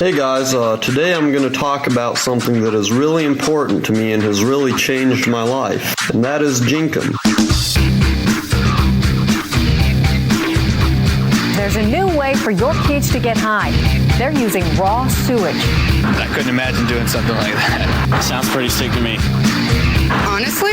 Hey guys, today I'm going to talk about something that is really important to me and has really changed my life, and that is Jenkum. There's a new way for your kids to get high. They're using raw sewage. I couldn't imagine doing something like that. Sounds pretty sick to me. Honestly,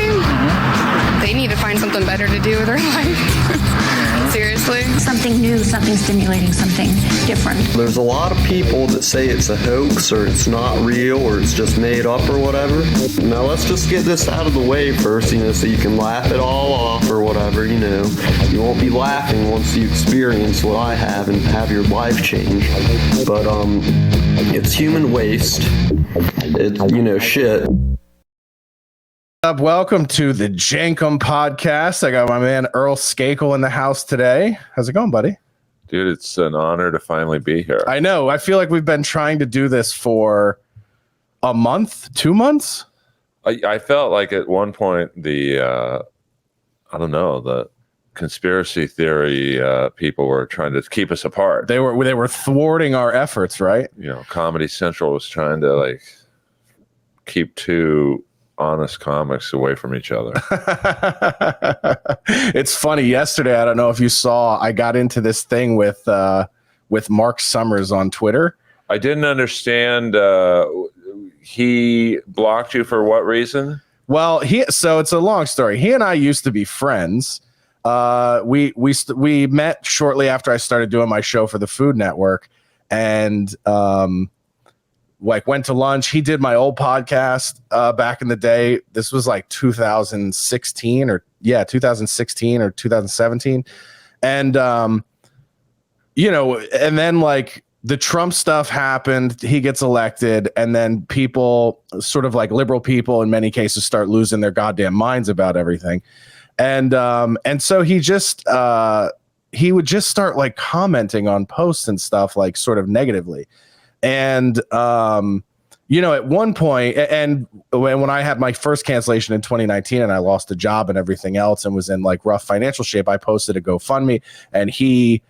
they need to find something better to do with their life. Seriously. Something new, something stimulating, something different. There's a lot of people that say it's a hoax or it's not real or it's just made up or whatever. Now let's just get this out of the way first, so you can laugh it all off or whatever, You won't be laughing once you experience what I have and have your life change. But, it's human waste. It's, shit. Welcome to the Jenkum podcast. I got my man Earl Skakel in the house today. How's it going, buddy? Dude, it's an honor to finally be here. I know. I feel like we've been trying to do this for a month, 2 months. I felt like at one point the conspiracy theory people were trying to keep us apart. They were thwarting our efforts, right? Comedy Central was trying to keep two honest comics away from each other. It's funny. Yesterday, I don't know if you saw, I got into this thing with Mark Summers on Twitter. I didn't understand. He blocked you for what reason? Well, so it's a long story. He and I used to be friends. We met shortly after I started doing my show for the Food Network, and went to lunch. He did my old podcast back in the day. This was 2016 or 2017. And, and then the Trump stuff happened. He gets elected. And then people sort of liberal people in many cases start losing their goddamn minds about everything. And so he would just start commenting on posts and stuff sort of negatively. And, at one point, and when I had my first cancellation in 2019 and I lost a job and everything else and was in rough financial shape, I posted a GoFundMe, and he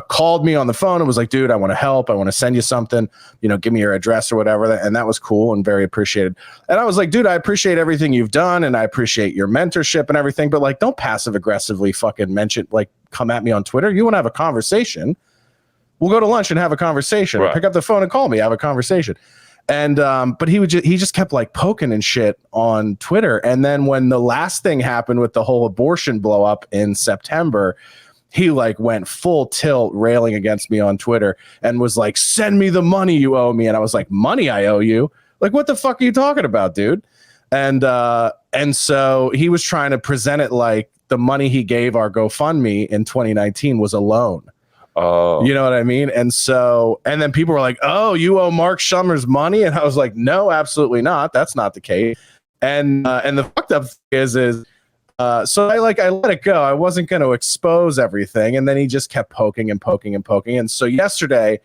called me on the phone and was like, dude, I want to help. I want to send you something, give me your address or whatever. And that was cool and very appreciated. And I was like, dude, I appreciate everything you've done and I appreciate your mentorship and everything, but don't passive aggressively fucking mention, come at me on Twitter. You want to have a conversation? We'll go to lunch and have a conversation. Right. Pick up the phone and call me. Have a conversation. And but he just kept poking and shit on Twitter. And then when the last thing happened with the whole abortion blow up in September, he went full tilt railing against me on Twitter and was like, send me the money you owe me. And I was like, money I owe you? What the fuck are you talking about, dude? And so he was trying to present it like the money he gave our GoFundMe in 2019 was a loan. Oh, you know what I mean? And then people were like, oh, you owe Mark Summers money? And I was like, no, absolutely not. That's not the case. And the fucked up thing is so I let it go. I wasn't going to expose everything. And then he just kept poking and poking and poking. And so yesterday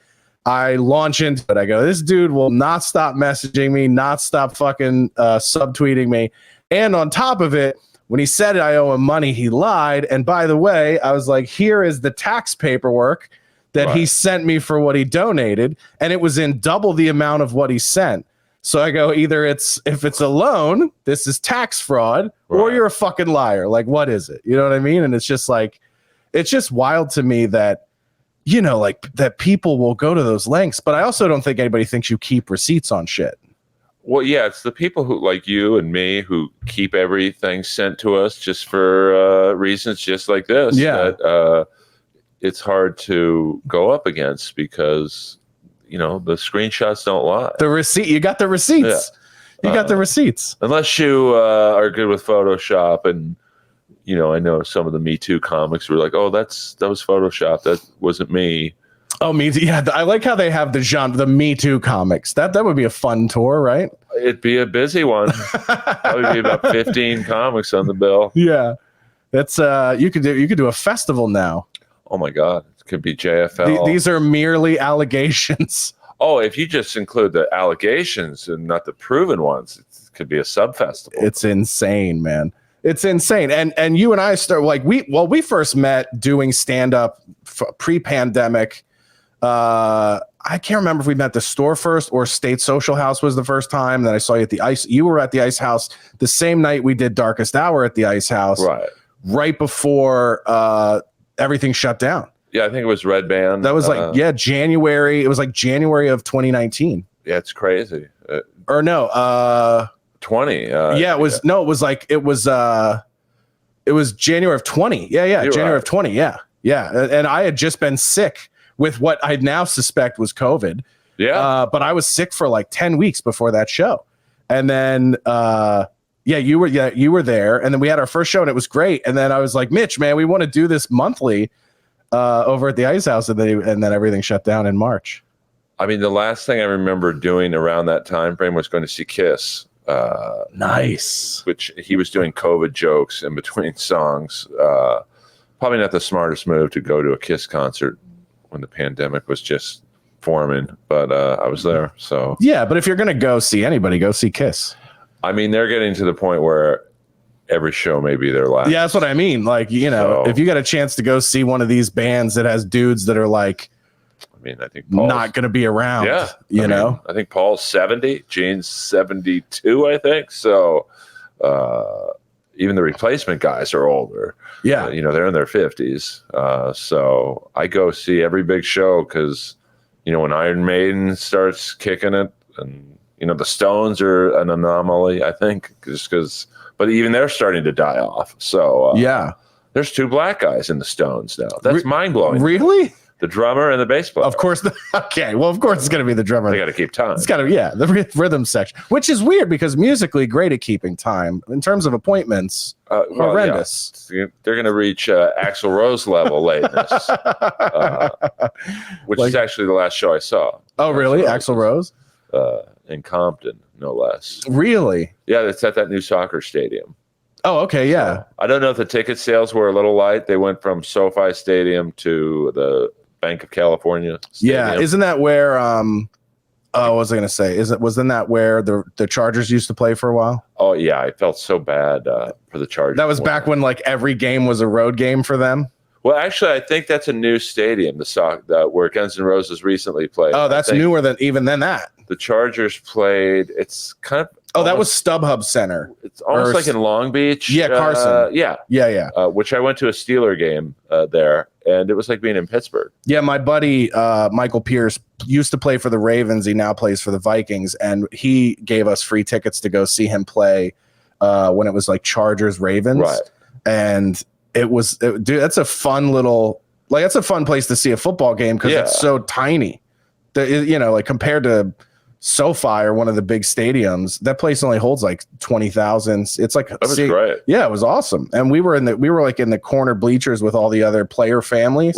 I launch into it. I go, this dude will not stop messaging me, not stop fucking subtweeting me. And on top of it, when he said I owe him money, he lied. And by the way, I was like, here is the tax paperwork that he sent me for what he donated. And it was in double the amount of what he sent. So I go, either if it's a loan, this is tax fraud, or you're a fucking liar. What is it? You know what I mean? And it's just it's just wild to me that, that people will go to those lengths. But I also don't think anybody thinks you keep receipts on shit. Well, yeah, it's the people who, like you and me, who keep everything sent to us just for reasons just like this. Yeah. That it's hard to go up against because, the screenshots don't lie. The receipt, you got the receipts. Yeah. You got the receipts. Unless you are good with Photoshop, and I know some of the Me Too comics were like, "Oh, that was Photoshop. That wasn't me." Oh, Me Too. Yeah, I like how they have the genre, the Me Too comics. That would be a fun tour, right? It'd be a busy one. Probably be about 15 comics on the bill. Yeah, that's you could do a festival now. Oh my God, it could be JFL. These are merely allegations. Oh, if you just include the allegations and not the proven ones, it could be a sub festival. It's insane, man. It's insane. And you and I we first met doing stand up pre-pandemic. I can't remember if we met at the store first or State Social House was the first time. Then I saw you at the Ice. You were at the Ice House the same night we did Darkest Hour at the Ice House. Right before everything shut down. Yeah, I think it was Red Band. That was January. It was like January of 2019. Yeah, it's crazy. Or no, 20. Yeah, it was it was January of 20. Yeah, You're January right. of 20. Yeah. And I had just been sick with what I now suspect was COVID. Yeah. But I was sick for like 10 weeks before that show. And then you were there, and then we had our first show and it was great. And then I was like, Mitch, man, we want to do this monthly over at the Ice House, and then everything shut down in March. I mean, the last thing I remember doing around that time frame was going to see Kiss. Nice. Which he was doing COVID jokes in between songs. Probably not the smartest move to go to a Kiss concert when the pandemic was just forming, but I was there. So yeah, but if you're gonna go see anybody, go see Kiss. I mean, they're getting to the point where every show may be their last. Yeah, that's what I mean. Like, you know, if you got a chance to go see one of these bands that has dudes that are like, I mean, I think Paul's not going to be around. Yeah, you know. I think Paul's 70, Gene's 72, I think. So even the replacement guys are older. Yeah, you know, they're in their 50s. So I go see every big show because, you know, when Iron Maiden starts kicking it, and you know, the Stones are an anomaly, I think, just because. But even they're starting to die off. So yeah, there's 2 black guys in the Stones now. That's mind blowing. Really? The drummer and the bass player. Of course. Okay. Well, of course it's going to be the drummer. They got to keep time. It's got to, the rhythm section, which is weird because musically great at keeping time. In terms of appointments, horrendous. Yeah. They're going to reach Axl Rose level lateness, which is actually the last show I saw. Oh, really? Axl Rose? In Compton, no less. Really? Yeah, it's at that new soccer stadium. Oh, okay, yeah. I don't know if the ticket sales were a little light. They went from SoFi Stadium to the Bank of California Stadium. Yeah, isn't that where what was I going to say? Wasn't that where the Chargers used to play for a while? Oh yeah, I felt so bad for the Chargers. That was back when like every game was a road game for them. Well, actually, I think that's a new stadium, where Guns N' Roses recently played. Oh, that's newer than that. The Chargers played. It's kind of. Oh, that was StubHub Center. It's almost like in Long Beach. Yeah, Carson. Yeah. Which I went to a Steeler game there, and it was like being in Pittsburgh. Yeah, my buddy Michael Pierce used to play for the Ravens. He now plays for the Vikings, and he gave us free tickets to go see him play when it was like Chargers Ravens. Right. And dude, that's a fun little, like, that's a fun place to see a football game because it's so tiny. Like compared to SoFi or one of the big stadiums, that place only holds like 20,000. It's like, that was great. Yeah, it was awesome. And we were like in the corner bleachers with all the other player families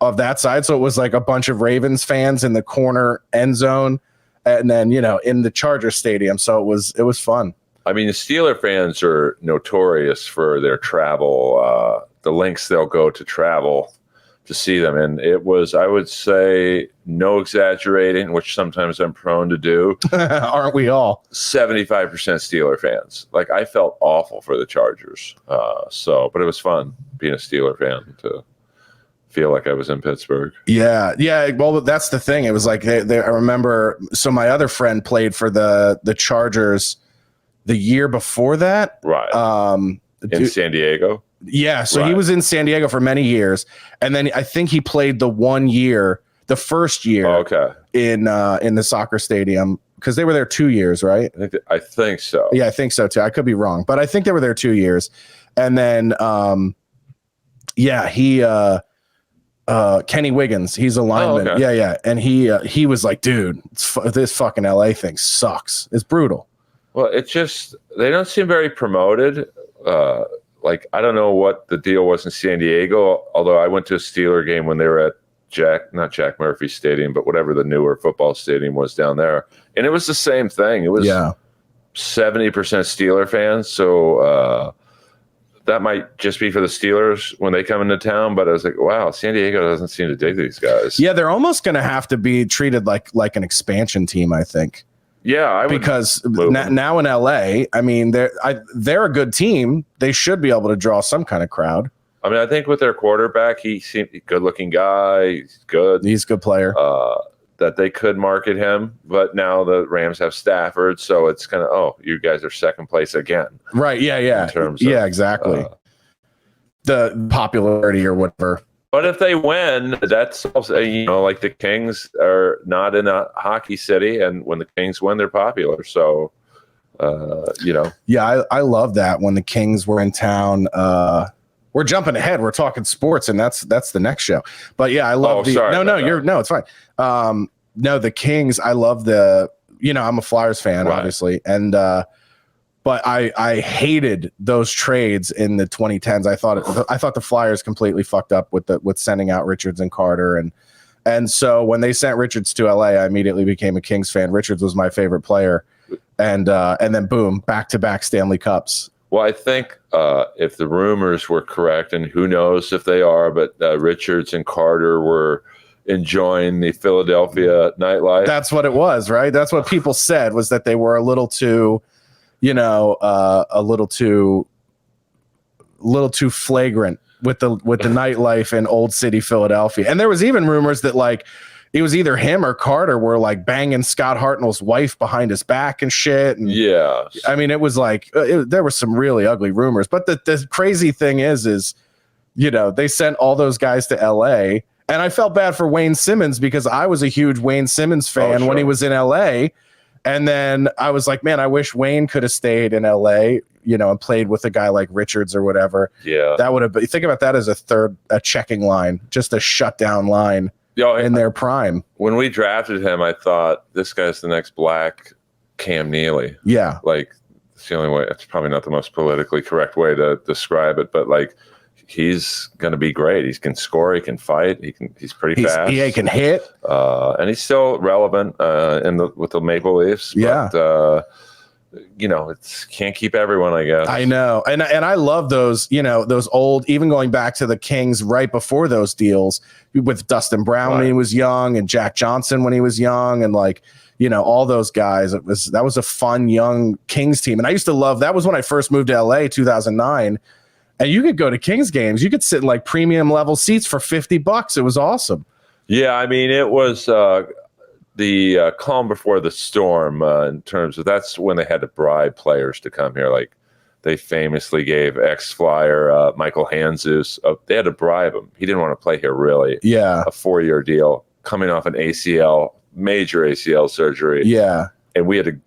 of that side. So it was like a bunch of Ravens fans in the corner end zone, and then, you know, in the Charger stadium. So it was fun. I mean, the Steeler fans are notorious for their travel, the lengths they'll go to travel to see them. And it was, I would say, no exaggerating, which sometimes I'm prone to do. Aren't we all? 75% Steeler fans. Like, I felt awful for the Chargers. But it was fun being a Steeler fan to feel like I was in Pittsburgh. Yeah. Well, that's the thing. It was like, I remember, so my other friend played for the Chargers the year before that. Right. In San Diego? Yeah, so he was in San Diego for many years, and then I think he played the first year in the soccer stadium, because they were there 2 years, right? I think so. Yeah, I think so too. I could be wrong, but I think they were there 2 years. And then he Kenny Wiggins, he's a lineman. Oh, okay. Yeah, and he was like, dude, this fucking LA thing sucks. It's brutal. Well, it's just, they don't seem very promoted. Like, I don't know what the deal was in San Diego, although I went to a Steeler game when they were at not Jack Murphy Stadium, but whatever the newer football stadium was down there. And it was the same thing. It was 70% Steeler fans. So that might just be for the Steelers when they come into town. But I was like, wow, San Diego doesn't seem to dig these guys. Yeah, they're almost going to have to be treated like an expansion team, I think. Yeah, because now in LA, I mean, they're a good team. They should be able to draw some kind of crowd. I mean, I think with their quarterback, he seemed a good-looking guy. He's good. He's a good player. that they could market him, but now the Rams have Stafford, so it's kind of, you guys are second place again. Right. Yeah. In terms of, exactly. The popularity or whatever. But if they win, that's also, like the Kings are not in a hockey city, and when the Kings win, they're popular. So, Yeah, I love that when the Kings were in town. We're jumping ahead. We're talking sports, and that's the next show. But yeah, I love it's fine. The Kings. I love I'm a Flyers fan, right. obviously, and but I hated those trades in the 2010s. I thought the Flyers completely fucked up with sending out Richards and Carter, and so when they sent Richards to LA, I immediately became a Kings fan. Richards was my favorite player, and then boom, back-to-back Stanley Cups. Well, I think if the rumors were correct, and who knows if they are, but Richards and Carter were enjoying the Philadelphia nightlife. That's what it was, right? That's what people said, was that they were a little too, a little too flagrant with the nightlife in Old City Philadelphia. And there was even rumors that like it was either him or Carter were like banging Scott Hartnell's wife behind his back and shit. And yeah, I mean, it was like there were some really ugly rumors. But the crazy thing is they sent all those guys to LA, and I felt bad for Wayne Simmons because I was a huge Wayne Simmons fan when he was in LA. And then I was like, man, I wish Wayne could have stayed in LA, and played with a guy like Richards or whatever. Yeah, that would have been. Think about that as a checking line, just a shutdown line. In their prime. When we drafted him, I thought this guy's the next black Cam Neely. Yeah. Like, it's the only way. It's probably not the most politically correct way to describe it, but like, he's going to be great. He can score. He can fight. He's pretty fast. He can hit. And he's still relevant with the Maple Leafs. Yeah. But, it's can't keep everyone, I guess. I know. And I love those, those old, even going back to the Kings right before those deals with Dustin Brown when he was young, and Jack Johnson when he was young, and like, all those guys. That was a fun young Kings team. And I used to love, that was when I first moved to LA, 2009. And you could go to Kings games. You could sit in like premium level seats for $50. It was awesome. Yeah. I mean, it was, the calm before the storm in terms of that's when they had to bribe players to come here. Like they famously gave ex-Flyer Michael Handzus, they had to bribe him. He didn't want to play here really. Yeah. A 4-year deal coming off an major ACL surgery. Yeah. And we had to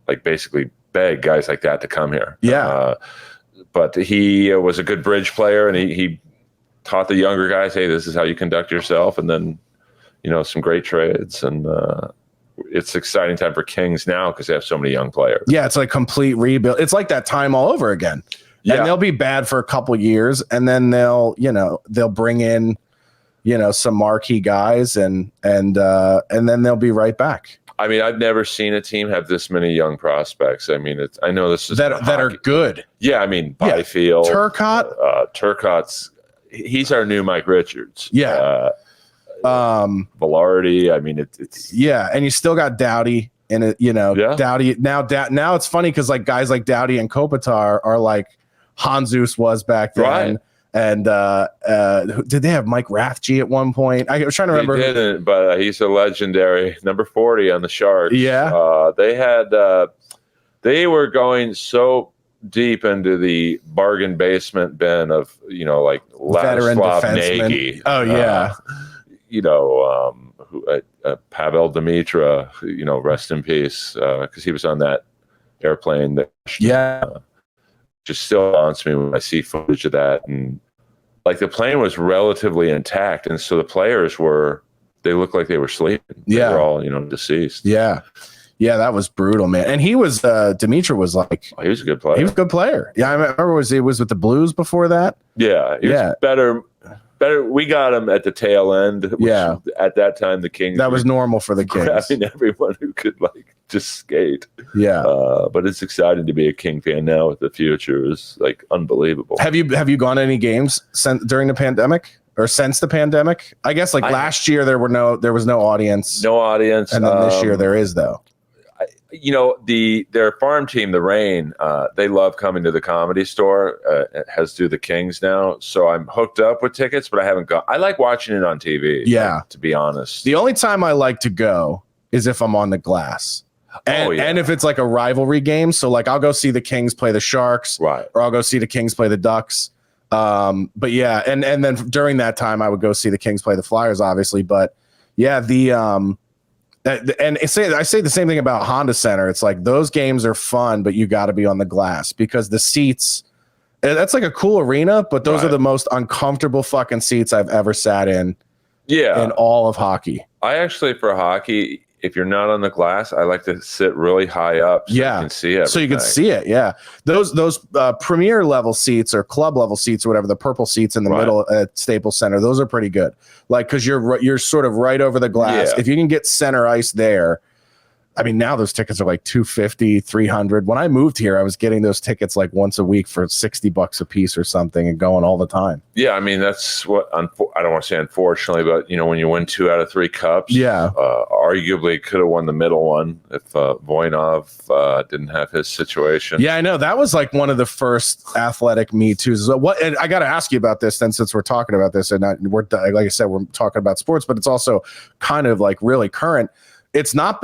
like basically beg guys like that to come here. Yeah. But he was a good bridge player, and he taught the younger guys, hey, this is how you conduct yourself. And then, some great trades, and it's an exciting time for Kings now because they have so many young players. Yeah, it's like complete rebuild. It's like that time all over again. Yeah. And they'll be bad for a couple years, and then they'll bring in, some marquee guys, and then they'll be right back. I mean, I've never seen a team have this many young prospects. I mean, I know this is that are good. Yeah, I mean, Byfield, Turcotte. Turcotte's he's our new Mike Richards. Yeah. Velarde. I mean, it's and you still got Doughty in it. Doughty now it's funny because like guys like Doughty and Kopitar are like Handzus was back then. Right. And did they have Mike Rathje at one point? I was trying to remember. They didn't, but he's a legendary number 40 on the Sharks. Yeah. They were going so deep into the bargain basement bin of like veteran Ladislav defenseman. Nagy. Oh yeah. Pavel Dimitra, rest in peace, because he was on that airplane that just still haunts me when I see footage of that. And like the plane was relatively intact, and so the players they looked like they were sleeping. They were all deceased. Yeah, that was brutal, man. And he was Dimitra was like, he was a good player. He was a good player. Yeah, I remember he was with the Blues before that. Yeah, he was better. We got him at the tail end. At that time, the Kings. That was normal for the Kings. Grabbing everyone who could like just skate. Yeah. But it's exciting to be a King fan now. With the future is like unbelievable. Have you gone to any games during the pandemic or since the pandemic? I guess last year there was no audience. No audience. And then this year there is though. their farm team, the Rain, they love coming to the Comedy Store, as do the Kings now. So I'm hooked up with tickets, but I haven't gone. I like watching it on TV. Yeah. To be honest. The only time I like to go is if I'm on the glass. And if it's like a rivalry game. So like I'll go see the Kings play the Sharks. Right. Or I'll go see the Kings play the Ducks. But yeah, and then during that time I would go see the Kings play the Flyers, obviously. But yeah, I say the same thing about Honda Center. It's like those games are fun, but you got to be on the glass because the seats, that's like a cool arena, but those are the most uncomfortable fucking seats I've ever sat in. Yeah. In all of hockey. I actually, for hockey, if you're not on the glass, I like to sit really high up so you can see it. So you can see it, yeah. Those premier level seats or club level seats or whatever, the purple seats in the middle at Staples Center, those are pretty good. Like, because you're sort of right over the glass. Yeah. If you can get center ice there, I mean, now those tickets are like $250, $300. When I moved here, I was getting those tickets like once a week for $60 a piece or something and going all the time. Yeah, I mean, that's what I don't want to say unfortunately, but when you win 2 out of 3 cups, arguably could have won the middle one if Voinov didn't have his situation. Yeah, I know that was like one of the first athletic Me Too's. And I got to ask you about this then, since we're talking about this, and we're like I said, we're talking about sports, but it's also kind of like really current. It's not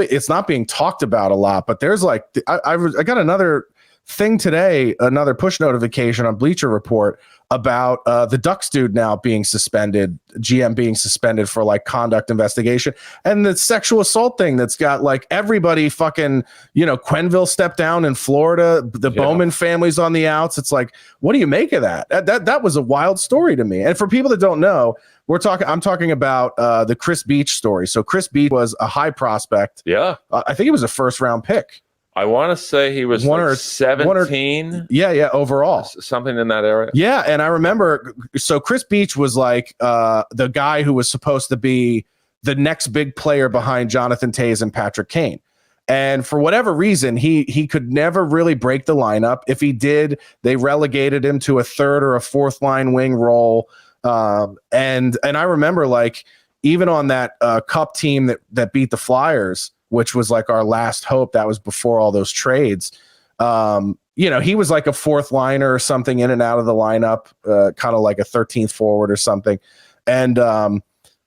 being talked about a lot, but there's like I got another thing today, another push notification on Bleacher Report about the Ducks dude now being suspended, GM being suspended for like conduct investigation, and the sexual assault thing that's got like everybody fucking, Quenville stepped down in Florida, the Bowman family's on the outs. It's like, what do you make of that? That was a wild story to me. And for people that don't know, I'm talking about the Chris Beach story. So Chris Beach was a high prospect. Yeah. I think he was a first round pick. I want to say he was 17. Overall. Something in that area. Yeah, and I remember, so Chris Beach was like the guy who was supposed to be the next big player behind Jonathan Toews and Patrick Kane. And for whatever reason, he could never really break the lineup. If he did, they relegated him to a third or a fourth line wing role. And I remember, like, even on that cup team that beat the Flyers, which was like our last hope, that was before all those trades. He was like a fourth liner or something in and out of the lineup, kind of like a 13th forward or something. And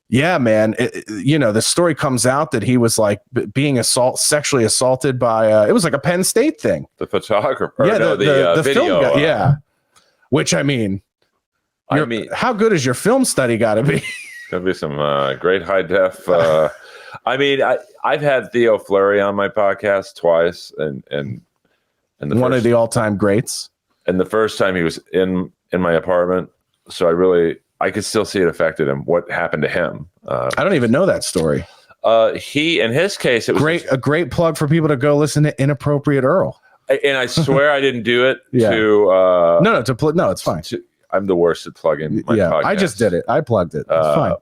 yeah, man, the story comes out that he was like being sexually assaulted by, it was like a Penn State thing. The photographer. Yeah, the video, film guy, yeah. Which, I mean, how good is your film study got to be? Gonna be some great high def. I mean, I've had Theo Fleury on my podcast twice, and one of the all-time greats. And the first time he was in my apartment, so I could still see it affected him. What happened to him? I don't even know that story. He, in his case, it was a great plug for people to go listen to Inappropriate Earl. And I swear I didn't do it No, it's fine. I'm the worst at plugging my podcast. I just did it. I plugged it. It's fine.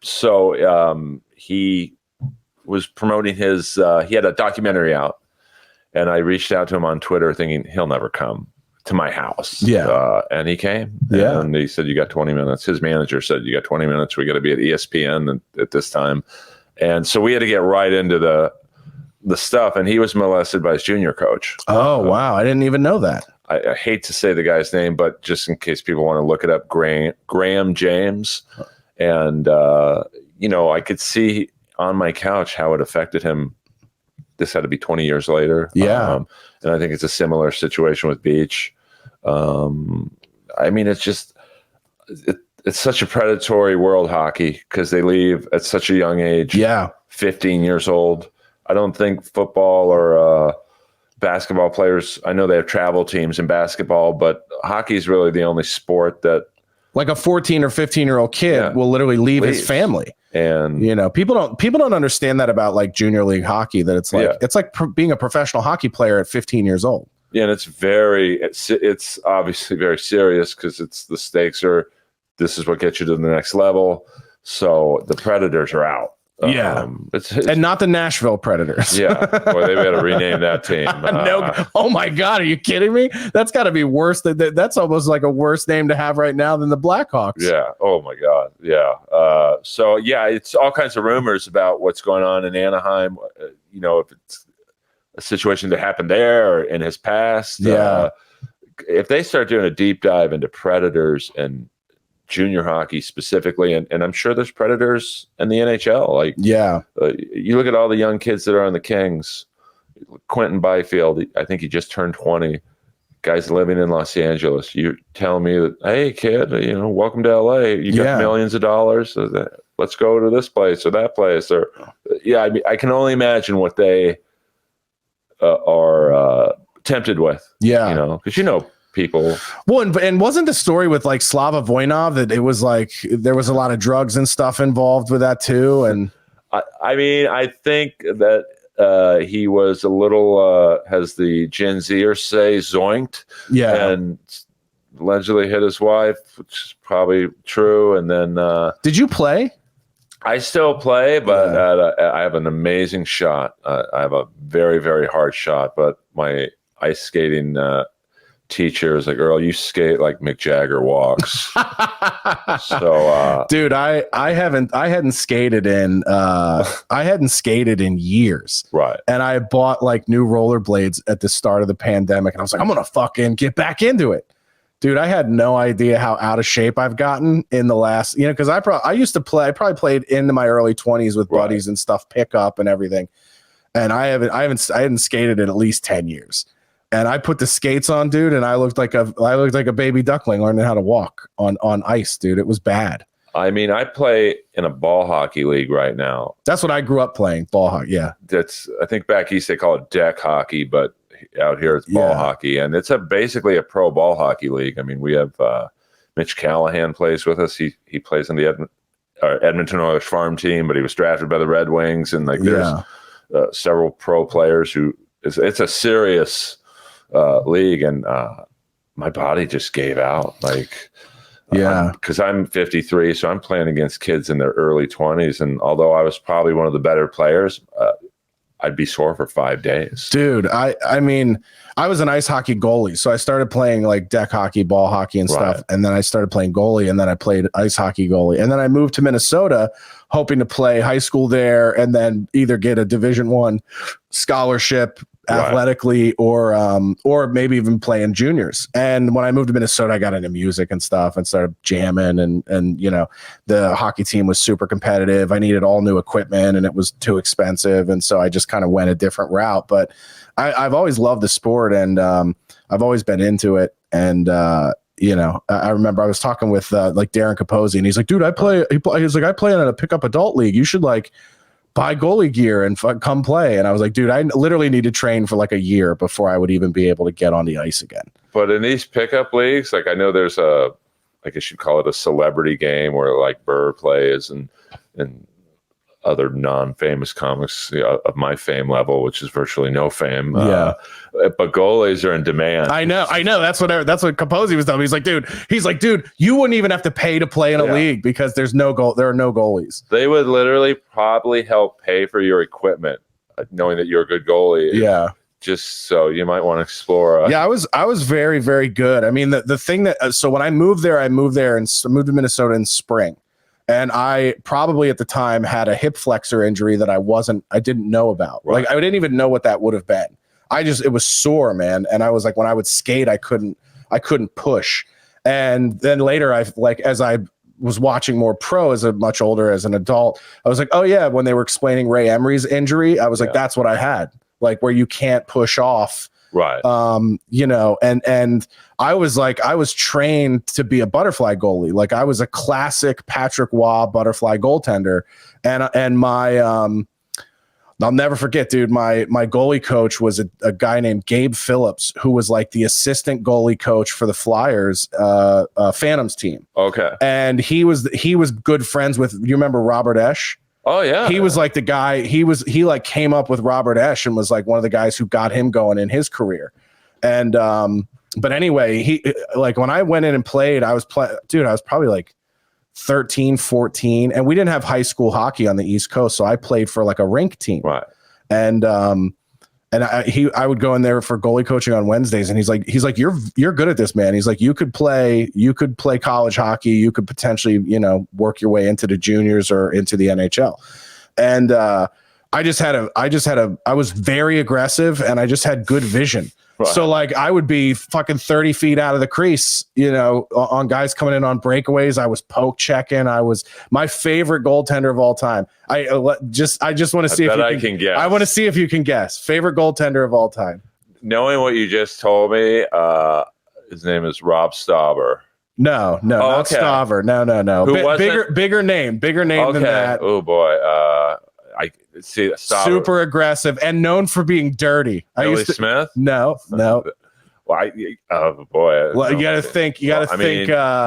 So he was promoting his, he had a documentary out, and I reached out to him on Twitter thinking he'll never come to my house. Yeah. And he came. Yeah. And he said, you got 20 minutes. His manager said, you got 20 minutes. We got to be at ESPN at this time. And so we had to get right into the stuff. And he was molested by his junior coach. Oh, wow. I didn't even know that. I hate to say the guy's name, but just in case people want to look it up, Graham James. And, I could see on my couch how it affected him. This had to be 20 years later. Yeah. And I think it's a similar situation with Beach. I mean, it's just, it's such a predatory world, hockey, because they leave at such a young age. Yeah. 15 years old. I don't think football or basketball players, I know they have travel teams in basketball, but hockey is really the only sport that, like, a 14 or 15-year-old kid will literally leave his family. And people don't understand that about like junior league hockey, that it's like being a professional hockey player at 15 years old. Yeah, and it's obviously very serious because the stakes are, this is what gets you to the next level. So the Predators are out. Yeah, and not the Nashville Predators. Yeah, well, they better rename that team. No, oh my God, are you kidding me? That's got to be worse. That's almost like a worse name to have right now than the Blackhawks. Yeah. Oh my God. Yeah. So yeah, it's all kinds of rumors about what's going on in Anaheim. If it's a situation that happened there or in his past. Yeah. If they start doing a deep dive into predators and junior hockey specifically, and I'm sure there's predators in the NHL. Like, you look at all the young kids that are on the Kings. Quentin Byfield, I think he just turned 20. Guy's living in Los Angeles. You're telling me that, hey, kid, welcome to LA. You got millions of dollars. Let's go to this place or that place. Or, I can only imagine what they are tempted with. Yeah, because people. Well, and wasn't the story with like Slava Voinov that it was like there was a lot of drugs and stuff involved with that too? And I think that. He was a little, as the Gen Zers say, zoinked. Yeah. And allegedly hit his wife, which is probably true. And then. Did you play? I still play, but I have an amazing shot. I have a very, very hard shot, but my ice skating teacher is like, Earl, you skate like Mick Jagger walks. So dude, I hadn't skated in years. Right. And I bought like new rollerblades at the start of the pandemic, and I was like, I'm gonna fucking get back into it. Dude, I had no idea how out of shape I've gotten in the last, because I used to play. I probably played into my early 20s with buddies and stuff, pick up and everything. And I hadn't skated in at least 10 years. And I put the skates on, dude, and I looked like a baby duckling learning how to walk on ice, dude. It was bad. I mean, I play in a ball hockey league right now. That's what I grew up playing, ball hockey. Yeah. I think back east they call it deck hockey, but out here it's ball hockey, and it's basically a pro ball hockey league. I mean, we have Mitch Callahan plays with us. He plays in the Edmonton Oilers farm team, but he was drafted by the Red Wings, and like there's several pro players who it's a serious league, and my body just gave out. Like, because I'm 53, so I'm playing against kids in their early 20s, and although I was probably one of the better players, I'd be sore for 5 days. Dude, I mean, I was an ice hockey goalie, so I started playing like deck hockey, ball hockey, and stuff, and then I started playing goalie, and then I played ice hockey goalie, and then I moved to Minnesota, hoping to play high school there, and then either get a Division I scholarship athletically, or maybe even play in juniors. And when I moved to Minnesota, I got into music and stuff and started jamming, and the hockey team was super competitive. I needed all new equipment, and it was too expensive, and so I just kind of went a different route. But I've always loved the sport, and I've always been into it. And I remember I was talking with like Darren Capozzi, and he's like, dude, I play in a pickup adult league. You should like buy goalie gear and come play. And I was like, dude, I literally need to train for like a year before I would even be able to get on the ice again. But in these pickup leagues, like I know there's I guess you'd call it a celebrity game where like Burr plays and other non-famous comics of my fame level, which is virtually no fame. But goalies are in demand. I know. That's what Capozzi was telling me. He's like, dude, you wouldn't even have to pay to play in a league because there are no goalies. They would literally probably help pay for your equipment, knowing that you're a good goalie. Yeah. Just so you might want to explore. I was very, very good. I mean, the thing that, so when I moved there and moved to Minnesota in spring. And I probably at the time had a hip flexor injury that I didn't know about. Right. Like I didn't even know what that would have been. It was sore, man. And I was like, when I would skate, I couldn't push. And then later as I was watching more pro as much older as an adult, I was like, oh yeah. When they were explaining Ray Emery's injury, I was like, that's what I had. Like where you can't push off. Right. And I was trained to be a butterfly goalie. Like I was a classic Patrick Waugh butterfly goaltender. And my, I'll never forget, dude, my goalie coach was a guy named Gabe Phillips, who was like the assistant goalie coach for the Flyers, Phantoms team. Okay. And he was good friends with, you remember Robert Esch? Oh yeah. He was like the guy, he like came up with Robert Esch and was like one of the guys who got him going in his career. And, but anyway, he like when I went in and played, I was probably like 13, 14, and we didn't have high school hockey on the East Coast. So I played for like a rink team. Right. And I would go in there for goalie coaching on Wednesdays, and he's like, you're good at this, man. He's like, you could play college hockey. You could potentially, work your way into the juniors or into the NHL. And I was very aggressive and I just had good vision. Right. So like I would be fucking 30 feet out of the crease, on guys coming in on breakaways. I was poke checking. I was my favorite goaltender of all time. I just want to see if you can guess. I want to see if you can guess. Favorite goaltender of all time. Knowing what you just told me, his name is Rob Stauber. No, not Stauber. No. Who was bigger name than that. Oh boy. I see Stauber. Super aggressive and known for being dirty. Billy Smith? No. Well, oh boy. Well, you got to think. You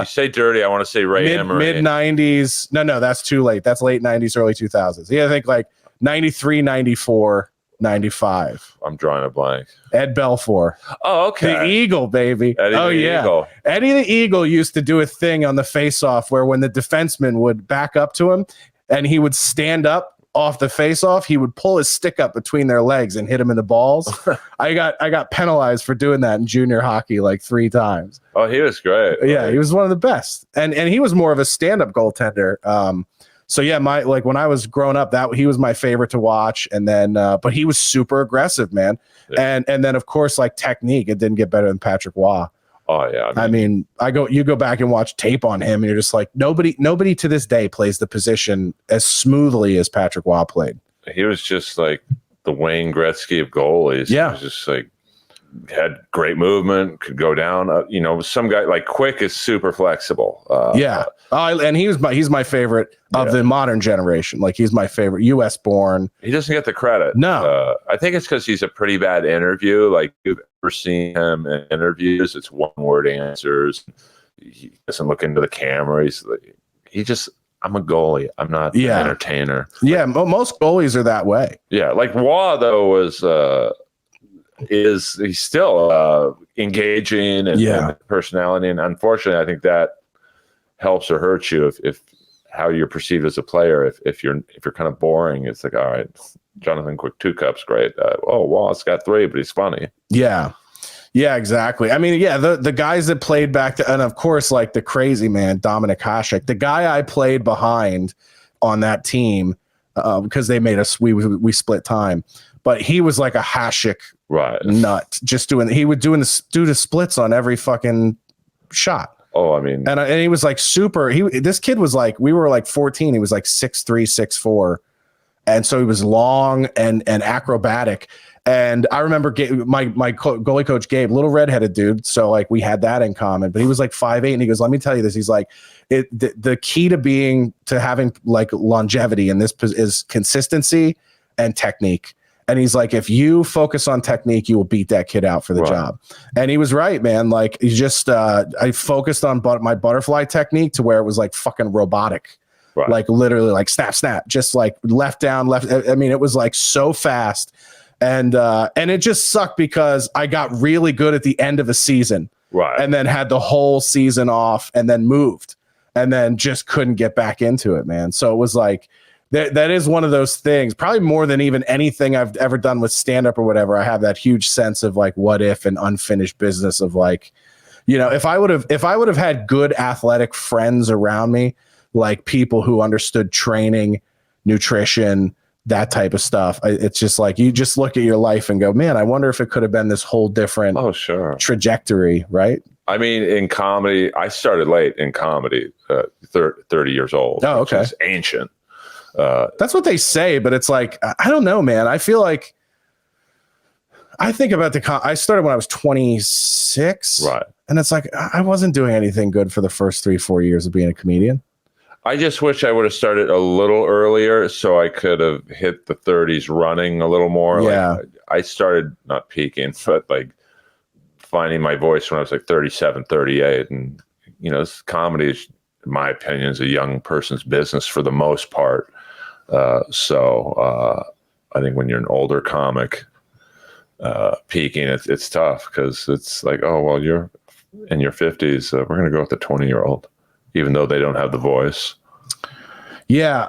say dirty. I want to say Ray Emery. Mid 90s. No, that's too late. That's late 90s, early 2000s. Yeah, I think like 93, 94, 95. I'm drawing a blank. Ed Belfour. Oh, okay. The Eagle, baby. Eagle. Eddie the Eagle used to do a thing on the face-off where when the defenseman would back up to him and he would stand up off the face-off, he would pull his stick up between their legs and hit him in the balls. I got penalized for doing that in junior hockey like 3 times. Oh, he was great. Yeah, he was one of the best. And he was more of a stand-up goaltender. So yeah, when I was growing up, that he was my favorite to watch. And then, but he was super aggressive, man. Yeah. And then of course, like technique, it didn't get better than Patrick Waugh. Oh yeah. You go back and watch tape on him, and you're just like, nobody to this day plays the position as smoothly as Patrick Waugh played. He was just like the Wayne Gretzky of goalies. Yeah, he was just like had great movement, could go down. Some guy like Quick is super flexible. And he's my favorite of the modern generation. Like he's my favorite, U.S. born. He doesn't get the credit. No, I think it's because he's a pretty bad interview. Like you've ever seen him in interviews, it's one word answers. He doesn't look into the camera. I'm a goalie. I'm not an entertainer. Yeah, most goalies are that way. Yeah, like Waugh though he's still engaging and personality, and unfortunately I think that helps or hurts you if how you're perceived as a player. If you're kind of boring, it's like, all right, Jonathan Quick 2 cups, great. Waugh's got 3, but he's funny. Yeah exactly. I mean, the guys that played back and of course like the crazy man Dominik Hasek, the guy I played behind on that team, because they made us we split time. But he was like a Hasek nut, just he would do the splits on every fucking shot. Oh, I mean, and he was like super. This kid was like, we were like 14. He was like 6'3", 6'4", and so he was long and acrobatic. And I remember my goalie coach Gabe, little redheaded dude, so like we had that in common. But he was like 5'8", and he goes, "Let me tell you this." He's like, the key to having like longevity in this is consistency and technique. And he's like, if you focus on technique, you will beat that kid out for the job. And he was right, man. Like, he just, I focused on my butterfly technique to where it was like fucking robotic. Right. Like literally like snap, just like left down, left. I mean, it was like so fast. And it just sucked because I got really good at the end of a season. Right. And then had the whole season off and then moved and then just couldn't get back into it, man. So it was like, that is one of those things, probably more than even anything I've ever done with stand-up or whatever. I have that huge sense of like what if and unfinished business of like, if I would have had good athletic friends around me, like people who understood training, nutrition, that type of stuff. It's just like, you just look at your life and go, man, I wonder if it could have been this whole different trajectory, right? I mean, in comedy, I started late in comedy, 30 years old. Oh, okay. Which is ancient. That's what they say, but it's like, I don't know, man. I feel like I think about I started when I was 26, right? And it's like I wasn't doing anything good for the first 3-4 years of being a comedian. I just wish I would have started a little earlier so I could have hit the 30s running a little more. Yeah, like, I started not peaking, but like finding my voice when I was like 37, 38, and comedy is, in my opinion, is a young person's business for the most part. So I think when you're an older comic, peaking, it's tough because it's like, oh, well, you're in your 50s. We're going to go with the 20-year-old, even though they don't have the voice. Yeah.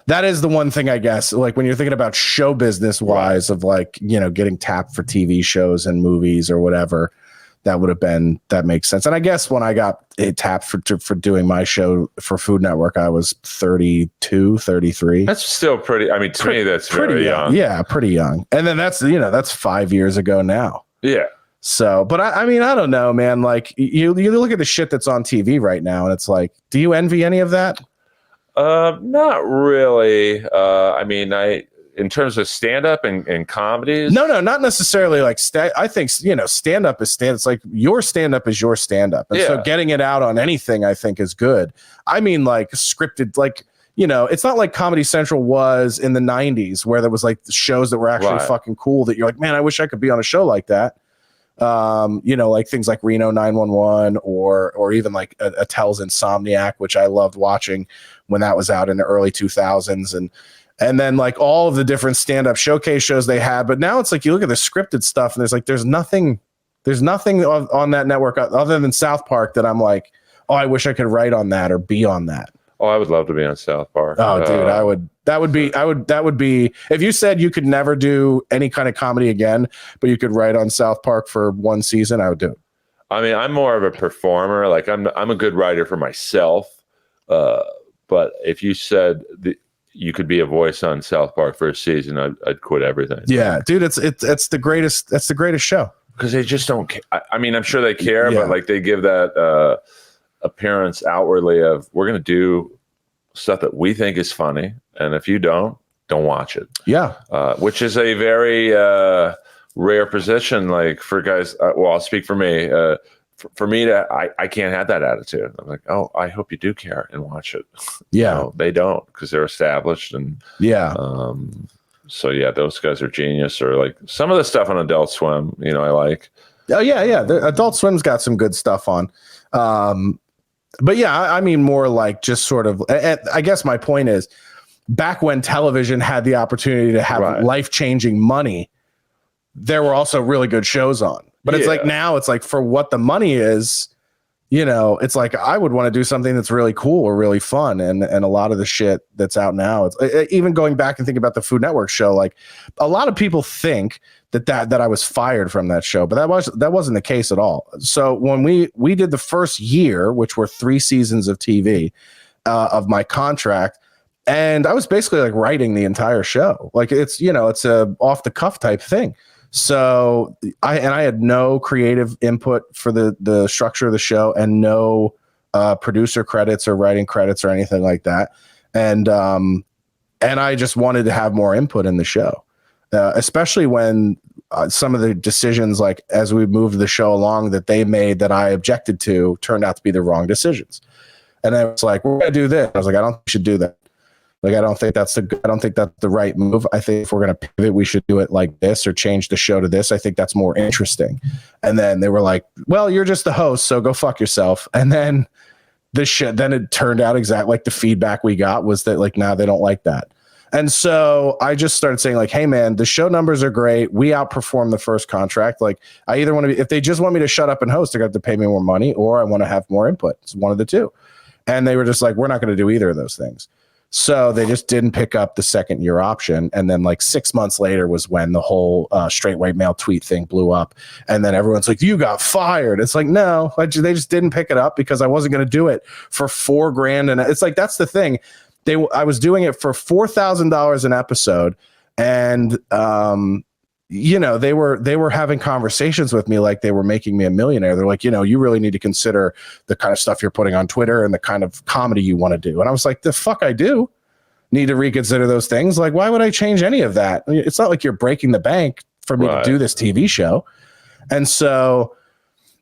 That is the one thing, I guess, like when you're thinking about show business wise of like, getting tapped for TV shows and movies or whatever, that makes sense. And I guess when I got it tapped for doing my show for Food Network, I was 32, 33. That's still pretty. I mean, to me, that's pretty very young. Yeah, pretty young. And then that's 5 years ago now. Yeah. So, but I mean, I don't know, man. Like you look at the shit that's on TV right now, and it's like, do you envy any of that? Not really. I mean, in terms of stand-up and comedies? No, not necessarily like I think, stand-up is stand. It's like your stand-up is your stand-up. And so getting it out on anything, I think, is good. I mean, like scripted, like, it's not like Comedy Central was in the 90s where there was like shows that were actually fucking cool that you're like, man, I wish I could be on a show like that. Like things like Reno 911 or even like Attell's Insomniac, which I loved watching when that was out in the early 2000s. And then like all of the different stand-up showcase shows they had. But now it's like you look at the scripted stuff and there's nothing on that network other than South Park that I'm like, oh, I wish I could write on that or be on that. Oh, I would love to be on South Park. Oh, dude, that would be if you said you could never do any kind of comedy again, but you could write on South Park for one season, I would do it. I mean, I'm more of a performer. Like I'm a good writer for myself. But if you said you could be a voice on South Park for a season, I'd quit everything. Yeah, dude, it's the greatest. That's the greatest show because they just don't care. I mean, I'm sure they care, but like they give that appearance outwardly of we're going to do stuff that we think is funny, and if you don't watch it. Yeah, which is a very rare position. Like for guys, well, I'll speak for me. For me I can't have that attitude. I'm like, oh, I hope you do care and watch it. Yeah, no, they don't because they're established and so yeah, those guys are genius. Or like some of the stuff on Adult Swim, I like. Oh yeah. The Adult Swim's got some good stuff on. But yeah, I mean more like just sort of. I guess my point is, back when television had the opportunity to have life-changing money, there were also really good shows on. But it's like now it's like for what the money is, it's like I would want to do something that's really cool or really fun. And a lot of the shit that's out now, it's even going back and thinking about the Food Network show. Like a lot of people think that I was fired from that show, but that wasn't the case at all. So when we did the first year, which were 3 seasons of TV of my contract, and I was basically like writing the entire show. Like it's a off the cuff type thing. So I had no creative input for the structure of the show and no producer credits or writing credits or anything like that. And I just wanted to have more input in the show, especially when some of the decisions, like as we moved the show along, that they made that I objected to turned out to be the wrong decisions. And I was like, we're going to do this. I was like, I don't think we should do that. Like, I don't think that's the right move. I think if we're going to pivot, we should do it like this or change the show to this. I think that's more interesting. And then they were like, well, you're just the host, so go fuck yourself. And then then it turned out exactly like the feedback we got was that like, now they don't like that. And so I just started saying like, hey man, the show numbers are great. We outperformed the first contract. Like I either want to if they just want me to shut up and host, they're going to have to pay me more money, or I want to have more input. It's one of the two. And they were just like, we're not going to do either of those things. So they just didn't pick up the second year option. And then like 6 months later was when the whole straight white male tweet thing blew up. And then everyone's like, you got fired. It's like, no, they just didn't pick it up because I wasn't going to do it for $4,000. And it's like, that's the thing. I was doing it for $4,000 an episode. And, they were having conversations with me like they were making me a millionaire. They're like, you really need to consider the kind of stuff you're putting on Twitter and the kind of comedy you want to do. And I was like, the fuck I do need to reconsider those things. Like, why would I change any of that? I mean, it's not like you're breaking the bank for me to do this TV show. And so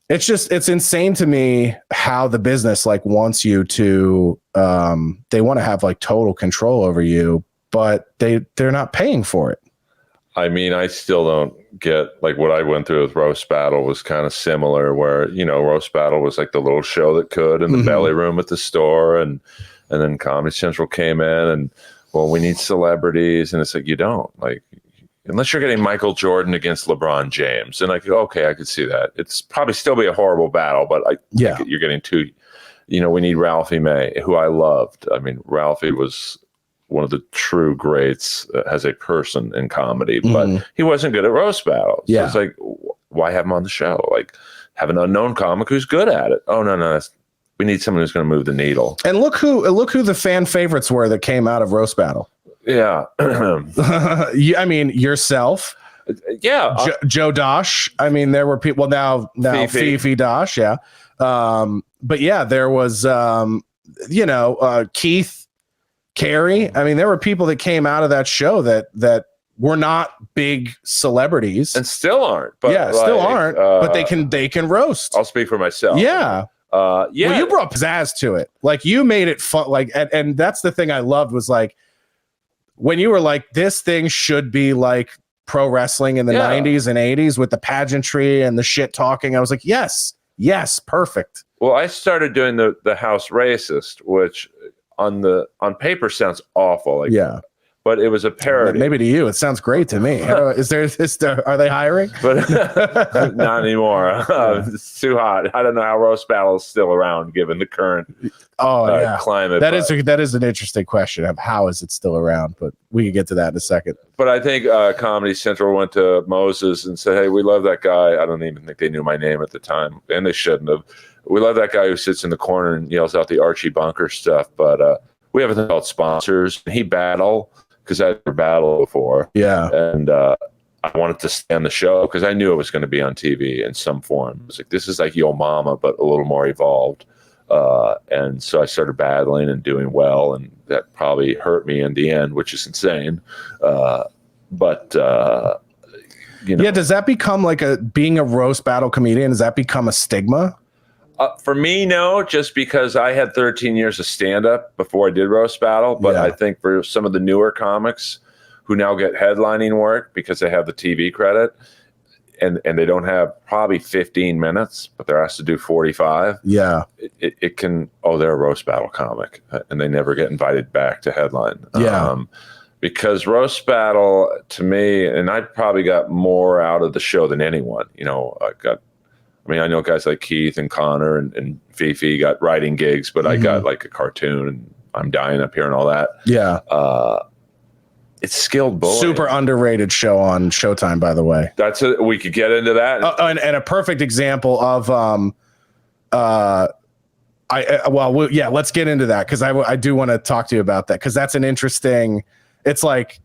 it's insane to me how the business like wants you to, they want to have like total control over you, but they're not paying for it. I mean, I still don't get like what I went through with Roast Battle was kind of similar where, Roast Battle was like the little show that could in the belly room at the store. And then Comedy Central came in and, well, we need celebrities. And it's like, you don't like, unless you're getting Michael Jordan against LeBron James. And like, okay, I could see that. It's probably still be a horrible battle, but you're getting two, we need Ralphie May, who I loved. I mean, Ralphie was one of the true greats as a person in comedy, but he wasn't good at roast battles. So it's like, why have him on the show? Like, have an unknown comic who's good at it. Oh no, we need someone who's going to move the needle. And look who the fan favorites were that came out of Roast Battle. Yeah. I mean, yourself. Yeah. Joe Dosh. I mean, there were people now Fifi Dosh. Yeah. But yeah, there was, Keith, Carey. I mean, there were people that came out of that show that were not big celebrities and still aren't, but but they can roast. I'll speak for myself. Yeah. Well, you brought pizzazz to it. Like, you made it fun. Like, and that's the thing I loved was like, when you were like, this thing should be like pro wrestling in the 90s and 80s with the pageantry and the shit talking. I was like, yes, perfect. Well, I started doing the House Racist, which on paper sounds awful. Like, but it was a parody. Maybe to you, it sounds great to me. Are they hiring? But not anymore. It's too hot. I don't know how Roast Battle is still around given the current climate. That is an interesting question of how is it still around, but we can get to that in a second. But I think Comedy Central went to Moses and said, hey, we love that guy. I don't even think they knew my name at the time, and they shouldn't have. We love that guy who sits in the corner and yells out the Archie Bunker stuff, but we have a thing called sponsors. He battle. Because I'd never battled before. Yeah. And I wanted to stay on the show because I knew it was going to be on TV in some form. It was like, this is like Yo Mama, but a little more evolved. And so I started battling and doing well, and that probably hurt me in the end, which is insane. Yeah, does that become like being a roast battle comedian? Does that become a stigma? For me, no, just because I had 13 years of stand-up before I did Roast Battle. But I think for some of the newer comics who now get headlining work because they have the TV credit and they don't have probably 15 minutes, but they're asked to do 45. Yeah. It can, they're a Roast Battle comic, and they never get invited back to headline. Yeah. Because Roast Battle, to me, and I probably got more out of the show than anyone. I know guys like Keith and Connor and Fifi got writing gigs, but I got like a cartoon and I'm Dying Up Here and all that. Yeah. It's skilled bullying. Super underrated show on Showtime, by the way. We could get into that. And a perfect example of, let's get into that. Cause I do want to talk to you about that. Cause that's an interesting, it's like,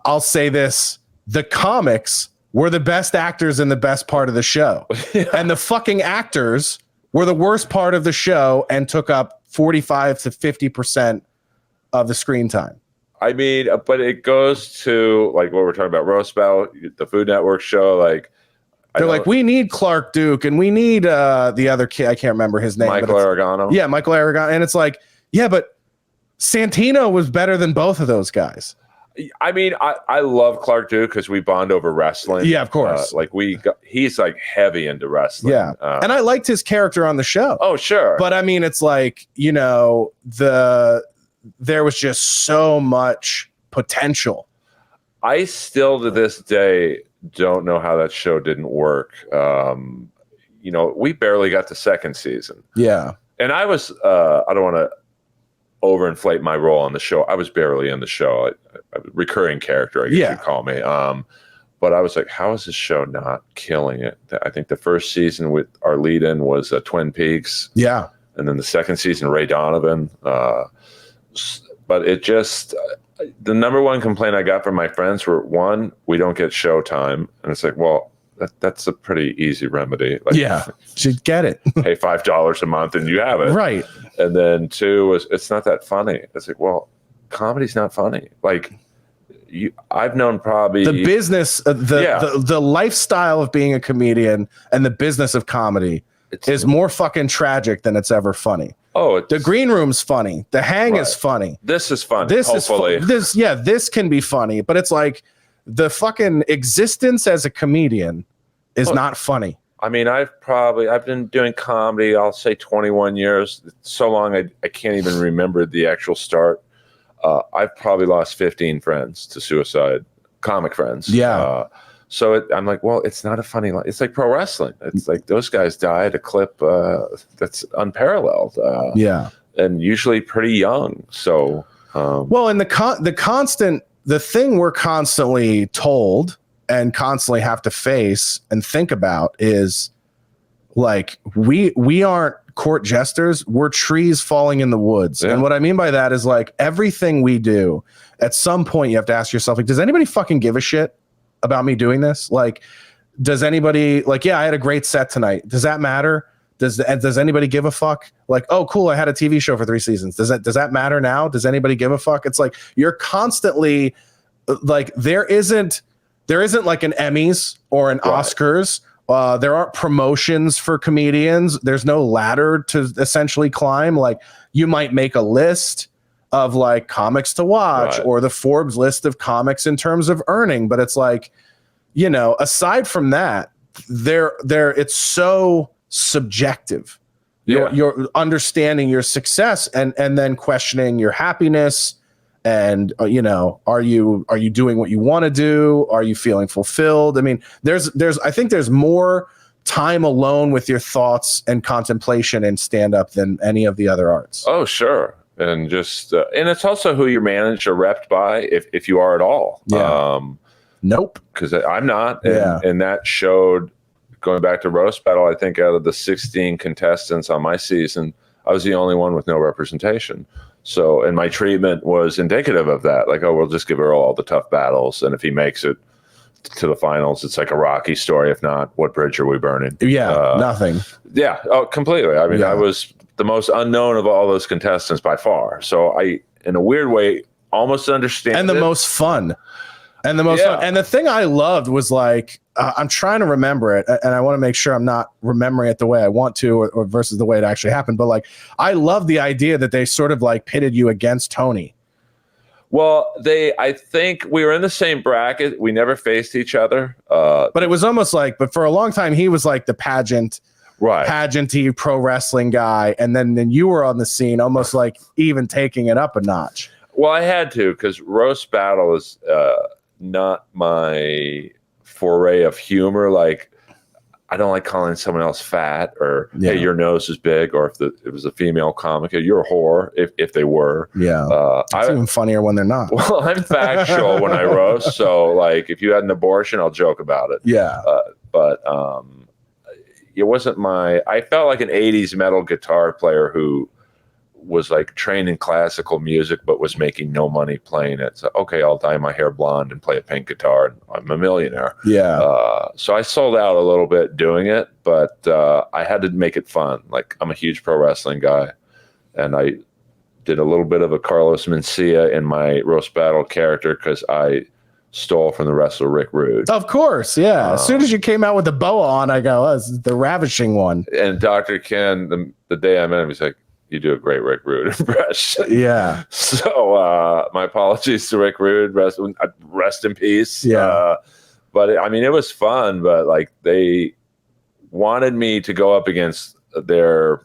I'll say this, the comics were the best actors in the best part of the show. And the fucking actors were the worst part of the show and took up 45 to 50% of the screen time. I mean, but it goes to like what we're talking about, Roast Battle, the Food Network show. Like, they're like, we need Clark Duke and we need the other kid. I can't remember his name. Michael Aragano. Yeah, Michael Aragano. And it's like, yeah, but Santino was better than both of those guys. I mean, I love Clark Duke because we bond over wrestling. Yeah, of course. He's like heavy into wrestling. Yeah, and I liked his character on the show. Oh, sure. But I mean, it's like, there was just so much potential. I still to this day don't know how that show didn't work. We barely got to second season. Yeah, and I was I don't want to overinflate my role on the show. I was barely in the show. A recurring character, I guess you'd call me. But I was like, how is this show not killing it? I think the first season with our lead-in was Twin Peaks. Yeah. And then the second season, Ray Donovan. But it just, the number one complaint I got from my friends were, one, we don't get showtime. And it's like, well, that's a pretty easy remedy. Like, should get it. Pay $5 a month and you have it. Right. And then two was, it's not that funny. It's like, well, comedy's not funny. Like, I've known probably the business, the lifestyle of being a comedian and the business of comedy is more fucking tragic than it's ever funny. Oh, the green room's funny. The hang is funny. This is funny. This can be funny, but it's like the fucking existence as a comedian is not funny. I mean, I've been doing comedy, I'll say 21 years. So long, I can't even remember the actual start. I've probably lost 15 friends to suicide, comic friends. Yeah. So I'm like, well, it's not a funny line. It's like pro wrestling. It's like those guys die at a clip that's unparalleled. And usually pretty young. So, and the thing we're constantly told and constantly have to face and think about is Like we aren't court jesters. We're trees falling in the woods. Yeah. And what I mean by that is like everything we do, at some point you have to ask yourself, like, does anybody fucking give a shit about me doing this? Like, does anybody like, yeah, I had a great set tonight. Does that matter? Does anybody give a fuck? Like, oh, cool, I had a TV show for 3 seasons. Does that matter now? Does anybody give a fuck? It's like you're constantly like there isn't like an Emmys or an Oscars. There aren't promotions for comedians. There's no ladder to essentially climb. Like you might make a list of like comics to watch or the Forbes list of comics in terms of earning. But it's like, you know, aside from that, it's so subjective. You're understanding your success and then questioning your happiness. And you know, are you doing what you want to do? Are you feeling fulfilled? I mean, I think there's more time alone with your thoughts and contemplation in stand up than any of the other arts. Oh, sure. And just and it's also who you're managed or repped by, if you are at all. Yeah. Nope. Because I'm not. And that showed, going back to Roast Battle, I think out of the 16 contestants on my season, I was the only one with no representation. So, and my treatment was indicative of that. Like, oh, we'll just give Earl all the tough battles. And if he makes it to the finals, it's like a Rocky story. If not, what bridge are we burning? Yeah, nothing. Yeah, oh, completely. I mean, I was the most unknown of all those contestants by far. So I, in a weird way, almost understand. And the most fun. And the most fun. And the thing I loved was like, I'm trying to remember it, and I want to make sure I'm not remembering it the way I want to, or versus the way it actually happened. But like, I love the idea that they sort of like pitted you against Tony. Well, I think we were in the same bracket. We never faced each other. But it was almost like, but for a long time, he was like the pageanty pro wrestling guy, and then you were on the scene, almost like even taking it up a notch. Well, I had to, because Roast Battle is not my foray of humor. Like, I don't like calling someone else fat or hey, your nose is big, or if it was a female comic, you're a whore if they were. It's even funnier when they're not. Well, I'm factual when I roast, so like if you had an abortion, I'll joke about it. But it wasn't I felt like an 80s metal guitar player who was like trained in classical music but was making no money playing it. So okay, I'll dye my hair blonde and play a pink guitar and I'm a millionaire. So I sold out a little bit doing it, but I had to make it fun. Like, I'm a huge pro wrestling guy, and I did a little bit of a Carlos Mencia in my Roast Battle character because I stole from the wrestler Rick Rude. Of course, as soon as you came out with the boa on, I go, oh, this is the ravishing one. And Dr. Ken, the day I met him, he's like, you do a great Rick Rude impression. So my apologies to Rick Rude. Rest in peace. But I mean, it was fun. But like, they wanted me to go up against their,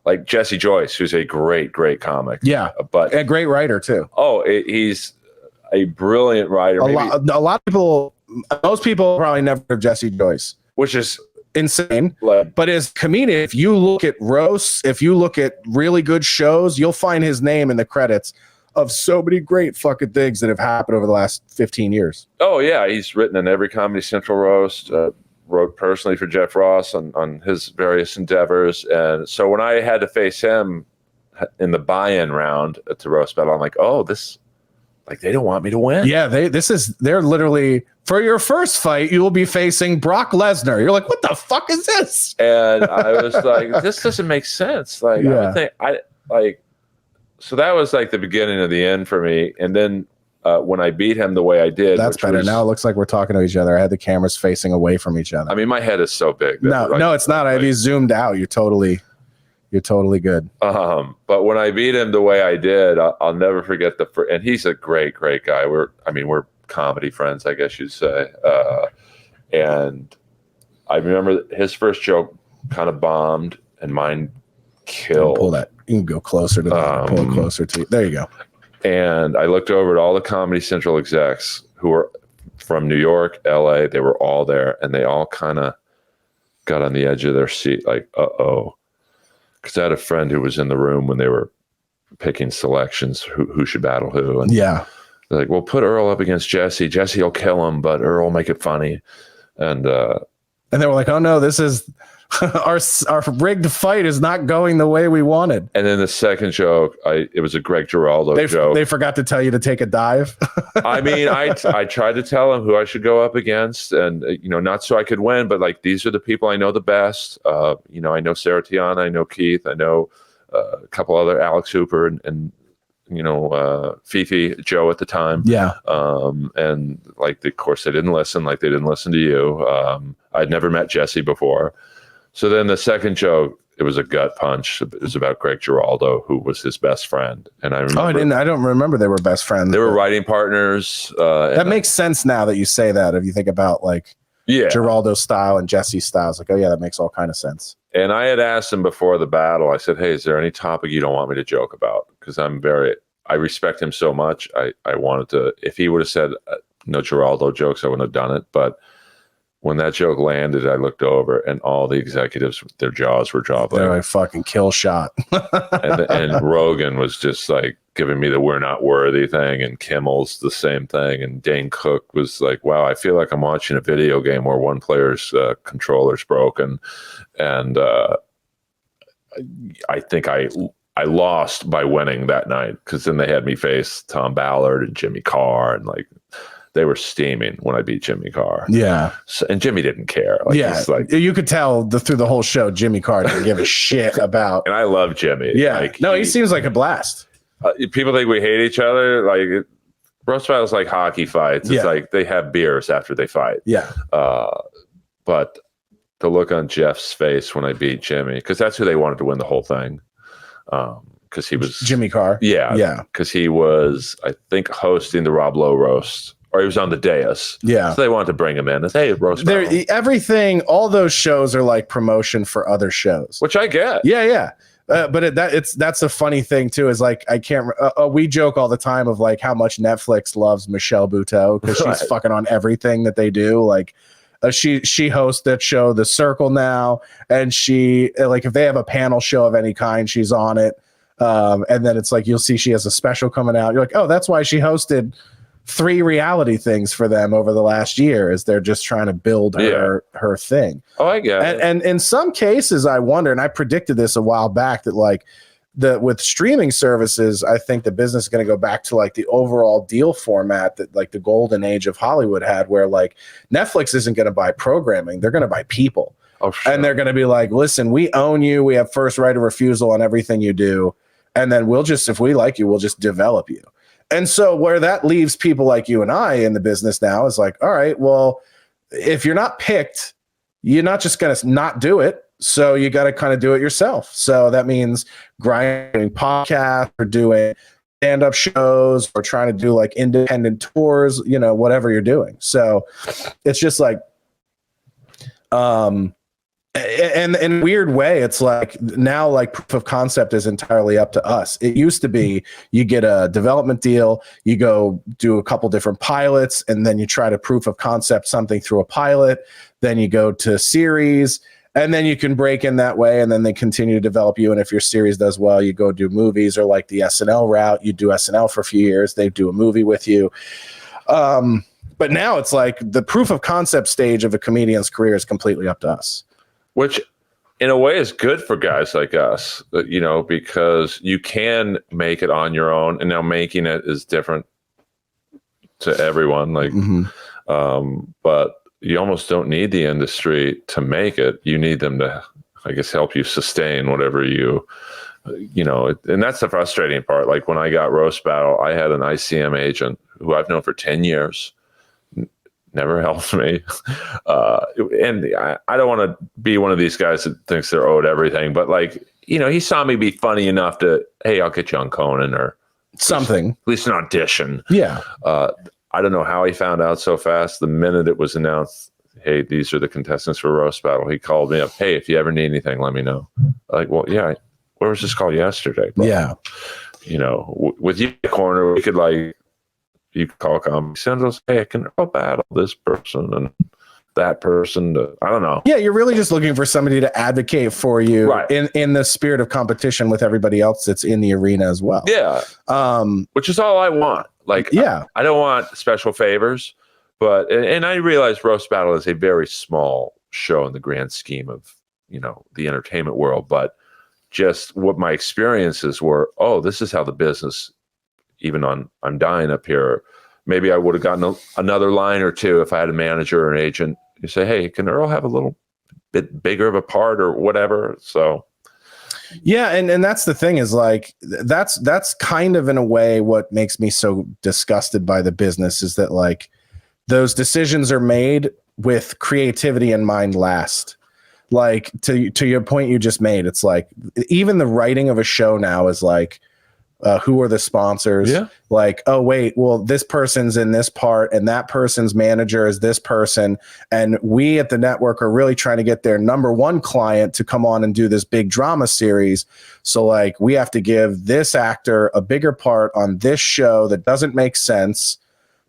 like, Jesse Joyce, who's a great comic. But a great writer too. Oh, he's a brilliant writer. A lot of people, most people probably never heard of Jesse Joyce, which is insane. But as a comedian, if you look at roasts, if you look at really good shows, you'll find his name in the credits of so many great fucking things that have happened over the last 15 years. Oh yeah, he's written in every Comedy Central roast, wrote personally for Jeff Ross on his various endeavors. And so when I had to face him in the buy-in round to Roast Battle, I'm like, oh, this, like, they don't want me to win. Yeah, they're literally, for your first fight, you will be facing Brock Lesnar. You're like, what the fuck is this? And I was like, this doesn't make sense. Like, so that was like the beginning of the end for me. And then when I beat him the way I did, that's better. Now it looks like we're talking to each other. I had the cameras facing away from each other. I mean, my head is so big. No, it's not. I have you zoomed out. You're totally good. But when I beat him the way I did, I'll never forget and he's a great guy. We're comedy friends, I guess you'd say. And I remember his first joke kind of bombed and mine killed. Pull that. You can go closer to that. Pull it closer to you. There you go. And I looked over at all the Comedy Central execs who were from New York, LA. They were all there, and they all kind of got on the edge of their seat, like, uh-oh. Because I had a friend who was in the room when they were picking selections, who should battle who. And they're like, well, put Earl up against Jesse. Jesse will kill him, but Earl will make it funny. And they were like, oh no, this is our rigged fight is not going the way we wanted. And then the second joke, it was a Greg Giraldo joke. They forgot to tell you to take a dive. I mean, I tried to tell him who I should go up against, and not so I could win, but like these are the people I know the best. I know Sarah Tiana, I know Keith, I know a couple other, Alex Hooper, and Fifi, Joe at the time. Yeah. And like, of course, they didn't listen. Like they didn't listen to you. I'd never met Jesse before. So then the second joke, it was a gut punch. It was about Greg Giraldo, who was his best friend. And I remember. I don't remember they were best friends. They were writing partners. That makes sense now that you say that. If you think about like Giraldo's style and Jesse's style, it's like, oh yeah, that makes all kind of sense. And I had asked him before the battle, I said, hey, is there any topic you don't want me to joke about? Because I respect him so much. I wanted to, if he would have said no Giraldo jokes, I wouldn't have done it. But when that joke landed, I looked over and all the executives, their jaws were dropping. They're like fucking kill shot. and Rogan was just like giving me the "we're not worthy" thing, and Kimmel's the same thing, and Dane Cook was like, "Wow, I feel like I'm watching a video game where one player's controller's broken," and I think I lost by winning that night, because then they had me face Tom Ballard and Jimmy Carr, and like they were steaming when I beat Jimmy Carr. Yeah. So, and Jimmy didn't care. Like, yeah. Like, you could tell through the whole show, Jimmy Carr didn't give a shit about. And I love Jimmy. Yeah. Like, he seems like a blast. People think we hate each other. Like, roast battles like hockey fights. It's like they have beers after they fight. Yeah. But the look on Jeff's face when I beat Jimmy, because that's who they wanted to win the whole thing. Because he was Jimmy Carr. Yeah. Because he was, I think, hosting the Rob Lowe roast. Or he was on the dais. Yeah. So they wanted to bring him in and say, hey, roast battle. Everything, all those shows are like promotion for other shows. Which I get. Yeah. But that's a funny thing too, is like, I can't, we joke all the time of like how much Netflix loves Michelle Buteau, because she's fucking on everything that they do. Like she hosts that show, The Circle, now. And she, like, if they have a panel show of any kind, she's on it. And then it's like, you'll see she has a special coming out. You're like, oh, that's why she hosted 3 reality things for them over the last year, is they're just trying to build her thing. Oh, I get it. And in some cases, I wonder, and I predicted this a while back, that like with streaming services, I think the business is going to go back to like the overall deal format that like the golden age of Hollywood had, where like Netflix isn't going to buy programming, they're going to buy people. Oh, sure. And they're going to be like, listen, we own you, we have first right of refusal on everything you do, and then we'll just, if we like you, we'll just develop you. And so where that leaves people like you and I in the business now is like, all right, well, if you're not picked, you're not just going to not do it. So you got to kind of do it yourself. So that means grinding podcasts or doing stand-up shows or trying to do like independent tours, whatever you're doing. So it's just like, and in a weird way, it's like now like proof of concept is entirely up to us. It used to be you get a development deal, you go do a couple different pilots, and then you try to proof of concept something through a pilot. Then you go to series, and then you can break in that way, and then they continue to develop you. And if your series does well, you go do movies, or like the SNL route, you do SNL for a few years, they do a movie with you. But now it's like the proof of concept stage of a comedian's career is completely up to us. Which, in a way, is good for guys like us, because you can make it on your own, and now making it is different to everyone. Like, but you almost don't need the industry to make it. You need them to, I guess, help you sustain whatever and that's the frustrating part. Like when I got Roast Battle, I had an ICM agent who I've known for 10 years. Never helped me. And I don't want to be one of these guys that thinks they're owed everything, but like, he saw me be funny enough to, hey, I'll get you on Conan or something, at least an audition. Yeah. I don't know how he found out so fast. The minute it was announced, hey, these are the contestants for Roast Battle, he called me up. Hey, if you ever need anything, let me know. Like, well, yeah, where was this call yesterday? Bro? Yeah. With you in the corner, we could like, you call Comedy Central, hey, I can battle this person and that person. I don't know. Yeah, you're really just looking for somebody to advocate for you, right, in the spirit of competition with everybody else that's in the arena as well. Yeah. Which is all I want. Like, yeah, I don't want special favors, but and I realize Roast Battle is a very small show in the grand scheme of the entertainment world, but just what my experiences were. Oh, this is how the business, even on I'm Dying Up Here, maybe I would have gotten another line or two if I had a manager or an agent. You say, hey, can Earl have a little bit bigger of a part or whatever? So yeah, and that's the thing, is like that's kind of in a way what makes me so disgusted by the business, is that like those decisions are made with creativity in mind last. Like to your point you just made, it's like even the writing of a show now is like, who are the sponsors? Yeah. Like, oh wait, well, this person's in this part and that person's manager is this person. And we at the network are really trying to get their number one client to come on and do this big drama series. So like we have to give this actor a bigger part on this show that doesn't make sense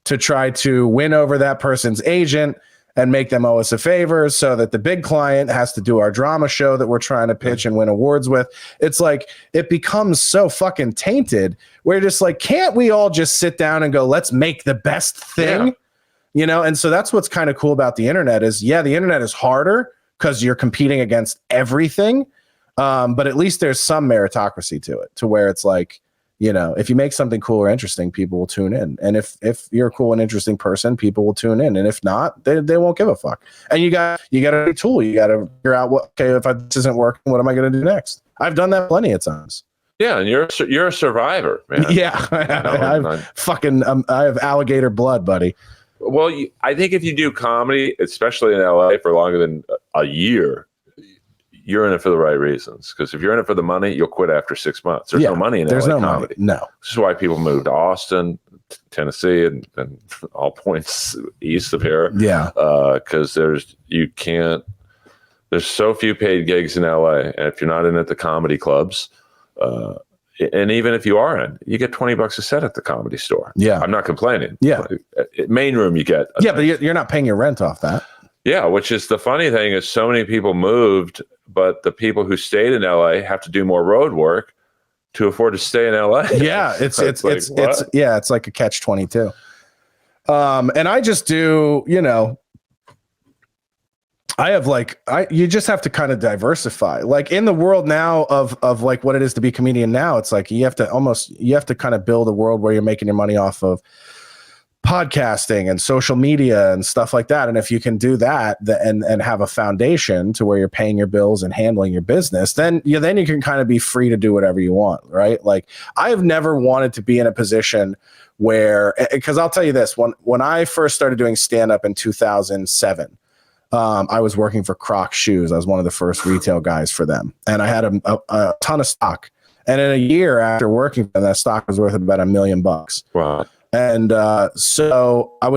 to try to win over that person's agent and make them owe us a favor, so that the big client has to do our drama show that we're trying to pitch and win awards with. It's like, it becomes so fucking tainted where you're just like, can't we all just sit down and go, let's make the best thing? Yeah. And so that's what's kind of cool about the internet is, yeah, the internet is harder because you're competing against everything. But at least there's some meritocracy to it, to where it's like, if you make something cool or interesting, people will tune in. And if you're a cool and interesting person, people will tune in. And if not, they won't give a fuck. And you got a tool. You got to figure out if this isn't working, what am I going to do next? I've done that plenty of times. Yeah, and you're a survivor, man. Yeah, I have alligator blood, buddy. Well, I think if you do comedy, especially in LA, for longer than a year, you're in it for the right reasons. Because if you're in it for the money, you'll quit after 6 months. There's no money in LA comedy. No. This is why people move to Austin, Tennessee, and all points east of here. Yeah. Because there's so few paid gigs in LA. And if you're not in at the comedy clubs, and even if you are in, you get $20 a set at the Comedy Store. Yeah. I'm not complaining. Yeah. Main room, you get. Yeah, but you're not paying your rent off that. Yeah, which is the funny thing is so many people moved, but the people who stayed in LA have to do more road work to afford to stay in LA. Yeah, it's like a catch-22. And I just do, you just have to kind of diversify. Like in the world now of like what it is to be a comedian now, it's like you have to kind of build a world where you're making your money off of podcasting and social media and stuff like that. And if you can do that and have a foundation to where you're paying your bills and handling your business, then you can kind of be free to do whatever you want, right? Like I have never wanted to be in a position where, because I'll tell you this, when I first started doing stand-up in 2007, I was working for Crocs shoes. I was one of the first retail guys for them. And I had a ton of stock. And in a year after working for them, that stock was worth about $1 million. Wow. And so I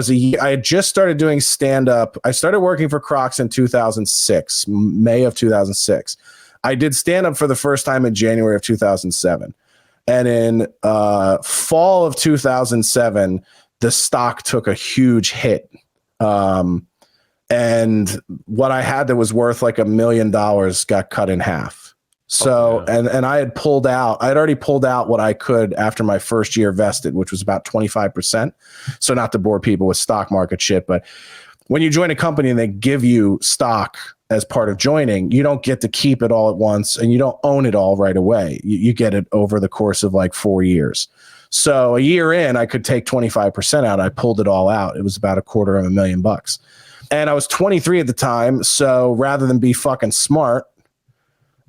had just started doing stand-up. I started working for Crocs in 2006, May of 2006. I did stand-up for the first time in January of 2007. And in fall of 2007, the stock took a huge hit. And what I had that was worth like $1 million got cut in half. So, and I had pulled out, I'd already pulled out what I could after my first year vested, which was about 25%. So not to bore people with stock market shit, but when you join a company and they give you stock as part of joining, you don't get to keep it all at once and you don't own it all right away. You get it over the course of like 4 years. So a year in, I could take 25% out. I pulled it all out. It was about $250,000. And I was 23 at the time. So rather than be fucking smart,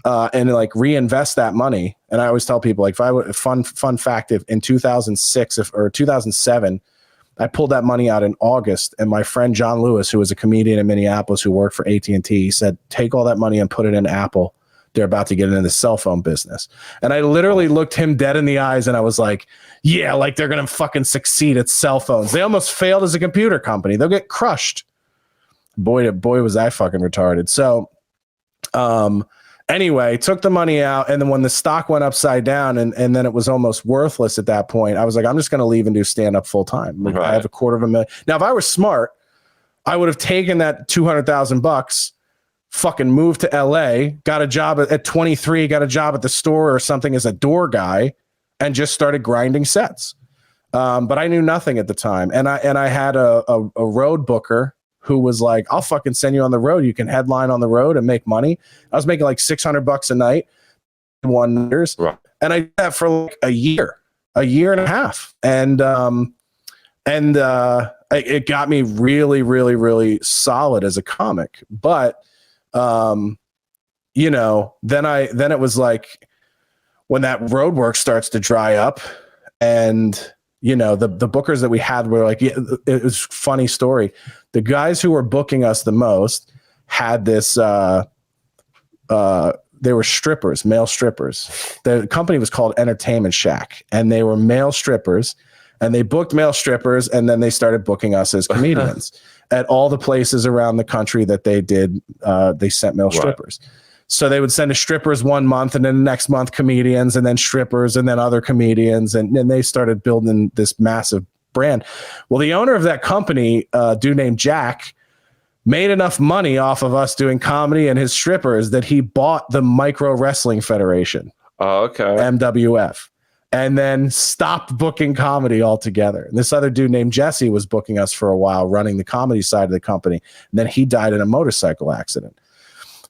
and like reinvest that money. And I always tell people, like, if I would, fun fact, if in 2006 or 2007, I pulled that money out in August, and my friend John Lewis, who was a comedian in Minneapolis who worked for AT&T, he said, take all that money and put it in Apple. They're about to get into the cell phone business. And I literally looked him dead in the eyes and I was like, yeah, like they're going to fucking succeed at cell phones. They almost failed as a computer company. They'll get crushed. Boy, was I fucking retarded. So, anyway, took the money out, and then when the stock went upside down and then it was almost worthless at that point, I was like, I'm just going to leave and do stand-up full-time. Like, I have $250,000. Now, if I were smart, I would have taken that $200,000, fucking moved to LA, got a job at 23, got a job at the store or something as a door guy, and just started grinding sets. But I knew nothing at the time. And I had a road booker who was like, I'll fucking send you on the road. You can headline on the road and make money. I was making like $600 a night, wonders. Right. And I did that for like a year and a half. And it got me really, really, really solid as a comic. But, you know, then it was like when that road work starts to dry up, and, you know, the bookers that we had were like, it was a funny story. The guys who were booking us the most had this, they were strippers, male strippers. The company was called Entertainment Shack, and they were male strippers, and they booked male strippers, and then they started booking us as comedians at all the places around the country that they did. They sent male strippers. So they would send us strippers 1 month, and then the next month comedians, and then strippers, and then other comedians. And then they started building this massive brand. Well, the owner of that company, a dude named Jack, made enough money off of us doing comedy and his strippers that he bought the Micro Wrestling Federation, MWF, and then stopped booking comedy altogether. And this other dude named Jesse was booking us for a while, running the comedy side of the company. And then he died in a motorcycle accident.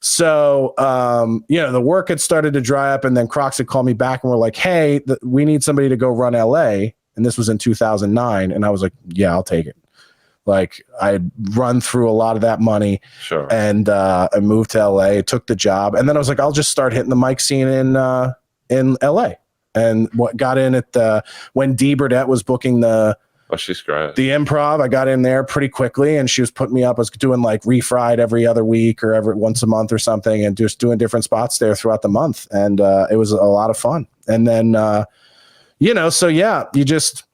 So, you know, the work had started to dry up, and then Crocs had called me back and were like, hey, we need somebody to go run LA. And this was in 2009. And I was like, yeah, I'll take it. Like, I'd run through a lot of that money. Sure. And I moved to LA, took the job. And then I was like, I'll just start hitting the mic scene in LA. And what got in at when Dee Burdett was booking she's great. the Improv, I got in there pretty quickly, and she was putting me up. I was doing like refried every other week or every once a month or something, and just doing different spots there throughout the month. And it was a lot of fun. And then, you know, so yeah, you just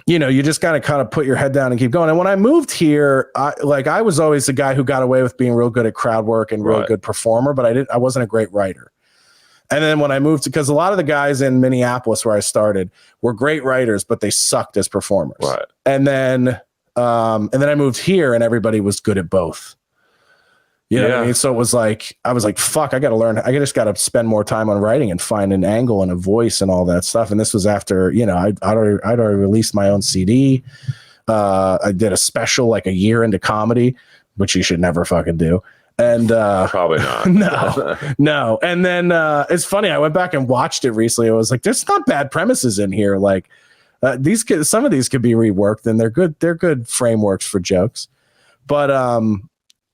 gotta kind of put your head down and keep going. And when I moved here, I was always the guy who got away with being real good at crowd work and real good performer, but I wasn't a great writer. And then when I moved because a lot of the guys in Minneapolis where I started were great writers, but they sucked as performers. Right. And then I moved here, and everybody was good at both. You know what I mean? So it was like, I was like, fuck, I got to learn. I just got to spend more time on writing and find an angle and a voice and all that stuff. And this was after, you know, I'd already released my own CD. I did a special like a year into comedy, which you should never fucking do. And probably not. No. And then it's funny. I went back and watched it recently. I was like, there's not bad premises in here. Like some of these could be reworked, and they're good. They're good frameworks for jokes. But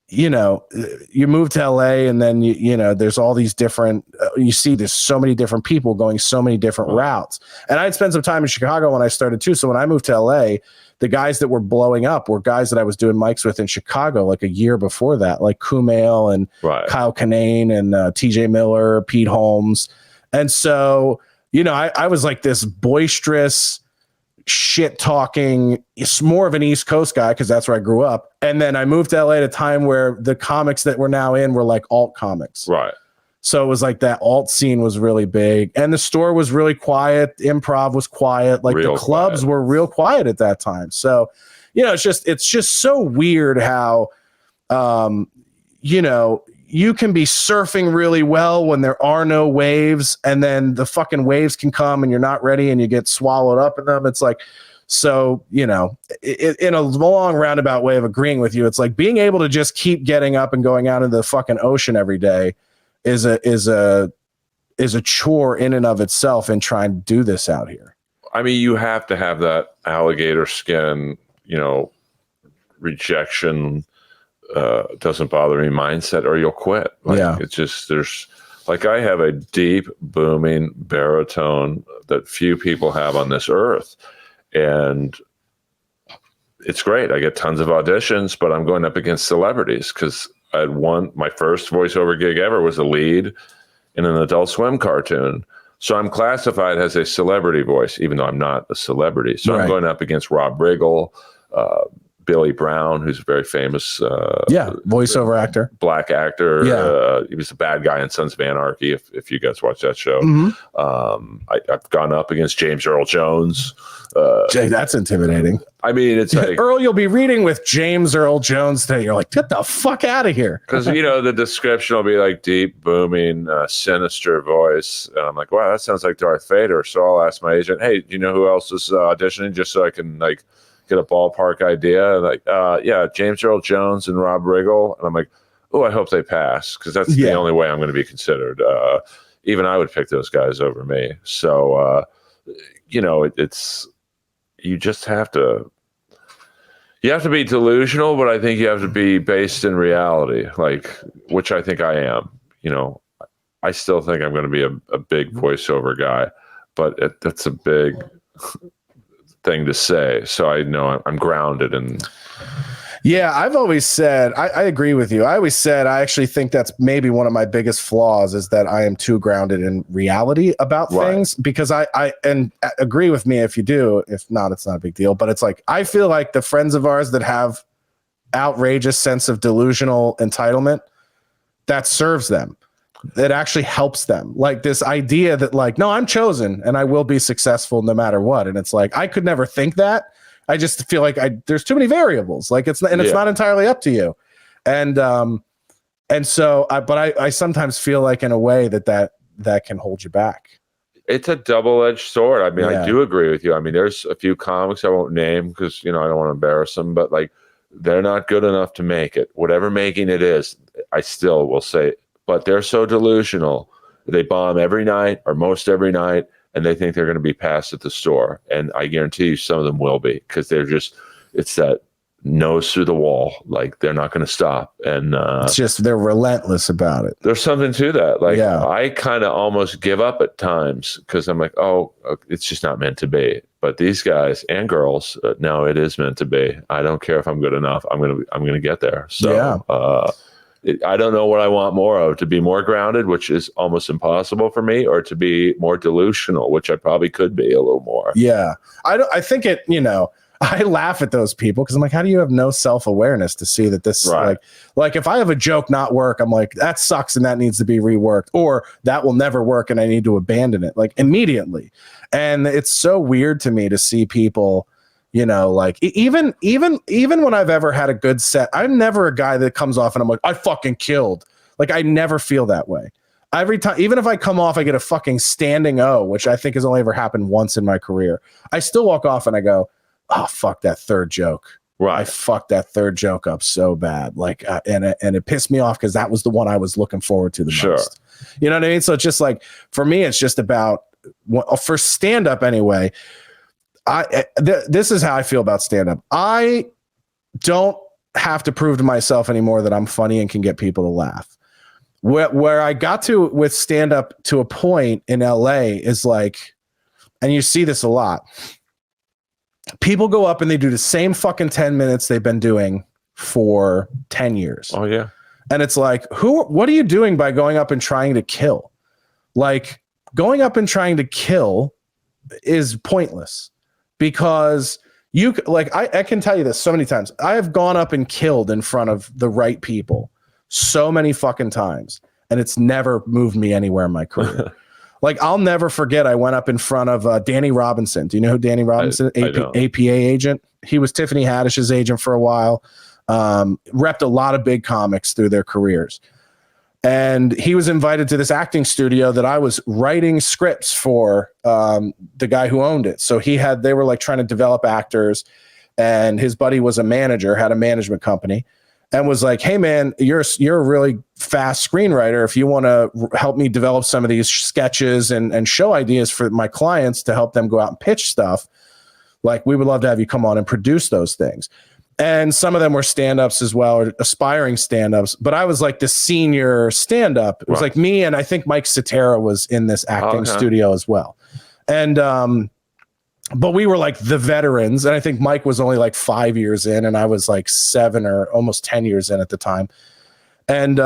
you know, you move to LA, and then you know, there's all these different. You see, there's so many different people going so many different routes. And I'd spent some time in Chicago when I started too. So when I moved to LA, the guys that were blowing up were guys that I was doing mics with in Chicago like a year before that, like Kumail and Kyle Kinane and TJ Miller, Pete Holmes. And so, you know, I was like this boisterous, shit talking, it's more of an East Coast guy because that's where I grew up. And then I moved to LA at a time where the comics that we're now in were like alt comics. Right. So it was like that alt scene was really big, and the store was really quiet. Improv was quiet. Like the clubs were real quiet at that time. So, you know, it's just so weird how, you know, you can be surfing really well when there are no waves, and then the fucking waves can come and you're not ready and you get swallowed up in them. It's like, so, you know, in a long roundabout way of agreeing with you, it's like being able to just keep getting up and going out into the fucking ocean every day is a chore in and of itself in trying to do this out here. I mean, you have to have that alligator skin, you know, rejection, doesn't bother me mindset, or you'll quit. Like, it's just, there's like, I have a deep booming baritone that few people have on this earth. And it's great. I get tons of auditions, but I'm going up against celebrities because I had my first voiceover gig ever was a lead in an Adult Swim cartoon. So I'm classified as a celebrity voice, even though I'm not a celebrity. So I'm going up against Rob Riggle, Billy Brown, who's a very famous voiceover actor, black actor. He was a bad guy in Sons of Anarchy, if you guys watch that show. I've gone up against James Earl Jones. Jay, that's intimidating. I mean, it's like, Earl, you'll be reading with James Earl Jones today. You're like, get the fuck out of here. Because, you know, the description will be like deep, booming, sinister voice. And I'm like, wow, that sounds like Darth Vader. So I'll ask my agent, hey, do you know who else is auditioning? Just so I can, like, get a ballpark idea. Like, yeah, James Earl Jones and Rob Riggle. And I'm like, oh, I hope they pass, because that's the only way I'm going to be considered. Even I would pick those guys over me. So, it's you just have to. You have to be delusional, but I think you have to be based in reality, like, which I think I am. I still think I'm going to be a big voiceover guy, but that's a big thing to say. So I know I'm grounded in. Yeah, I've always said, I agree with you. I always said, I actually think that's maybe one of my biggest flaws, is that I am too grounded in reality about things, because I agree with me if you do. If not, it's not a big deal. But it's like, I feel like the friends of ours that have outrageous sense of delusional entitlement, that serves them. It actually helps them. Like this idea that like, no, I'm chosen and I will be successful no matter what. And it's like, I could never think that. I just feel like there's too many variables. Like it's not entirely up to you. And so I sometimes feel like in a way that can hold you back. It's a double-edged sword. I mean, I do agree with you. I mean, there's a few comics I won't name because, I don't want to embarrass them, but like they're not good enough to make it. Whatever making it is, I still will say, but they're so delusional. They bomb every night or most every night, and they think they're going to be passed at the store. And I guarantee you some of them will be, because it's that nose through the wall. Like they're not going to stop. And it's just, they're relentless about it. There's something to that. Like I kind of almost give up at times because I'm like, oh, it's just not meant to be. But these guys and girls, no, it is meant to be. I don't care if I'm good enough. I'm going to get there. So, I don't know what I want more of, to be more grounded, which is almost impossible for me, or to be more delusional, which I probably could be a little more. Yeah. I think I laugh at those people because I'm like, how do you have no self-awareness to see that this like if I have a joke not work, I'm like, that sucks and that needs to be reworked, or that will never work and I need to abandon it like immediately. And it's so weird to me to see people, like even when I've ever had a good set, I'm never a guy that comes off and I'm like, I fucking killed. Like I never feel that way. Every time, even if I come off, I get a fucking standing O, which I think has only ever happened once in my career. I still walk off and I go, oh, fuck that third joke. Right. I fucked that third joke up so bad. Like, and it pissed me off because that was the one I was looking forward to the most. You know what I mean? So it's just like, for me, it's just about, for stand-up anyway, this is how I feel about stand-up. I don't have to prove to myself anymore that I'm funny and can get people to laugh. Where I got to with stand-up to a point in LA is like, and you see this a lot, people go up and they do the same fucking 10 minutes they've been doing for 10 years. Oh yeah. And it's like, what are you doing by going up and trying to kill? Like going up and trying to kill is pointless. Because I can tell you this so many times. I have gone up and killed in front of the right people so many fucking times, and it's never moved me anywhere in my career. Like I'll never forget, I went up in front of Danny Robinson. Do you know who Danny Robinson? APA agent. He was Tiffany Haddish's agent for a while. Repped a lot of big comics through their careers. And he was invited to this acting studio that I was writing scripts for the guy who owned it. So they were like trying to develop actors, and his buddy was a manager, had a management company, and was like, hey man, you're a really fast screenwriter. If you want to help me develop some of these sketches and show ideas for my clients to help them go out and pitch stuff, like we would love to have you come on and produce those things. And some of them were stand-ups as well, or aspiring stand-ups. But I was like the senior stand-up. It was like me, and I think Mike Cetera was in this acting studio as well. And but we were like the veterans. And I think Mike was only like 5 years in, and I was like 7 or almost 10 years in at the time. And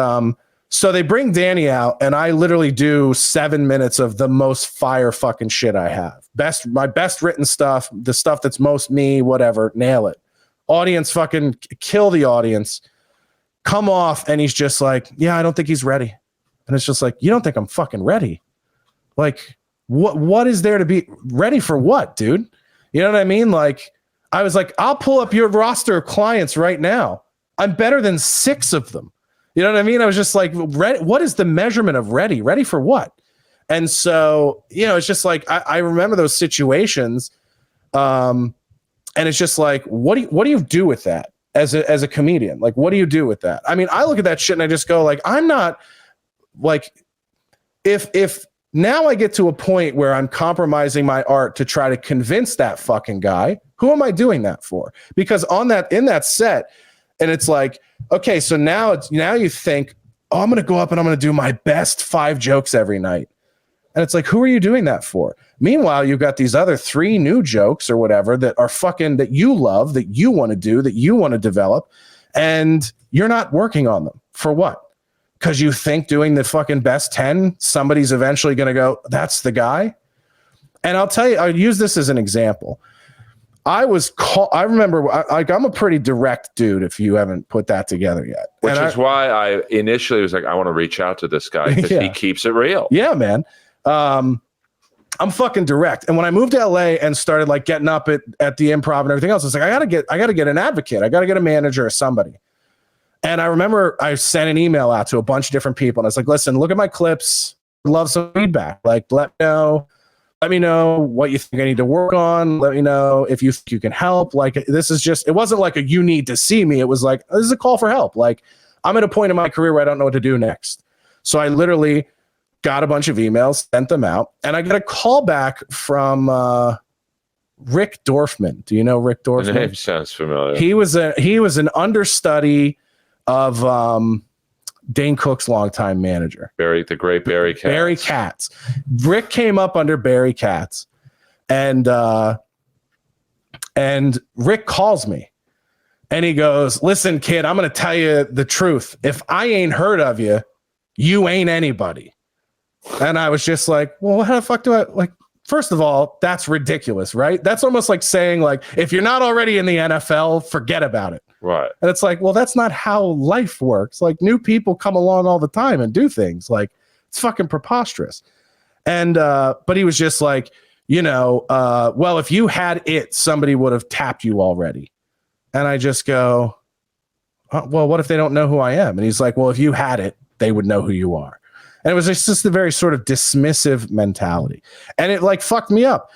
so they bring Danny out, and I literally do 7 minutes of the most fire fucking shit I have. My best written stuff, the stuff that's most me, whatever, nail it. Audience fucking kill the audience, come off, and he's just like, yeah, I don't think he's ready. And it's just like, you don't think I'm fucking ready? Like, what is there to be ready for what, dude? You know what I mean? Like, I was like, I'll pull up your roster of clients right now. I'm better than 6 of them. You know what I mean? I was just like, what is the measurement of ready? Ready for what? And so, it's just like, I remember those situations. And it's just like, what do you do with that as a comedian? Like, what do you do with that? I mean, I look at that shit and I just go like, I'm not like, if now I get to a point where I'm compromising my art to try to convince that fucking guy, who am I doing that for? Because in that set, and it's like, okay, so now you think, oh, I'm going to go up and I'm going to do my best 5 jokes every night. And it's like, who are you doing that for? Meanwhile, you've got these other 3 new jokes or whatever that are fucking, that you love, that you want to do, that you want to develop, and you're not working on them. For what? Because you think doing the fucking best 10, somebody's eventually going to go, that's the guy. And I'll tell you, I'll use this as an example. I remember, I'm a pretty direct dude, if you haven't put that together yet. Which is why I initially was like, I want to reach out to this guy because he keeps it real. Yeah, man. I'm fucking direct. And when I moved to LA and started like getting up at the Improv and everything else, it's like, I gotta get an advocate. I gotta get a manager or somebody. And I remember I sent an email out to a bunch of different people. And I was like, listen, look at my clips. I'd love some feedback. Like, let me know what you think I need to work on. Let me know if you think you can help. Like, this is just, it wasn't like you need to see me. It was like, this is a call for help. Like, I'm at a point in my career where I don't know what to do next. So I literally got a bunch of emails, sent them out, and I got a call back from Rick Dorfman. Do you know Rick Dorfman? The name sounds familiar. He was an understudy of Dane Cook's longtime manager, the great Barry Katz. Barry Katz. Rick came up under Barry Katz, and Rick calls me, and he goes, "Listen, kid, I'm going to tell you the truth. If I ain't heard of you, you ain't anybody." And I was just like, "Well, how the fuck do I like?" First of all, that's ridiculous, right? That's almost like saying, like, if you're not already in the NFL, forget about it. Right. And it's like, well, that's not how life works. Like, new people come along all the time and do things. Like, it's fucking preposterous. And but he was just like, well, if you had it, somebody would have tapped you already. And I just go, well, what if they don't know who I am? And he's like, well, if you had it, they would know who you are. And it was just a very sort of dismissive mentality. And it like fucked me up.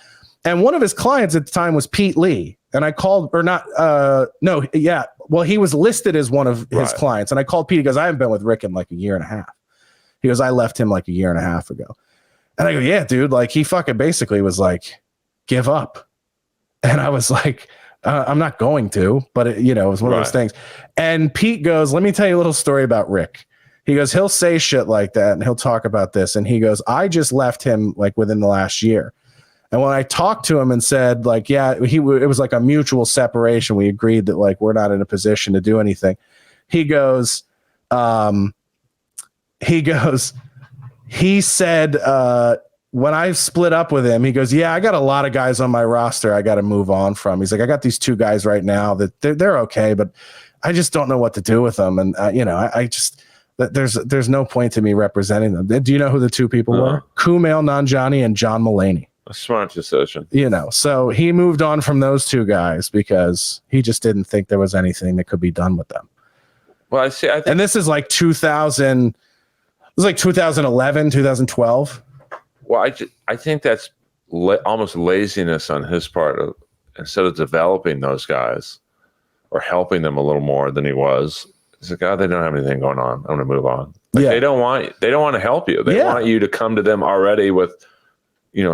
And one of his clients at the time was Pete Lee. And I called, or not, no, yeah. Well, he was listed as one of his clients. And I called Pete. He goes, I haven't been with Rick in like a year and a half. He goes, I left him like a year and a half ago. And I go, yeah, dude. Like, he fucking basically was like, give up. And I was like, I'm not going to, but it was one of those things. And Pete goes, let me tell you a little story about Rick. He goes, he'll say shit like that and he'll talk about this. And he goes, I just left him like within the last year. And when I talked to him and said, like, yeah, it was like a mutual separation. We agreed that like, we're not in a position to do anything. He goes, he said, when I split up with him, he goes, yeah, I got a lot of guys on my roster I got to move on from. He's like, I got these 2 guys right now that they're okay, but I just don't know what to do with them. And, I just... There's no point to me representing them. Do you know who the 2 people were? Kumail Nanjiani and John Mulaney. A smart decision. So he moved on from those 2 guys because he just didn't think there was anything that could be done with them. Well, I think, and this is like 2000. It was like 2011, 2012. Well, I think that's almost laziness on his part. Instead of developing those guys or helping them a little more than he was. He's like, oh, they don't have anything going on. I'm going to move on. Like, they don't want to help you. They want you to come to them already with,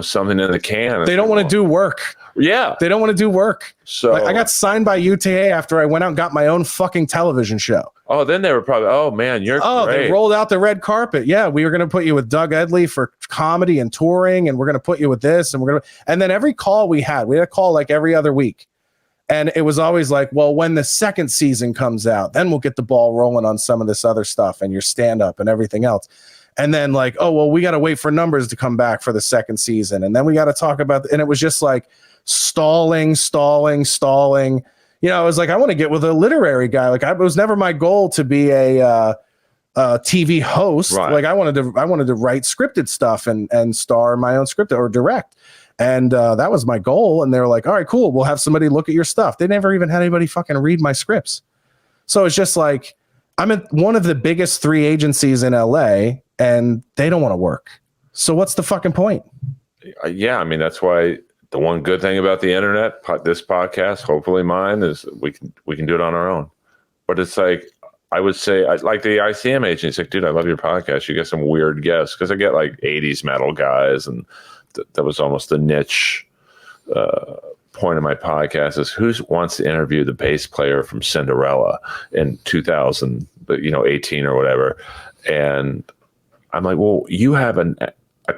something in the can. They don't want to do work. Yeah. They don't want to do work. So like, I got signed by UTA after I went out and got my own fucking television show. Oh, then they were probably, oh man, you're great. They rolled out the red carpet. Yeah, we were going to put you with Doug Edley for comedy and touring, and we're going to put you with this, and then every call we had a call like every other week. And it was always like, well, when the second season comes out, then we'll get the ball rolling on some of this other stuff and your stand-up and everything else. And then like, oh, well, we got to wait for numbers to come back for the second season. And then we got to talk about, and it was just like stalling. I was like, I want to get with a literary guy. Like, it was never my goal to be a TV host. Right. Like I wanted to write scripted stuff and star in my own script or direct. And that was my goal. And they were like, all right, cool. We'll have somebody look at your stuff. They never even had anybody fucking read my scripts. So it's just like, I'm at one of the biggest 3 agencies in LA and they don't want to work. So what's the fucking point? Yeah. I mean, that's why the one good thing about the internet, this podcast, hopefully mine, is we can do it on our own. But it's like, I would say, like the ICM agent, he's like, dude, I love your podcast. You get some weird guests, because I get like 80s metal guys, and that was almost the niche point of my podcast is who wants to interview the bass player from Cinderella in 2018 or whatever. And I'm like, well, you have a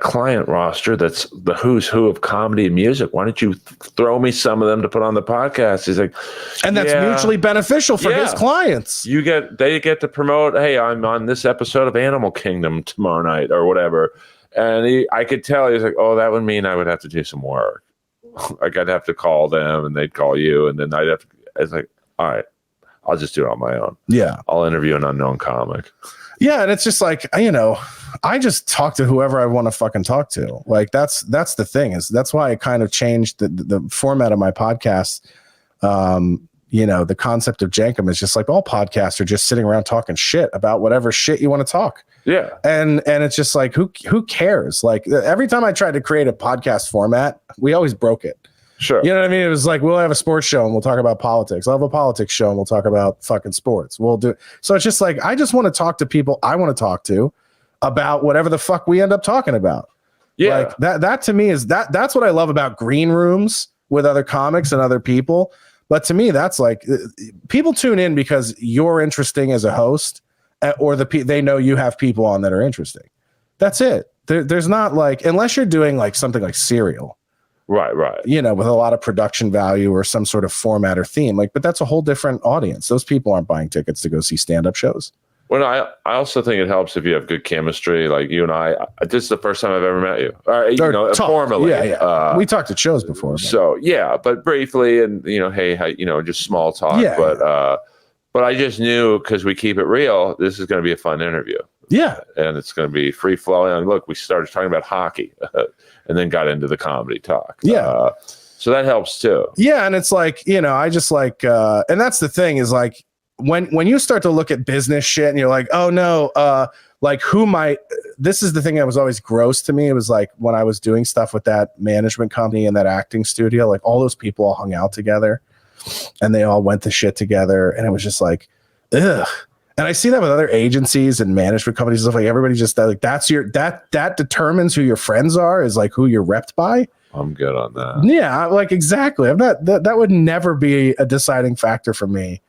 client roster that's the who's who of comedy and music. Why don't you throw me some of them to put on the podcast? He's like, and that's mutually beneficial for his clients. They get to promote, hey, I'm on this episode of Animal Kingdom tomorrow night or whatever. And I could tell he's like, oh, that would mean I would have to do some work. Like I'd have to call them and they'd call you, and then I was like, all right, I'll just do it on my own. Yeah. I'll interview an unknown comic. Yeah. And it's just like, I just talk to whoever I want to fucking talk to. Like that's the thing, is that's why I kind of changed the format of my podcast. The concept of Jenkum is just like all podcasts are just sitting around talking shit about whatever shit you want to talk. Yeah. And it's just like, who cares? Like every time I tried to create a podcast format, we always broke it. Sure. You know what I mean? It was like, we'll have a sports show and we'll talk about politics. I'll have a politics show and we'll talk about fucking sports. We'll do. So it's just like, I just want to talk to people I want to talk to about whatever the fuck we end up talking about. Yeah. Like that to me is that's what I love about green rooms with other comics and other people. But to me, that's like, people tune in because you're interesting as a host, or they know you have people on that are interesting. That's it. There's not like, unless you're doing like something like Serial. Right. With a lot of production value or some sort of format or theme. Like, but that's a whole different audience. Those people aren't buying tickets to go see stand-up shows. Well, I also think it helps if you have good chemistry. Like you and I, this is the first time I've ever met you. Formally. Yeah. We talked at shows before. But. So but briefly, and hey, how, just small talk. Yeah. But I just knew, because we keep it real, this is going to be a fun interview. Yeah. And it's going to be free flowing. And look, we started talking about hockey, and then got into the comedy talk. Yeah. So that helps too. Yeah, and it's like, I just like, and that's the thing is like, when you start to look at business shit and you're like, oh no, like this is the thing that was always gross to me. It was like when I was doing stuff with that management company and that acting studio, like all those people all hung out together and they all went to shit together. And it was just like, ugh. And I see that with other agencies and management companies, stuff like everybody just like, that determines who your friends are, is like who you're repped by. I'm good on that. Yeah. Like exactly. That would never be a deciding factor for me.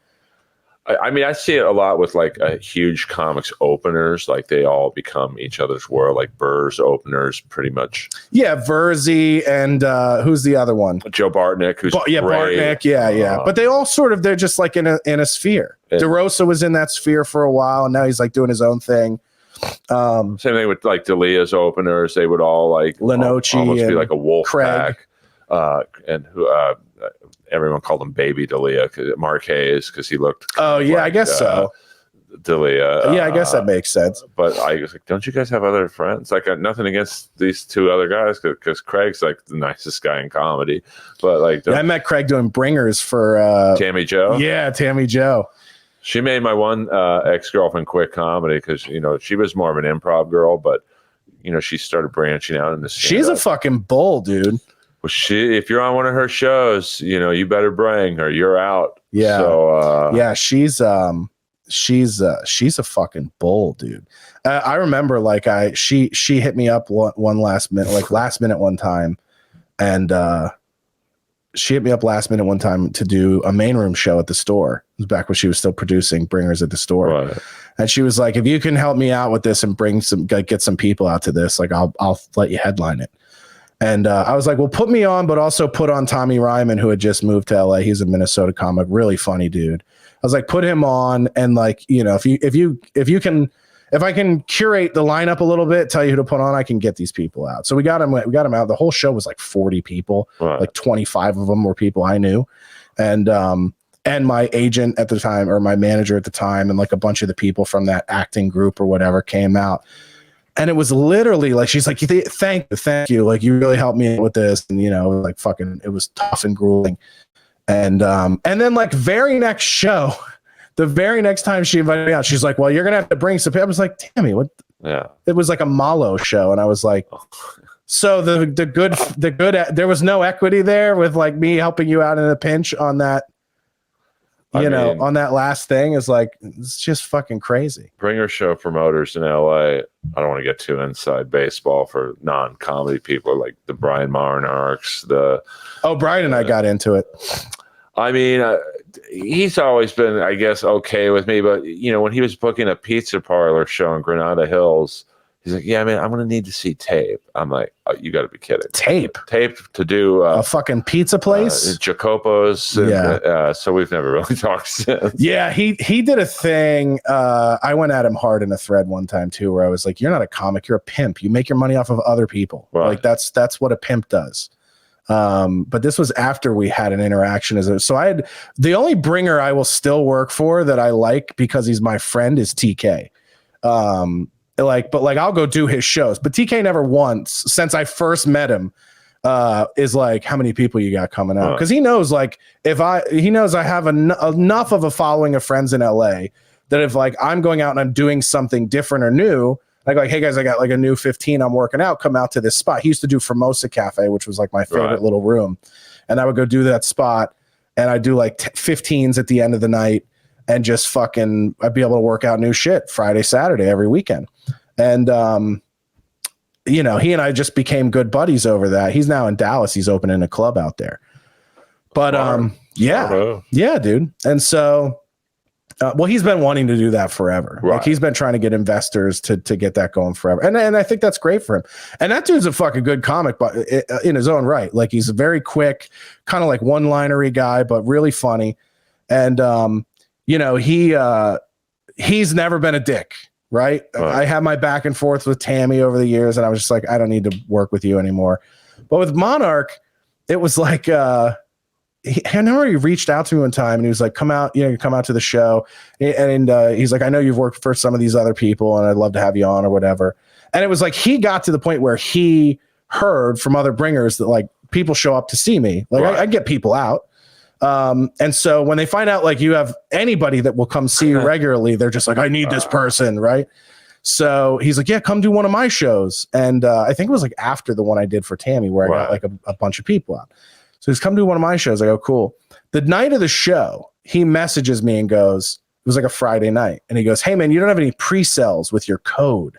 I mean, I see it a lot with like huge comics openers. Like they all become each other's world. Like Burr's openers, pretty much. Yeah, Verzi and who's the other one? Joe Bartnick, who's Bartnick. Yeah. But they all they're just like in a sphere. DeRosa was in that sphere for a while, and now he's like doing his own thing. Same thing with like D'Elia's openers. They would all like Lenoci almost be like a wolf Craig. pack. And who? Everyone called him Baby D'Elia, Marquez, because he looked. I guess so. D'Elia. I guess that makes sense. But I was like, don't you guys have other friends? Like, nothing against these two other guys, because Craig's like the nicest guy in comedy. But like, I met Craig doing Bringers for Tammy Joe. Yeah, Tammy Joe. She made my one ex-girlfriend quit comedy because she was more of an improv girl, but she started branching out into stand-up. She's a fucking bull, dude. Well, if you're on one of her shows, you better bring her. You're out. Yeah. So she's a fucking bull, dude. I remember like she hit me up one last minute one time, and she hit me up last minute one time to do a main room show at the store. It was back when she was still producing Bringers at the store. Right. And she was like, if you can help me out with this and get some people out to this, like I'll let you headline it. And I was like, well, put me on, but also put on Tommy Ryman, who had just moved to LA. He's a Minnesota comic, really funny dude. I was like, put him on, and like, if I can curate the lineup a little bit, tell you who to put on, I can get these people out. So we got him out. The whole show was like 40 people, right. Like 25 of them were people I knew. And my agent at the time, or my manager at the time, and like a bunch of the people from that acting group or whatever came out. And it was literally like, she's like, thank you. Like, you really helped me out with this. And, like fucking, it was tough and grueling. And then like very next show, the very next time she invited me out, she's like, well, you're going to have to bring some people. I was like, Tammy, what? Yeah. It was like a Malo show. And I was like, So the good there was no equity there with like me helping you out in a pinch on that. On that last thing is like, it's just fucking crazy. Bringer show promoters in LA. I don't want to get too inside baseball for non-comedy people like the Brian Marinarks. Brian and I got into it. I mean, he's always been, I guess, okay with me. But, when he was booking a pizza parlor show in Granada Hills, he's like, yeah, man, I'm going to need to see tape. I'm like, oh, you got to be kidding. Tape to do a fucking pizza place? Jacopo's. And, so we've never really talked since. Yeah, he did a thing. I went at him hard in a thread one time, too, where I was like, you're not a comic. You're a pimp. You make your money off of other people. Right. Like, that's what a pimp does. But this was after we had an interaction. So I had the only bringer I will still work for that I like because he's my friend is TK. But I'll go do his shows, but TK never once since I first met him is like, how many people you got coming out? Because he knows like he knows I have enough of a following of friends in LA that if like I'm going out and I'm doing something different or new, like, hey guys, I got like a new 15 I'm working out, come out to this spot. He used to do Formosa Cafe, which was like my favorite little room, and I would go do that spot and I'd do like 15s at the end of the night and just fucking I'd be able to work out new shit Friday, Saturday, every weekend. And, he and I just became good buddies over that. He's now in Dallas. He's opening a club out there. But, yeah, dude. And so, he's been wanting to do that forever. Right. Like he's been trying to get investors to get that going forever. And I think that's great for him. And that dude's a fucking good comic, but in his own right. Like he's a very quick, kind of like one-linery guy, but really funny. And, he's never been a dick. Right. I had my back and forth with Tammy over the years and I was just like, I don't need to work with you anymore. But with Monarch, it was like, I remember he reached out to me one time and he was like, come out to the show. And he's like, I know you've worked for some of these other people and I'd love to have you on or whatever. And it was like, he got to the point where he heard from other bringers that like people show up to see me. Like I get people out. And so when they find out like you have anybody that will come see you regularly, they're just like, I need this person. Right. So he's like, yeah, come do one of my shows. And, I think it was like after the one I did for Tammy where I got like a bunch of people out. So he's come do one of my shows. I go, cool. The night of the show, he messages me and goes, it was like a Friday night. And he goes, hey man, you don't have any pre-sales with your code.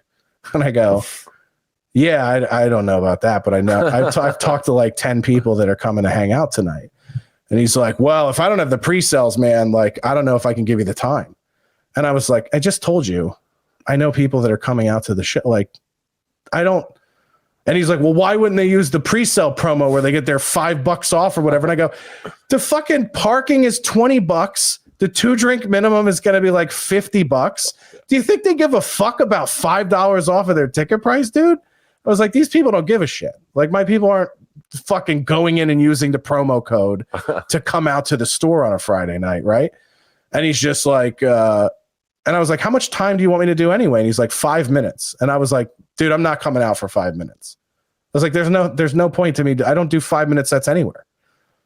And I go, yeah, I don't know about that, but I know I've talked to like 10 people that are coming to hang out tonight. And he's like, well, if I don't have the pre-sales, man, like, I don't know if I can give you the time. And I was like, I just told you, I know people that are coming out to the show. Like, I don't. And he's like, well, why wouldn't they use the pre-sale promo where they get their $5 off or whatever? And I go, the fucking parking is $20. The 2-drink minimum is going to be like $50. Do you think they give a fuck about $5 off of their ticket price, dude? I was like, these people don't give a shit. Like my people aren't fucking going in and using the promo code to come out to the store on a Friday night. Right. And he's just like, and I was like, how much time do you want me to do anyway? And he's like 5 minutes. And I was like, dude, I'm not coming out for 5 minutes. I was like, there's no point to me. I don't do 5-minute sets anywhere.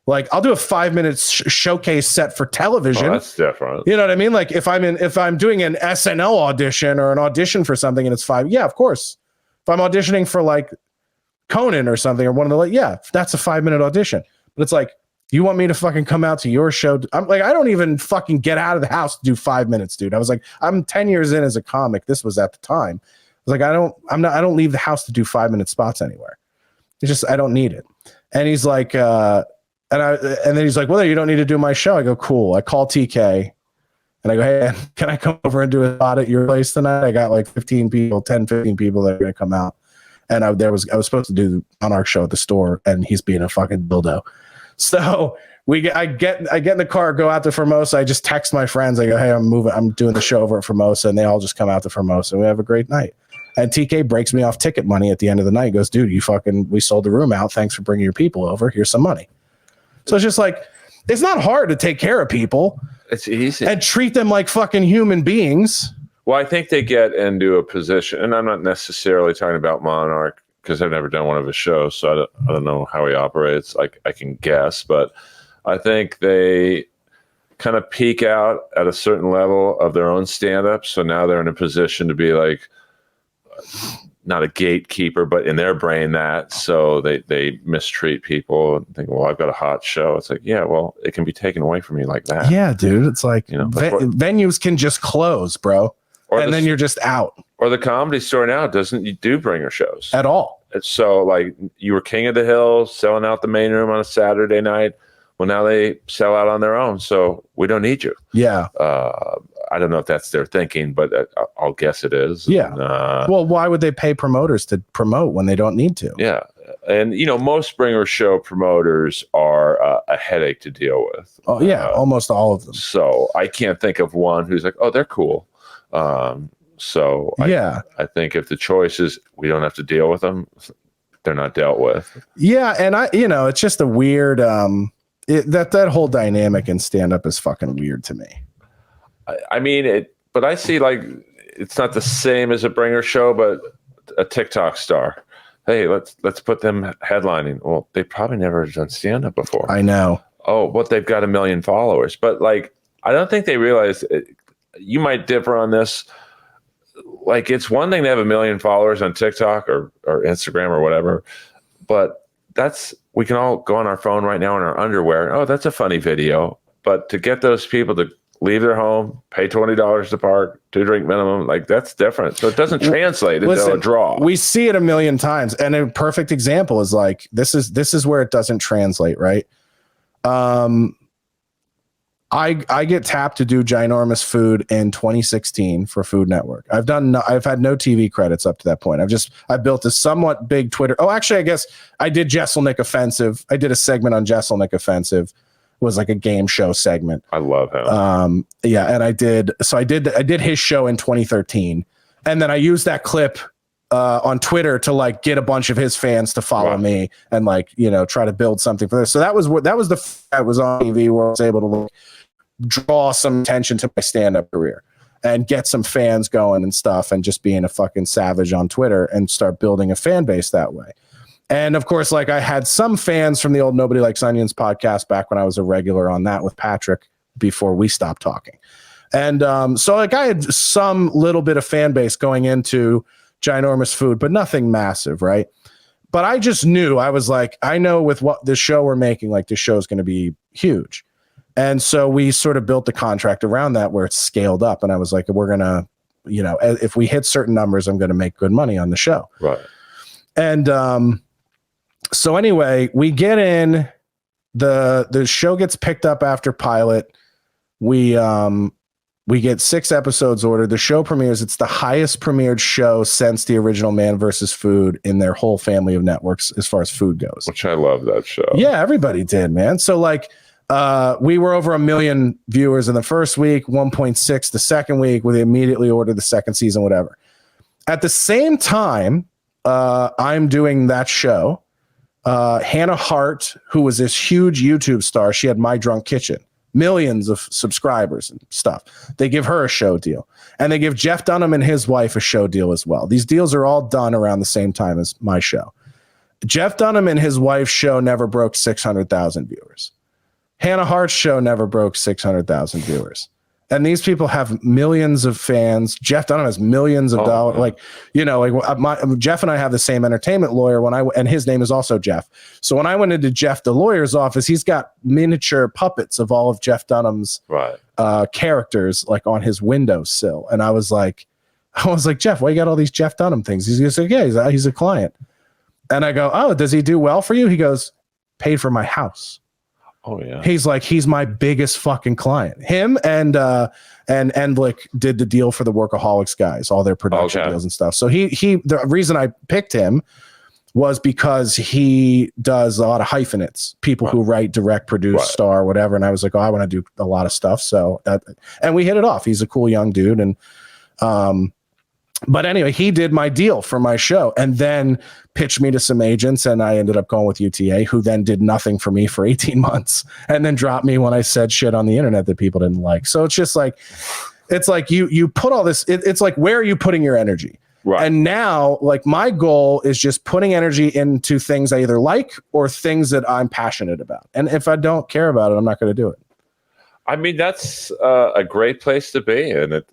Like I'll do a 5-minute showcase set for television. Oh, that's different. You know what I mean? Like if I'm doing an SNL audition or an audition for something and it's 5, yeah, of course. If I'm auditioning for like Conan or something or one of the, yeah, that's a 5-minute audition. But it's like, you want me to fucking come out to your show? I'm like, I don't even fucking get out of the house to do 5 minutes, dude. I was like, I'm 10 years in as a comic. This was at the time. I was like, I don't leave the house to do 5-minute spots anywhere. It's just, I don't need it. And he's like, and then he's like, well, you don't need to do my show. I go, cool. I call TK and I go, hey, can I come over and do a spot at your place tonight? I got like 15 people that are going to come out. And I was supposed to do on our show at the store and he's being a fucking dildo. So I get in the car, go out to Formosa. I just text my friends. I go, hey, I'm doing the show over at Formosa. And they all just come out to Formosa. And we have a great night. And TK breaks me off ticket money at the end of the night. He goes, dude, we sold the room out. Thanks for bringing your people over. Here's some money. So it's just like, it's not hard to take care of people. It's easy. And treat them like fucking human beings. Well, I think they get into a position, and I'm not necessarily talking about Monarch because I've never done one of his shows, so I don't know how he operates. I can guess, but I think they kind of peak out at a certain level of their own stand-up, so now they're in a position to be like, not a gatekeeper, but in their brain that, so they mistreat people and think, well, I've got a hot show. It's like, yeah, well, it can be taken away from you like that. Yeah, dude. It's like, venues can just close, bro. And then you're just out. Or the Comedy Store now doesn't do bringer shows at all. So like you were king of the hill, selling out the main room on a Saturday night. Well, now they sell out on their own, so we don't need you. Yeah. I don't know if that's their thinking, but I'll guess it is. Yeah. And, well, why would they pay promoters to promote when they don't need to? Yeah. And, most bringer show promoters are a headache to deal with. Oh, yeah. Almost all of them. So I can't think of one who's like, oh, they're cool. I think if the choice is we don't have to deal with them, they're not dealt with. Yeah. And it's just a weird, that whole dynamic in stand-up is fucking weird to me. I mean, but I see like it's not the same as a bringer show, but a TikTok star. Hey, let's put them headlining. Well, they probably never done stand-up before. I know. Oh, but they've got 1 million followers. But like, I don't think they realize you might differ on this. Like, it's one thing to have 1 million followers on TikTok or Instagram or whatever, but we can all go on our phone right now in our underwear. Oh, that's a funny video. But to get those people to leave their home, pay $20 to park, 2 drink minimum, like that's different. So it doesn't translate into a draw. We see it 1 million times. And a perfect example is like, this is where it doesn't translate, right? I get tapped to do Ginormous Food in 2016 for Food Network. I've had no TV credits up to that point. I built a somewhat big Twitter. Oh, actually, I guess I did Jesselnick Offensive. I did a segment on Jesselnick Offensive. It was like a game show segment. I love him. Yeah, and I did his show in 2013, and then I used that clip on Twitter to like get a bunch of his fans to follow me and like try to build something for this. So that was on TV where I was able to like draw some attention to my stand-up career and get some fans going and stuff, and just being a fucking savage on Twitter and start building a fan base that way. And of course, like I had some fans from the old Nobody Likes Onions podcast back when I was a regular on that with Patrick before we stopped talking. And so like I had some little bit of fan base going into Ginormous Food, but nothing massive, right? But I just knew, I was like, I know with what this show we're making, like this show is going to be huge. And so we sort of built the contract around that where it's scaled up. And I was like, we're going to, if we hit certain numbers, I'm going to make good money on the show. Right. And so anyway, we get in, the show gets picked up after pilot. We get 6 episodes ordered. The show premieres. It's the highest premiered show since the original Man vs. Food in their whole family of networks as far as food goes. Which I love that show. Yeah, everybody did, man. So like, we were over 1 million viewers in the first week, 1.6 the second week. We immediately ordered the second season, whatever. At the same time, I'm doing that show. Hannah Hart, who was this huge YouTube star, she had My Drunk Kitchen, millions of subscribers and stuff. They give her a show deal, and they give Jeff Dunham and his wife a show deal as well. These deals are all done around the same time as my show. Jeff Dunham and his wife's show never broke 600,000 viewers. Hannah Hart's show never broke 600,000 viewers. And these people have millions of fans. Jeff Dunham has millions of dollars. Like, Jeff and I have the same entertainment lawyer and his name is also Jeff. So when I went into Jeff, the lawyer's office, he's got miniature puppets of all of Jeff Dunham's characters, like on his windowsill. And I was like, Jeff, why you got all these Jeff Dunham things? He's like, yeah, he's a client. And I go, oh, does he do well for you? He goes, paid for my house. Oh yeah. He's like, he's my biggest fucking client. Him and like did the deal for the Workaholics guys, all their production deals and stuff. So the reason I picked him was because he does a lot of hyphenates, people who write, direct, produce, star, whatever. And I was like, oh, I want to do a lot of stuff. So and we hit it off. He's a cool young dude. And but anyway, he did my deal for my show and then pitched me to some agents, and I ended up going with UTA, who then did nothing for me for 18 months and then dropped me when I said shit on the internet that people didn't like. So it's just like, it's like you put all this, it's like, where are you putting your energy? Right. And now, like, my goal is just putting energy into things I either like or things that I'm passionate about. And if I don't care about it, I'm not going to do it. I mean, that's a great place to be. And it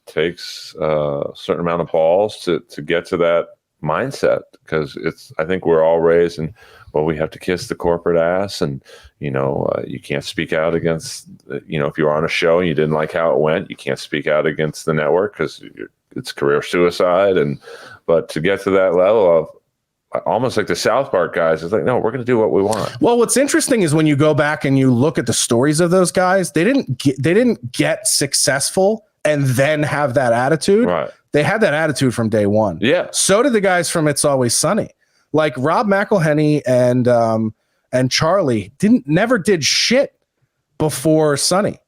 takes a certain amount of balls to get to that mindset, because I think we're all raised in, well, we have to kiss the corporate ass, and you can't speak out against, if you're on a show and you didn't like how it went, you can't speak out against the network because it's career suicide. But to get to that level of almost like the South Park guys, it's like, no, we're going to do what we want. Well, what's interesting is when you go back and you look at the stories of those guys, they didn't get successful and then have that attitude. Right. They had that attitude from day one. Yeah. So did the guys from It's Always Sunny. Like Rob McElhenney and Charlie never did shit before Sunny.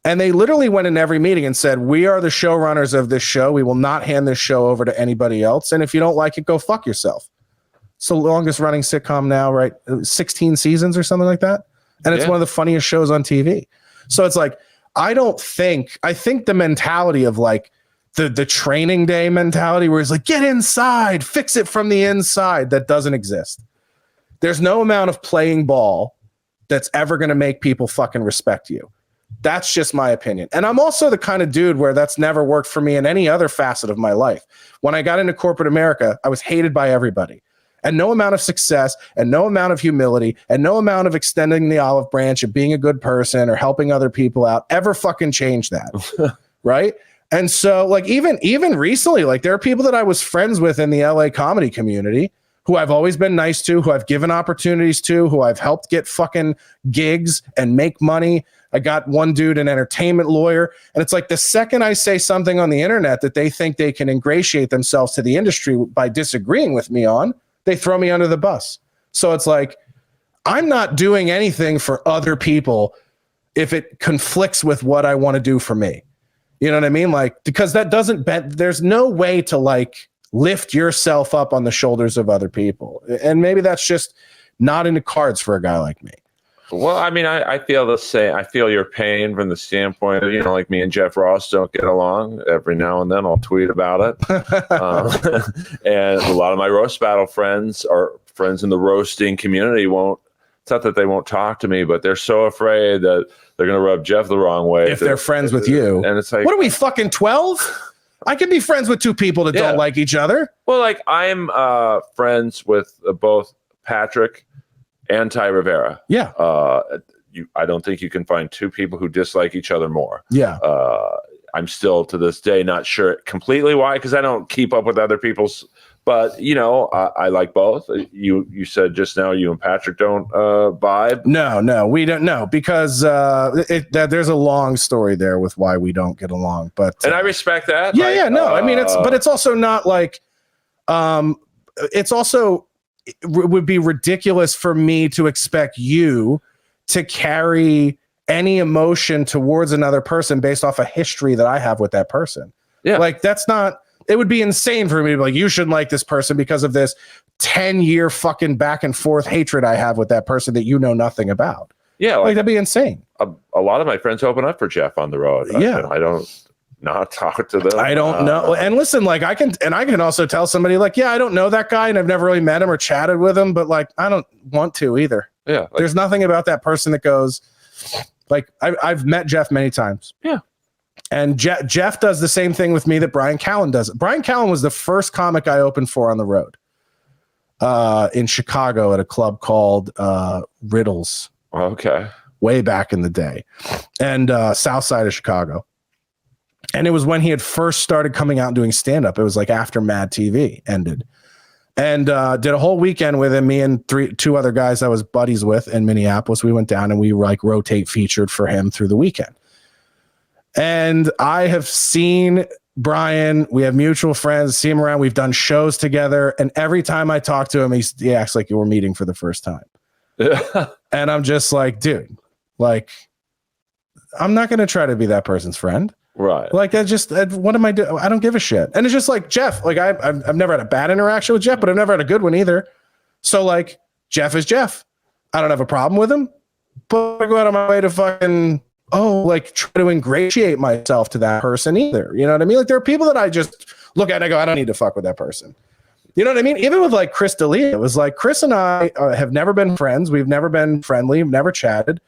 And they literally went in every meeting and said, we are the showrunners of this show. We will not hand this show over to anybody else. And if you don't like it, go fuck yourself. It's the longest running sitcom now, right? 16 seasons or something like that. And it's one of the funniest shows on TV. So it's like, I think the mentality of like the Training Day mentality where it's like, get inside, fix it from the inside, that doesn't exist. There's no amount of playing ball that's ever going to make people fucking respect you. That's just my opinion. And I'm also the kind of dude where that's never worked for me in any other facet of my life. When I got into corporate America, I was hated by everybody. And no amount of success and no amount of humility and no amount of extending the olive branch of being a good person or helping other people out ever fucking changed that. Right. And so like even recently, like there are people that I was friends with in the LA comedy community who I've always been nice to, who I've given opportunities to, who I've helped get fucking gigs and make money. I got one dude, an entertainment lawyer. And it's like the second I say something on the internet that they think they can ingratiate themselves to the industry by disagreeing with me on, they throw me under the bus. So it's like, I'm not doing anything for other people if it conflicts with what I want to do for me. You know what I mean? Like, because that doesn't there's no way to like lift yourself up on the shoulders of other people. And maybe that's just not in the cards for a guy like me. Well, I mean, I feel the same. I feel your pain from the standpoint of, like me and Jeff Ross don't get along. Every now and then I'll tweet about it. And a lot of my roast battle friends are friends in the roasting community it's not that they won't talk to me, but they're so afraid that they're going to rub Jeff the wrong way. If they're friends with you. And it's like, what are we, fucking 12? I can be friends with two people that don't like each other. Well, like I'm friends with both Patrick and Ty Rivera. Yeah. I don't think you can find two people who dislike each other more. Yeah. I'm still to this day not sure completely why, because I don't keep up with other people's. But I like both. You said just now you and Patrick don't vibe. No, we don't know because there's a long story there with why we don't get along. But and I respect that. I mean it's also not like it's also. It would be ridiculous for me to expect you to carry any emotion towards another person based off a history that I have with that person. Yeah. Like that's not, it would be insane for me to be like, you shouldn't like this person because of this 10-year fucking back and forth hatred I have with that person that you know nothing about. Yeah. Like that'd be insane. A lot of my friends open up for Jeff on the road. Yeah. I don't not talk to them. I don't know. And listen, like I can also tell somebody like, yeah, I don't know that guy and I've never really met him or chatted with him, but like, I don't want to either. Yeah. Like, there's nothing about that person that goes like, I've met Jeff many times. Yeah. And Jeff does the same thing with me that Brian Callen does. Brian Callen was the first comic I opened for on the road in Chicago at a club called Riddles. Okay. Way back in the day. And south side of Chicago. And it was when he had first started coming out and doing stand-up. It was like after Mad TV ended. And did a whole weekend with him, me and two other guys I was buddies with in Minneapolis. We went down and we like rotate featured for him through the weekend. And I have seen Brian. We have mutual friends, see him around. We've done shows together. And every time I talk to him, he acts like we're meeting for the first time. And I'm just like, dude, like, I'm not going to try to be that person's friend. Right. Like, what am I doing? I don't give a shit. And it's just like Jeff, like I've never had a bad interaction with Jeff, but I've never had a good one either. So like Jeff is Jeff. I don't have a problem with him, but I go out of my way to fucking, like try to ingratiate myself to that person either. You know what I mean? Like there are people that I just look at and I go, I don't need to fuck with that person. You know what I mean? Even with like Chris D'Elia, it was like Chris and I have never been friends. We've never been friendly. We've never chatted.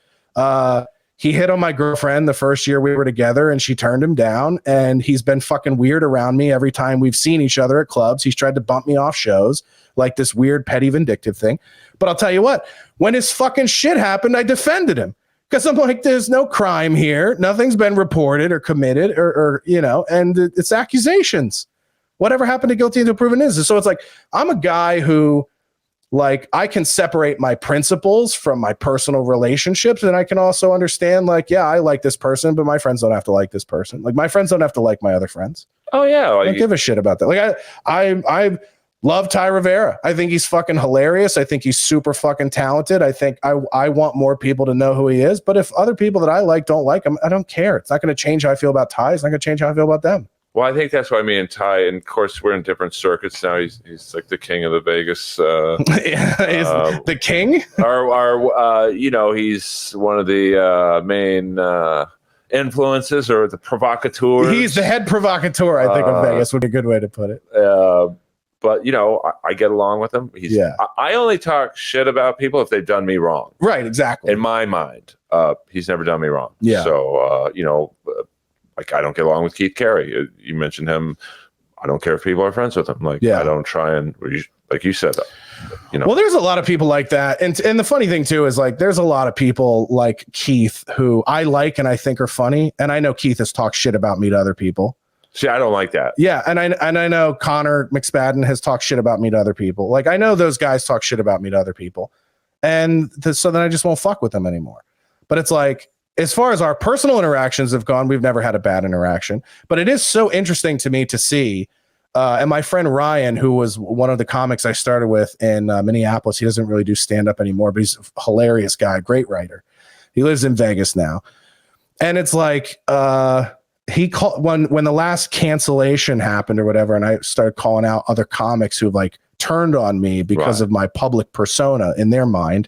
he hit on my girlfriend the first year we were together and she turned him down. And he's been fucking weird around me every time we've seen each other at clubs. He's tried to bump me off shows, like this weird, petty, vindictive thing. But I'll tell you what, when his fucking shit happened, I defended him because I'm like, there's no crime here. Nothing's been reported or committed or and it's accusations. Whatever happened to guilty until proven innocent. So it's like, I'm a guy who, like, I can separate my principles from my personal relationships. And I can also understand, like, yeah, I like this person, but my friends don't have to like this person. Like, my friends don't have to like my other friends. Oh, yeah. I don't give a shit about that. Like, I love Ty Rivera. I think he's fucking hilarious. I think he's super fucking talented. I think I want more people to know who he is. But if other people that I like don't like him, I don't care. It's not going to change how I feel about Ty. It's not going to change how I feel about them. Well, I think that's why me and Ty, and of course we're in different circuits now. He's like the king of the Vegas. The king? He's one of the main influences or the provocateurs. He's the head provocateur, I think, of Vegas would be a good way to put it. But I get along with him. I only talk shit about people if they've done me wrong. Right, exactly. In my mind, he's never done me wrong. Yeah. So like, I don't get along with Keith Carey. You mentioned him. I don't care if people are friends with him. Like, I don't try and, like you said, Well, there's a lot of people like that. And the funny thing too is, like, there's a lot of people like Keith who I like and I think are funny. And I know Keith has talked shit about me to other people. See, I don't like that. Yeah. And I know Connor McSpadden has talked shit about me to other people. Like, I know those guys talk shit about me to other people. And so then I just won't fuck with them anymore. But it's like, as far as our personal interactions have gone, we've never had a bad interaction. But it is so interesting to me to see. And my friend Ryan, who was one of the comics I started with in Minneapolis, he doesn't really do stand-up anymore, but he's a hilarious guy, great writer. He lives in Vegas now. And it's like, he called when the last cancellation happened or whatever, and I started calling out other comics who like turned on me because of my public persona in their mind.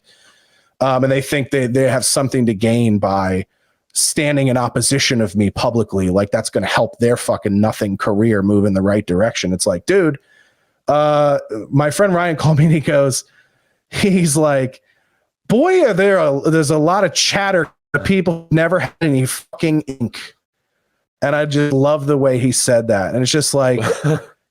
And they think they have something to gain by standing in opposition of me publicly. Like, that's going to help their fucking nothing career move in the right direction. It's like, dude, my friend Ryan called me and he's like, boy, there's a lot of chatter. People never had any fucking ink. And I just love the way he said that. And it's just like,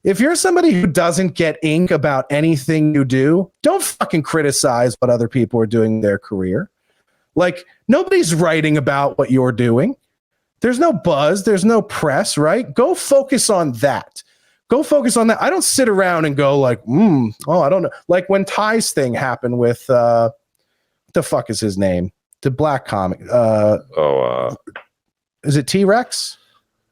if you're somebody who doesn't get ink about anything you do, don't fucking criticize what other people are doing in their career. Like, nobody's writing about what you're doing. There's no buzz. There's no press, right? Go focus on that. I don't sit around and go like, I don't know. Like when Ty's thing happened with, what the fuck is his name? The black comic. Is it T-Rex?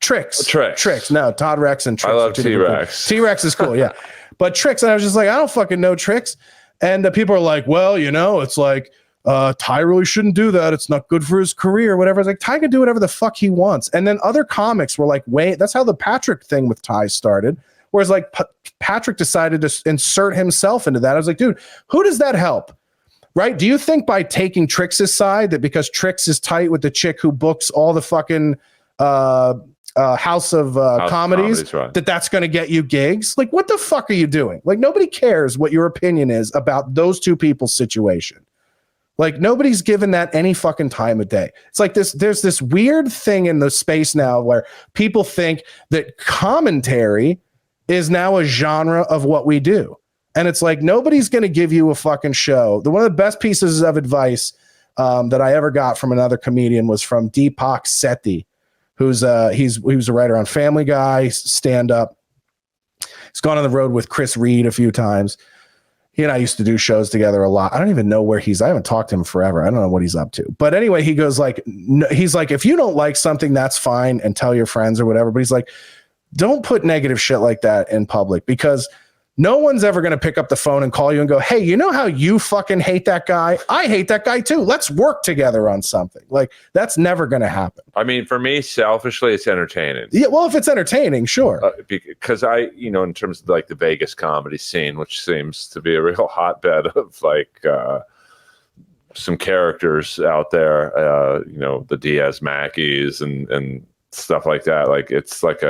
Tricks. No, Todd Rex and Tricks. I love T-Rex. T-Rex is cool, yeah. But Tricks, and I was just like, I don't fucking know Tricks. And people are like, well, it's like, Ty really shouldn't do that. It's not good for his career, whatever. It's like, Ty can do whatever the fuck he wants. And then other comics were like, wait, that's how the Patrick thing with Ty started. Whereas like Patrick decided to insert himself into that. I was like, dude, who does that help? Right? Do you think by taking Tricks' side that because Tricks is tight with the chick who books all the fucking House of Comedies, right, that's going to get you gigs? Like, what the fuck are you doing? Like, nobody cares what your opinion is about those two people's situation. Like, nobody's given that any fucking time of day. It's like there's this weird thing in the space now where people think that commentary is now a genre of what we do. And it's like, nobody's going to give you a fucking show. One of the best pieces of advice that I ever got from another comedian was from Deepak Sethi, who's he was a writer on Family Guy, stand-up. He's gone on the road with Chris Reed a few times. He and I used to do shows together a lot. I don't even know where I haven't talked to him forever. I don't know what he's up to. But anyway, he goes like, he's like, if you don't like something, that's fine, and tell your friends or whatever. But he's like, don't put negative shit like that in public, because no one's ever going to pick up the phone and call you and go, hey, you know how you fucking hate that guy? I hate that guy too. Let's work together on something. Like, that's never going to happen. I mean, for me, selfishly, it's entertaining. Yeah, well, if it's entertaining, sure. Because in terms of like the Vegas comedy scene, which seems to be a real hotbed of like some characters out there, the Diaz Mackeys and stuff like that. Like, it's like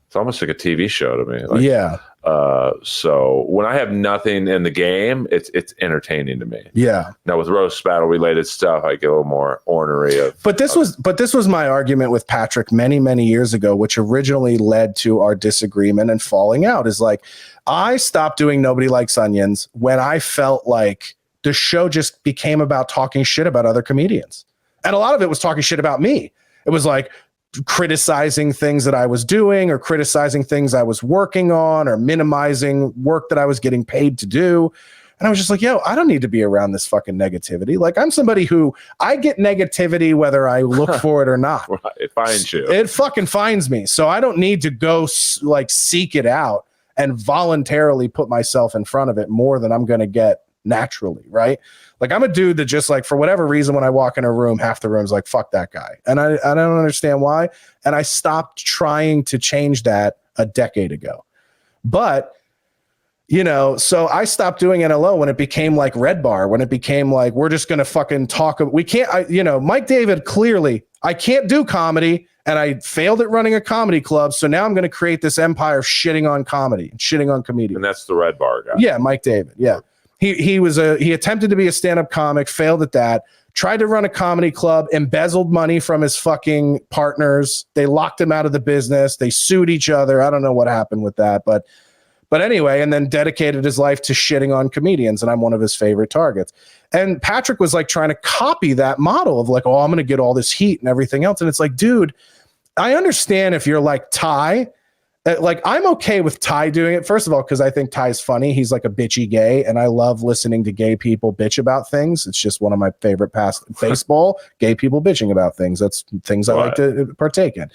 It's almost like a TV show to me. Like, yeah. So when I have nothing in the game, it's entertaining to me. Yeah. Now with roast battle related stuff, I get a little more ornery of. But this was my argument with Patrick many, many years ago, which originally led to our disagreement and falling out. Is like, I stopped doing Nobody Likes Onions when I felt like the show just became about talking shit about other comedians, and a lot of it was talking shit about me. It was like criticizing things that I was doing, or criticizing things I was working on, or minimizing work that I was getting paid to do. And I was just like, yo, I don't need to be around this fucking negativity. Like, I'm somebody who I get negativity whether I look for it or not. It finds you. It fucking finds me. So I don't need to go like seek it out and voluntarily put myself in front of it more than I'm going to get naturally, right? Like, I'm a dude that just, like, for whatever reason, when I walk in a room, half the room's like, fuck that guy. And I don't understand why. And I stopped trying to change that a decade ago. But, you know, so I stopped doing NLO when it became like Red Bar, when it became like, we're just going to fucking talk. We can't, Mike David, clearly, I can't do comedy, and I failed at running a comedy club. So now I'm going to create this empire of shitting on comedy and shitting on comedians. And that's the Red Bar guy. Yeah, Mike David. Yeah. He attempted to be a stand-up comic, failed at that, tried to run a comedy club, embezzled money from his fucking partners. They locked him out of the business. They sued each other. I don't know what happened with that, but anyway, and then dedicated his life to shitting on comedians, and I'm one of his favorite targets. And Patrick was like trying to copy that model of like, oh, I'm going to get all this heat and everything else. And it's like, dude, I understand if you're like Ty. Like, I'm okay with Ty doing it, first of all, because I think Ty's funny. He's like a bitchy gay, and I love listening to gay people bitch about things. It's just one of my favorite baseball, gay people bitching about things. That's things I like to partake in.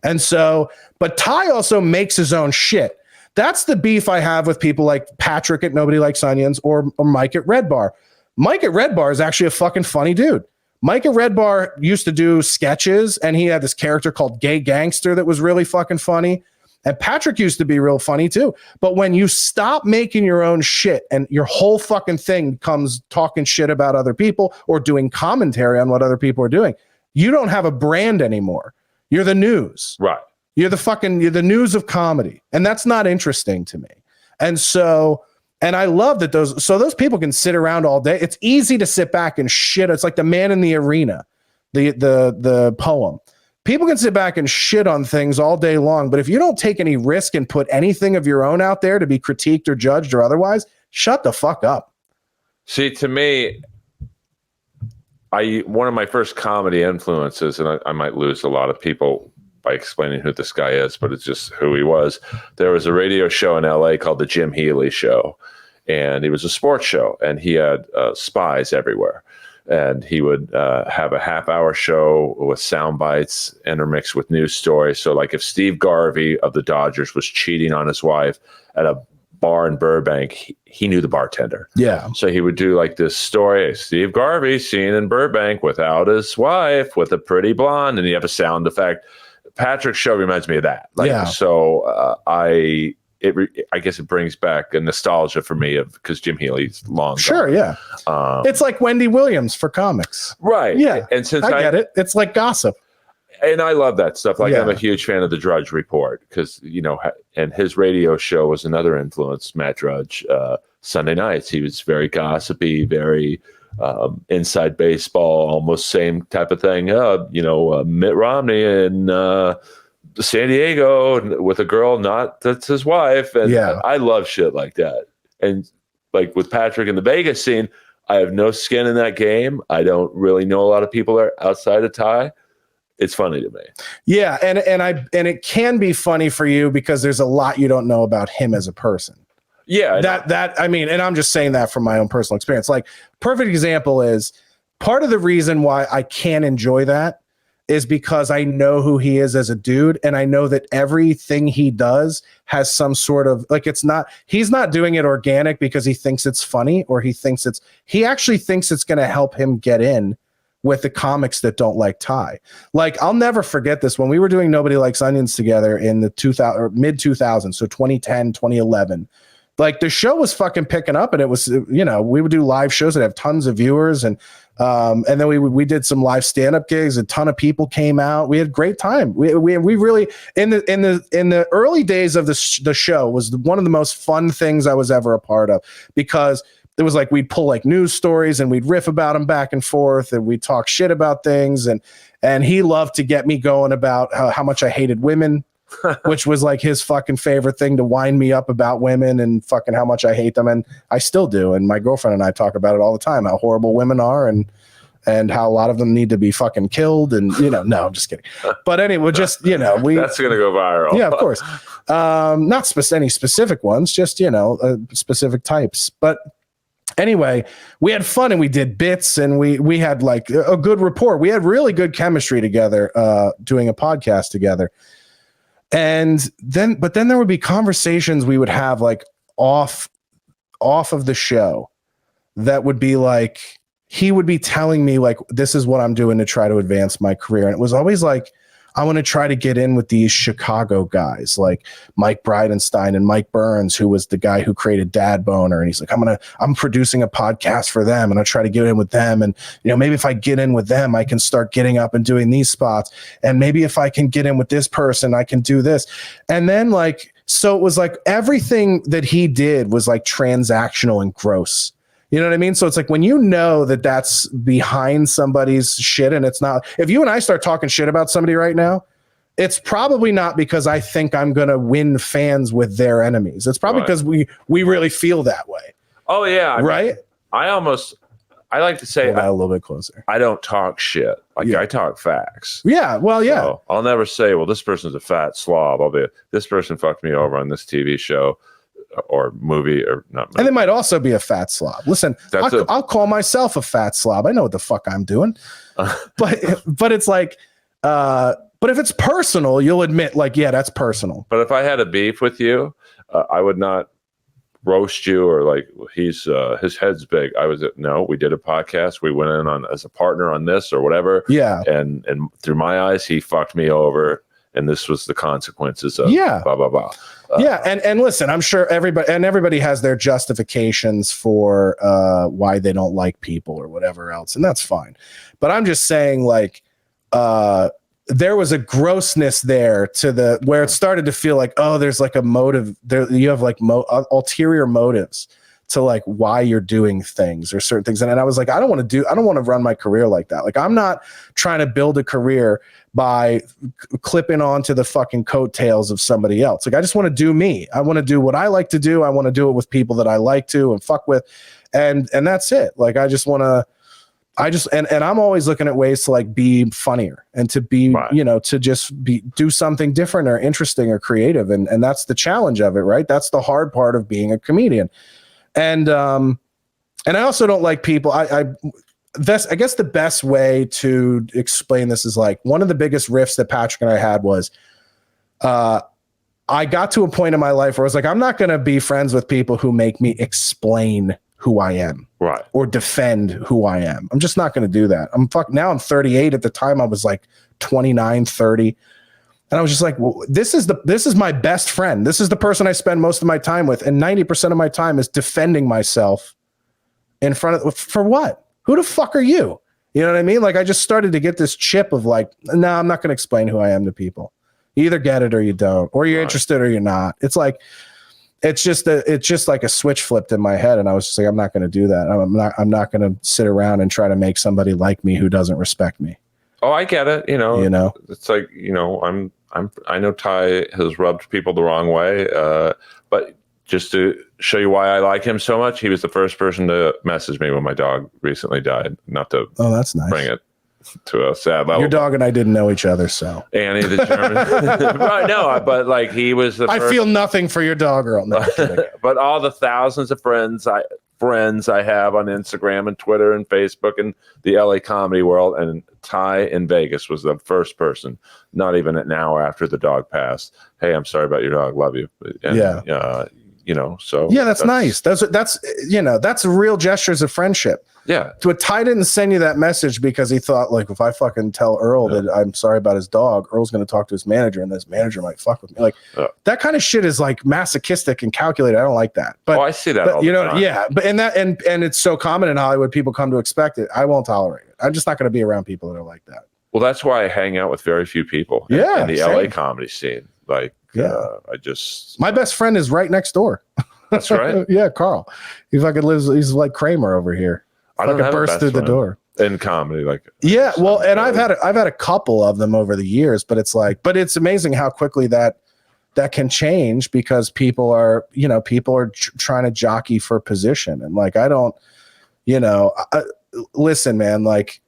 And so, but Ty also makes his own shit. That's the beef I have with people like Patrick at Nobody Likes Onions or Mike at Red Bar. Mike at Red Bar is actually a fucking funny dude. Mike at Red Bar used to do sketches, and he had this character called Gay Gangster that was really fucking funny. And Patrick used to be real funny too. But when you stop making your own shit and your whole fucking thing becomes talking shit about other people or doing commentary on what other people are doing, you don't have a brand anymore. You're the news. Right. You're the news of comedy. And that's not interesting to me. And so, and I love that those people can sit around all day. It's easy to sit back and shit. It's like The Man in the Arena, the poem. People can sit back and shit on things all day long, but if you don't take any risk and put anything of your own out there to be critiqued or judged or otherwise, shut the fuck up. See, to me, one of my first comedy influences, and I might lose a lot of people by explaining who this guy is, but it's just who he was. There was a radio show in LA called the Jim Healy Show, and it was a sports show, and he had spies everywhere. And he would have a half-hour show with sound bites intermixed with news stories. So, like, if Steve Garvey of the Dodgers was cheating on his wife at a bar in Burbank, he knew the bartender. Yeah. So he would do like this story: Steve Garvey seen in Burbank without his wife with a pretty blonde, and you have a sound effect. Patrick's show reminds me of that. Like, yeah. So I guess it brings back a nostalgia for me because Jim Healy's long Sure, gone. Yeah. It's like Wendy Williams for comics. Right. Yeah. And since I get it. It's like gossip. And I love that stuff. Like, Yeah. I'm a huge fan of the Drudge Report because, and his radio show was another influence, Matt Drudge. Sunday nights, he was very gossipy, very inside baseball, almost same type of thing. Mitt Romney in San Diego with a girl, that's his wife. And yeah. I love shit like that. And like with Patrick in the Vegas scene, I have no skin in that game. I don't really know a lot of people there outside of Ty. It's funny to me. Yeah. And it can be funny for you because there's a lot you don't know about him as a person. Yeah. And I'm just saying that from my own personal experience. Like, perfect example is part of the reason why I can enjoy that is because I know who he is as a dude. And I know that everything he does has some sort of, like, he's not doing it organic because he thinks it's funny or he actually thinks it's going to help him get in with the comics that don't like Ty. Like, I'll never forget this. When we were doing Nobody Likes Onions together in the mid 2000s, so 2010, 2011, like the show was fucking picking up, and it was, you know, we would do live shows that have tons of viewers, and then we did some live stand-up gigs. A ton of people came out. We had a great time. We really in the early days of the show was one of the most fun things I was ever a part of, because it was like we'd pull like news stories and we'd riff about them back and forth, and we'd talk shit about things, and he loved to get me going about how much I hated women. Which was like his fucking favorite thing, to wind me up about women and fucking how much I hate them. And I still do. And my girlfriend and I talk about it all the time, how horrible women are, and how a lot of them need to be fucking killed. And, you know, no, I'm just kidding. But anyway, just, you know, that's going to go viral. Yeah, of course. Not any specific ones, just, you know, specific types. But anyway, we had fun, and we did bits, and we had like a good rapport. We had really good chemistry together, doing a podcast together. And then there would be conversations we would have like off of the show that would be like, he would be telling me like, this is what I'm doing to try to advance my career. And it was always like, I want to try to get in with these Chicago guys like Mike Bridenstine and Mike Burns, who was the guy who created Dad Boner. And he's like, I'm producing a podcast for them, and I'll try to get in with them. And, you know, maybe if I get in with them, I can start getting up and doing these spots. And maybe if I can get in with this person, I can do this. And then like, so it was like everything that he did was like transactional and gross. You know what I mean? So it's like when you know that that's behind somebody's shit, and it's not, if you and I start talking shit about somebody right now, it's probably not because I think I'm going to win fans with their enemies. It's probably because we really feel that way. Oh, yeah. Right? I like to say, a little bit closer. I don't talk shit. Like, Yeah. I talk facts. Yeah. Well, yeah. So I'll never say, well, this person's a fat slob. I'll be, this person fucked me over on this TV show or movie, or not movie. And they might also be a fat slob. Listen, I'll call myself a fat slob. I know what the fuck I'm doing. But it's like, but if it's personal, you'll admit like, yeah, that's personal. But if I had a beef with you, I would not roast you or like his head's big. No, we did a podcast. We went in on as a partner on this or whatever. Yeah. And through my eyes, he fucked me over. And this was the consequences of blah, blah, blah. Yeah. And listen, I'm sure everybody has their justifications for why they don't like people or whatever else. And that's fine. But I'm just saying like, there was a grossness there to where it started to feel like, oh, there's like a motive there. You have like ulterior motives to like why you're doing things or certain things. And I was like, I don't want to run my career like that. Like, I'm not trying to build a career by clipping onto the fucking coattails of somebody else. Like, I just want to do me. I want to do what I like to do. I want to do it with people that I like to and fuck with. And that's it. Like, and I'm always looking at ways to like be funnier and to be, you know, to just do something different or interesting or creative. And that's the challenge of it, right? That's the hard part of being a comedian. And I also don't like people. I guess the best way to explain this is like one of the biggest riffs that Patrick and I had was, I got to a point in my life where I was like, I'm not going to be friends with people who make me explain who I am, right, or defend who I am. I'm just not going to do that. Now I'm 38. At the time I was like 29, 30. And I was just like, well, this is my best friend. This is the person I spend most of my time with. And 90% of my time is defending myself in front of, for what? Who the fuck are you? You know what I mean? Like, I just started to get this chip of like, no, I'm not going to explain who I am to people. You either get it or you don't, or you're interested or you're not. It's like, it's just like a switch flipped in my head. And I was just like, I'm not going to do that. I'm not going to sit around and try to make somebody like me who doesn't respect me. Oh, I get it. You know, it's like, you know, I know Ty has rubbed people the wrong way, but just to show you why I like him so much, he was the first person to message me when my dog recently died. Not to that's nice. Bring it to a sad level. Your dog and I didn't know each other, so Annie the German. Right? No, but like he was the. I feel nothing for your dog, Earl. No, but all the thousands of friends I have on Instagram and Twitter and Facebook and the LA comedy world, and Ty in Vegas was the first person, not even an hour after the dog passed. Hey, I'm sorry about your dog. Love you. And, So yeah, that's nice. That's real gestures of friendship. Yeah. So Ty didn't send you that message because he thought, like, if I fucking tell Earl that I'm sorry about his dog, Earl's going to talk to his manager, and this manager might fuck with me. Like, that kind of shit is like masochistic and calculated. I don't like that. But I see that all the time. Yeah. But and it's so common in Hollywood, people come to expect it. I won't tolerate it. I'm just not going to be around people that are like that. Well, that's why I hang out with very few people in the LA comedy scene. Like, my best friend is right next door. That's right. Yeah, Carl. He fucking lives. He's like Kramer over here. I don't have burst through the door in comedy. Like, well, and I've had a couple of them over the years, but it's amazing how quickly that can change because people are trying to jockey for position, and like I don't, listen, man, like.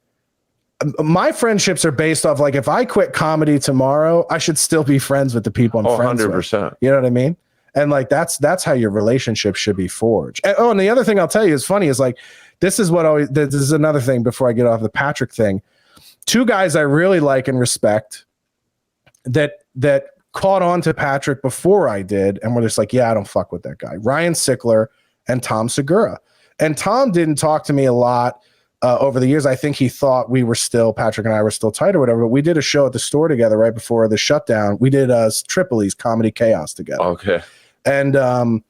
My friendships are based off like if I quit comedy tomorrow, I should still be friends with the people I'm friends 100%. with. You know what I mean? And like that's how your relationship should be forged. And the other thing I'll tell you is funny is like this is another thing before I get off the Patrick thing. Two guys I really like and respect that caught on to Patrick before I did and were just like, yeah, I don't fuck with that guy. Ryan Sickler and Tom Segura. And Tom didn't talk to me a lot. Over the years, I think he thought Patrick and I were still tight or whatever, but we did a show at the store together right before the shutdown. We did Tripoli's Comedy Chaos together. Okay. And Tom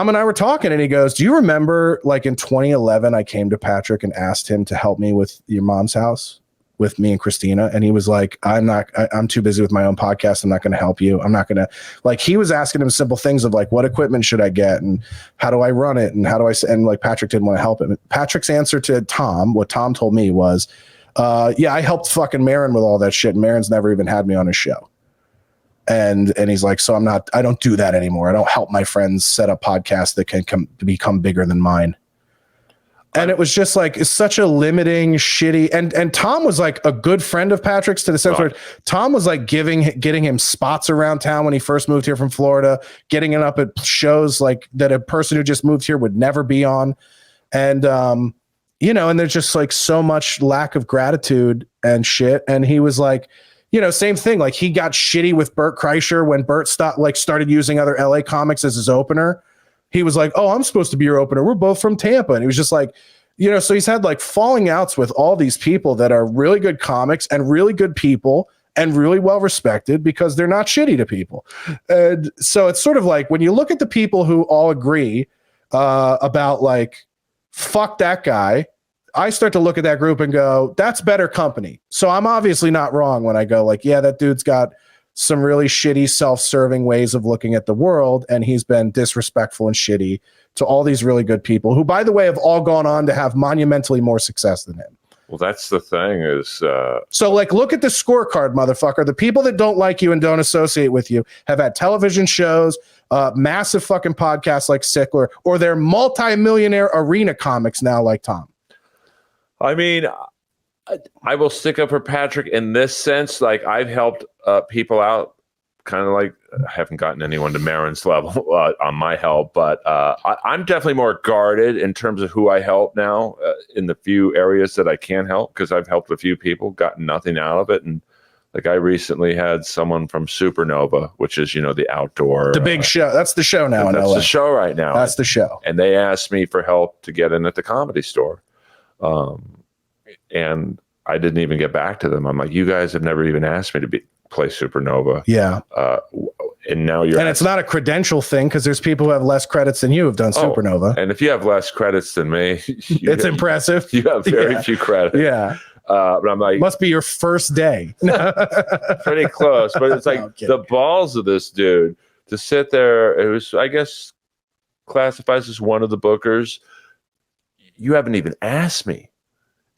and I were talking and he goes, do you remember like in 2011, I came to Patrick and asked him to help me with your mom's house with me and Christina. And he was like, I'm too busy with my own podcast. I'm not going to help you. I'm not going to like, he was asking him simple things of like, what equipment should I get? And how do I run it? And and like Patrick didn't want to help him. Patrick's answer to Tom, what Tom told me was, yeah, I helped fucking Marin with all that shit. And Marin's never even had me on his show. And he's like, so I don't do that anymore. I don't help my friends set up podcasts that can become bigger than mine. And it was just like, it's such a limiting, shitty, and Tom was like a good friend of Patrick's to the sense where Tom was like getting him spots around town when he first moved here from Florida, getting it up at shows like that a person who just moved here would never be on. And, and there's just like so much lack of gratitude and shit. And he was like, same thing. Like he got shitty with Bert Kreischer when Bert started using other LA comics as his opener. He was like, oh, I'm supposed to be your opener. We're both from Tampa. And he was just like, so he's had like falling outs with all these people that are really good comics and really good people and really well respected because they're not shitty to people. And so it's sort of like when you look at the people who all agree about like, fuck that guy, I start to look at that group and go, that's better company. So I'm obviously not wrong when I go like, yeah, that dude's got some really shitty self-serving ways of looking at the world. And he's been disrespectful and shitty to all these really good people who, by the way, have all gone on to have monumentally more success than him. Well, that's the thing is, so like, look at the scorecard, motherfucker. The people that don't like you and don't associate with you have had television shows, massive fucking podcasts like Sickler, or they're multi-millionaire arena comics now like Tom. I mean, I will stick up for Patrick in this sense. Like I've helped people out, kind of like I haven't gotten anyone to Marin's level on my help, but I'm definitely more guarded in terms of who I help now in the few areas that I can help because I've helped a few people, gotten nothing out of it. And like I recently had someone from Supernova, which is, the outdoor. The big show. That's the show now in LA. That's the show right now. That's the show. And they asked me for help to get in at the Comedy Store. And I didn't even get back to them. I'm like, you guys have never even asked me to play Supernova. Yeah. And now you're. And it's not a credential thing because there's people who have less credits than you have done Supernova. And if you have less credits than me, it's impressive. You have very few credits. Yeah. But I'm like, must be your first day. Pretty close. But it's like the balls of this dude to sit there. It was, I guess, classifies as one of the bookers. You haven't even asked me.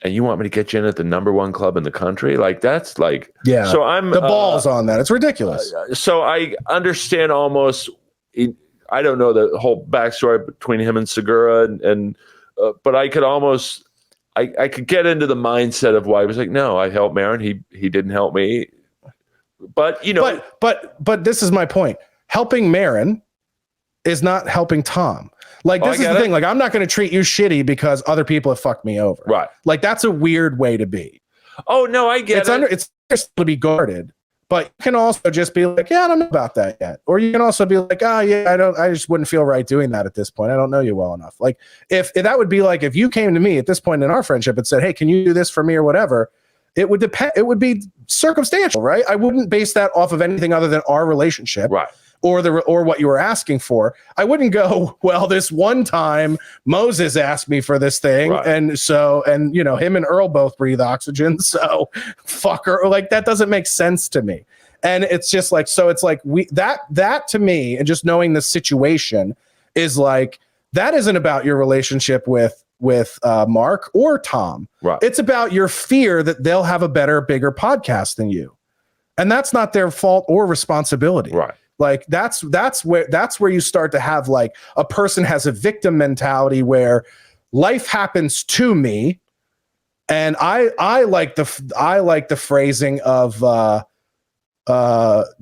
And you want me to get you in at the #1 club in the country? Like, that's like, yeah. So I'm the balls on that. It's ridiculous. So I understand almost, I don't know the whole backstory between him and Segura but I could almost, I could get into the mindset of why he was like, no, I helped Marin. He didn't help me. But, but this is my point. Helping Marin is not helping Tom. Like, this is the thing. Like, I'm not going to treat you shitty because other people have fucked me over. Right. Like, that's a weird way to be. Oh, no, I get it. It's to be guarded. But you can also just be like, yeah, I don't know about that yet. Or you can also be like, oh yeah, I just wouldn't feel right doing that at this point. I don't know you well enough. Like if that would be like, if you came to me at this point in our friendship and said, hey, can you do this for me or whatever? It would depend. It would be circumstantial, right? I wouldn't base that off of anything other than our relationship. Right. Or what you were asking for. I wouldn't go, well, this one time Moses asked me for this thing. Right. And him and Earl both breathe oxygen. So fucker, like that doesn't make sense to me. And it's just like, so it's like that to me, and just knowing the situation is like, that isn't about your relationship with Mark or Tom. Right. It's about your fear that they'll have a better, bigger podcast than you. And that's not their fault or responsibility. Right. Like that's where you start to have like a person has a victim mentality where life happens to me, and I like the phrasing of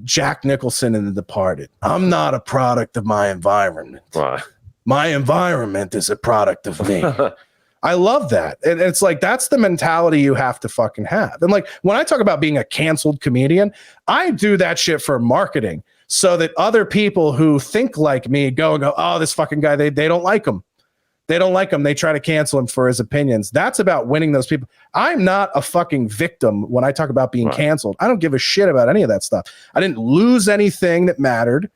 Jack Nicholson in The Departed. I'm not a product of my environment. Right. My environment is a product of me. I love that. And it's like, that's the mentality you have to fucking have. And like, when I talk about being a canceled comedian, I do that shit for marketing so that other people who think like me go, oh, this fucking guy, they don't like him. They don't like him. They try to cancel him for his opinions. That's about winning those people. I'm not a fucking victim when I talk about being canceled. I don't give a shit about any of that stuff. I didn't lose anything that mattered.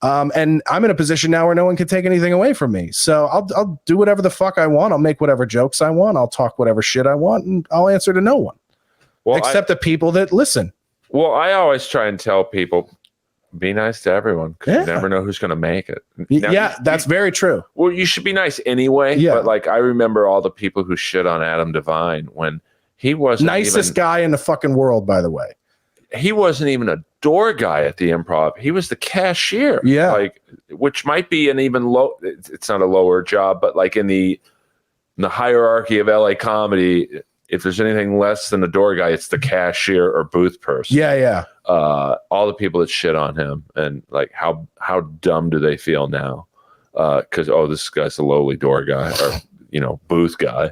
And I'm in a position now where no one can take anything away from me. So I'll do whatever the fuck I want. I'll make whatever jokes I want. I'll talk whatever shit I want, and I'll answer to no one. Well, except the people that listen. Well, I always try and tell people, be nice to everyone, because you never know who's going to make it. Now, that's very true. Well, you should be nice anyway. Yeah. But like, I remember all the people who shit on Adam Devine when he wasn't nicest guy in the fucking world, by the way. He wasn't even a door guy at the Improv. He was the cashier. Yeah. Like, which might be an even low. It's not a lower job, but like in the hierarchy of LA comedy, if there's anything less than a door guy, it's the cashier or booth person. Yeah, yeah. All the people that shit on him, and like how dumb do they feel now? Because this guy's a lowly door guy or booth guy,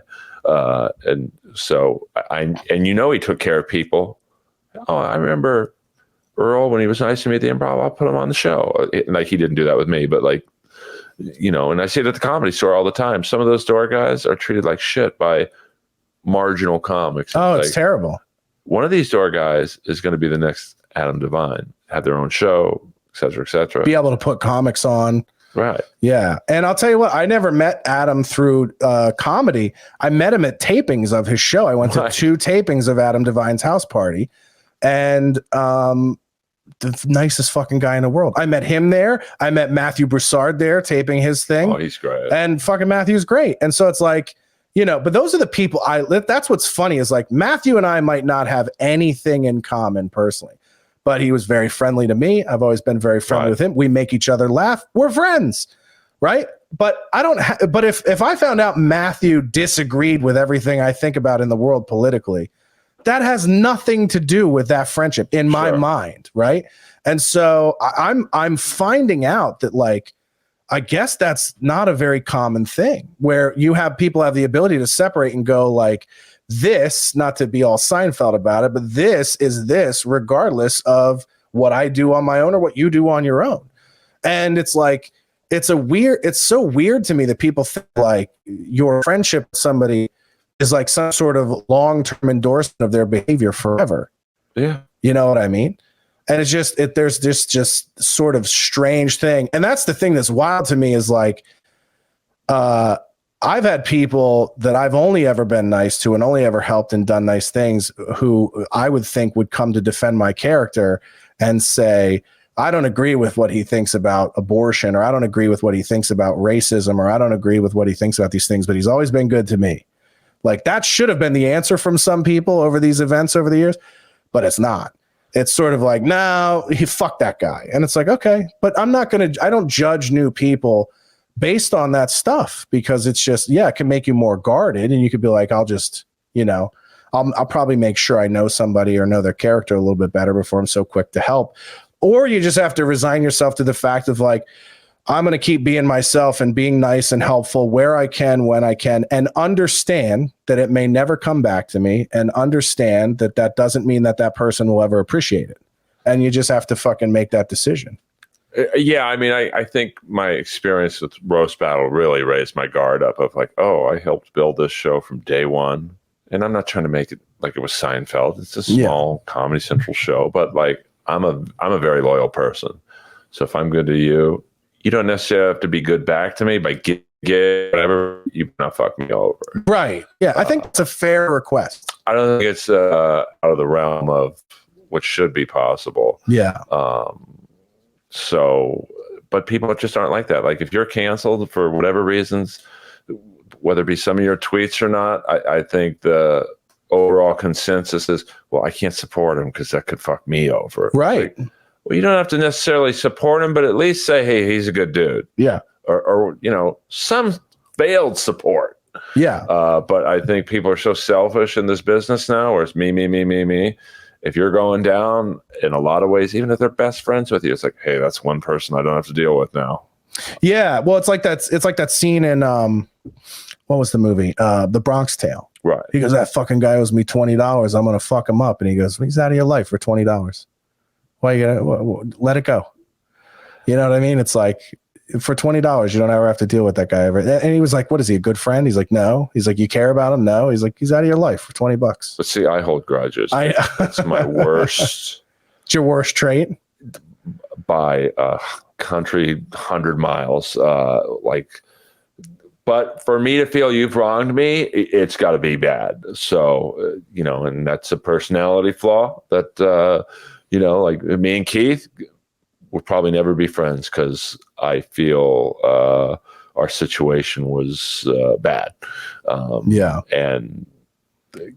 and so he took care of people. Oh, I remember Earl when he was nice to me at the Improv. I'll put him on the show. Like he didn't do that with me, but like and I see it at the Comedy Store all the time. Some of those door guys are treated like shit by marginal comics. Oh, it's terrible. One of these door guys is going to be the next Adam Devine, have their own show, et cetera, et cetera. Be able to put comics on. Right. Yeah. And I'll tell you what, I never met Adam through comedy. I met him at tapings of his show. I went to 2 tapings of Adam Devine's house party, and the nicest fucking guy in the world. I met him there. I met Matthew Broussard there taping his thing. Oh, he's great. And fucking Matthew's great. And so it's like, but those are the people that's what's funny is like Matthew and I might not have anything in common personally, but he was very friendly to me. I've always been very friendly with him. We make each other laugh. We're friends. Right. But I don't, but if I found out Matthew disagreed with everything I think about in the world politically, that has nothing to do with that friendship in my mind. Right. And so I'm finding out that like, I guess that's not a very common thing where you have people have the ability to separate and go like this, not to be all Seinfeld about it, but this is this regardless of what I do on my own or what you do on your own. And it's like, it's so weird to me that people think like your friendship with somebody is like some sort of long-term endorsement of their behavior forever. Yeah. You know what I mean? And it's just, there's this just sort of strange thing. And that's the thing that's wild to me is like, I've had people that I've only ever been nice to and only ever helped and done nice things who I would think would come to defend my character and say, I don't agree with what he thinks about abortion, or I don't agree with what he thinks about racism, or I don't agree with what he thinks about these things, but he's always been good to me. Like that should have been the answer from some people over these events over the years, but it's not. It's sort of like, no, fuck that guy. And it's like, okay, but I don't judge new people based on that stuff because it's just, it can make you more guarded. And you could be like, I'll just, I'll probably make sure I know somebody or know their character a little bit better before I'm so quick to help. Or you just have to resign yourself to the fact of like, I'm going to keep being myself and being nice and helpful where I can, when I can, and understand that it may never come back to me, and understand that that doesn't mean that that person will ever appreciate it. and you just have to fucking make that decision. Yeah, I mean, I think my experience with Roast Battle really raised my guard up of like, oh, I helped build this show from day one. And I'm not trying to make it like it was Seinfeld. It's a small Comedy Central show, but like I'm a very loyal person. So if I'm good to you, you don't necessarily have to be good back to me by get whatever. You not fuck me over. Right. Yeah, I think it's a fair request. I don't think it's out of the realm of what should be possible. Yeah. So, but people just aren't like that. Like if you're canceled for whatever reasons, whether it be some of your tweets or not, I think the overall consensus is, well, I can't support him because that could fuck me over. Right. Like, well, you don't have to necessarily support him, but at least say, hey, he's a good dude. Yeah. Or you know, some veiled support. Yeah. But I think people are so selfish in this business now, where it's me, me, me, me, me. If you're going down in a lot of ways, even if they're best friends with you, it's like, hey, that's one person I don't have to deal with now. Yeah. Well, it's like that scene in what was the movie? The Bronx Tale. Right. He goes, that fucking guy owes me $20. I'm gonna fuck him up. And he goes, well, he's out of your life for $20. Why you gonna let it go? You know what I mean? It's like for $20, you don't ever have to deal with that guy ever. And he was like, what is he, a good friend? He's like, no. He's like, you care about him? No. He's like, he's out of your life for $20. But see, I hold grudges. That's my worst. It's your worst trait? By country 100 miles. But for me to feel you've wronged me, it's got to be bad. So, you know, and that's a personality flaw that, you know, like me and Keith would probably never be friends because I feel our situation was bad. And,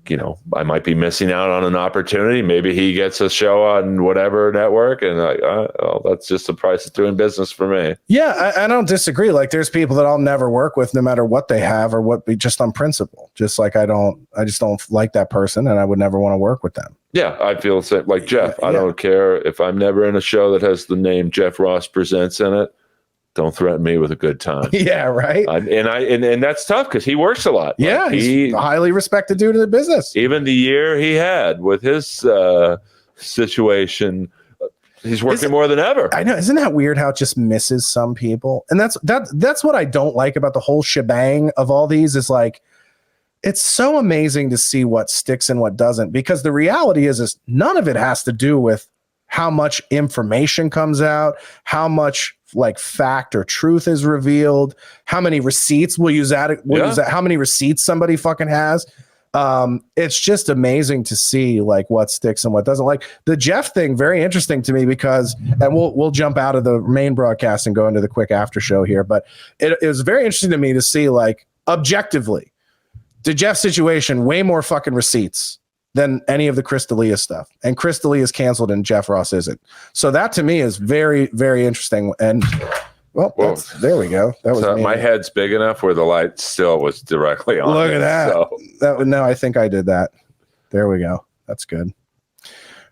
you know, I might be missing out on an opportunity. Maybe he gets a show on whatever network, and like, well, that's just the price of doing business for me. Yeah, I don't disagree. Like, there's people that I'll never work with, no matter what they have or what, just on principle. Just like I just don't like that person, and I would never want to work with them. Yeah, I feel the same. Like Jeff, I don't care if I'm never in a show that has the name Jeff Ross Presents in it. Don't threaten me with a good time. Yeah, right. And that's tough because he works a lot. Yeah, like he's a highly respected dude in the business. Even the year he had with his situation, he's working more than ever. I know. Isn't that weird how it just misses some people? And that's what I don't like about the whole shebang of all these is like, it's so amazing to see what sticks and what doesn't, because the reality is none of it has to do with how much information comes out, how much like fact or truth is revealed, how many receipts how many receipts somebody fucking has. It's just amazing to see like what sticks and what doesn't. Like the Jeff thing, very interesting to me because, and we'll jump out of the main broadcast and go into the quick after show here, but it was very interesting to me to see like objectively the Jeff situation, way more fucking receipts than any of the Chris D'Elia stuff. And Chris D'Elia is canceled and Jeff Ross isn't. So that to me is very, very interesting. And well, there we go. That was my head's big enough where the light still was directly on. Look at that. No, I think I did that. There we go. That's good.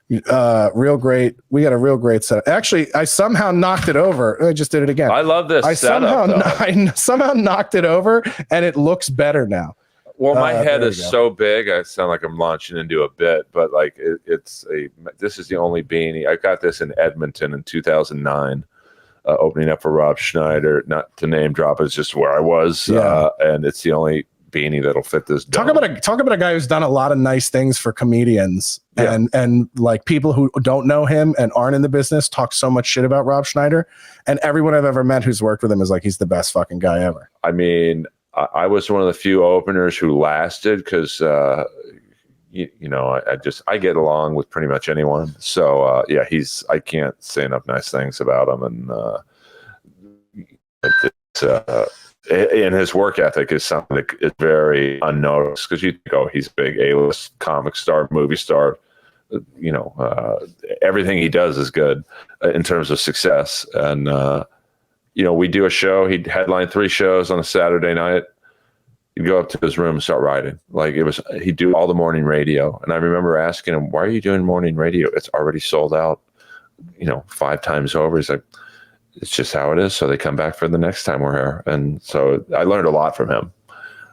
Real great. We got a real great setup. Actually, I somehow knocked it over. I just did it again. I love this setup. I somehow knocked it over and it looks better now. Well, my head is so big, I sound like I'm launching into a bit, but like this is the only beanie. I got this in Edmonton in 2009, opening up for Rob Schneider. Not to name drop, it's just where I was, and it's the only beanie that'll fit this dome. Talk about a guy who's done a lot of nice things for comedians, and like people who don't know him and aren't in the business talk so much shit about Rob Schneider, and everyone I've ever met who's worked with him is like he's the best fucking guy ever. I mean, I was one of the few openers who lasted because, you know, I get along with pretty much anyone. So, I can't say enough nice things about him. And his work ethic is something that is very unnoticed because you think, oh, he's a big A-list comic star, movie star. You know, everything he does is good in terms of success. And, you know, we do a show. He'd headline 3 shows on a Saturday night. He'd go up to his room and start writing. Like he'd do all the morning radio. And I remember asking him, why are you doing morning radio? It's already sold out, you know, 5 times over. He's like, it's just how it is. So they come back for the next time we're here. And so I learned a lot from him.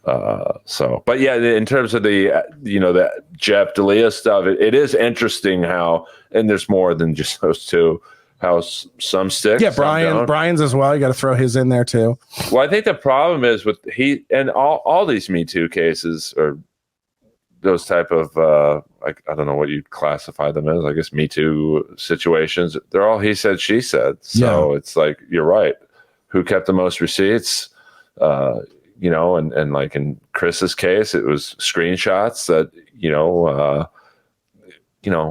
But yeah, in terms of the Jeff D'Elia stuff, it is interesting how, and there's more than just those two, how some stick. Yeah, Brian's as well. You got to throw his in there too. Well, I think the problem is with he and all these Me Too cases or those type of I don't know what you'd classify them as. I guess Me Too situations. They're all he said, she said. So It's like, you're right. Who kept the most receipts? And like in Chris's case, it was screenshots that,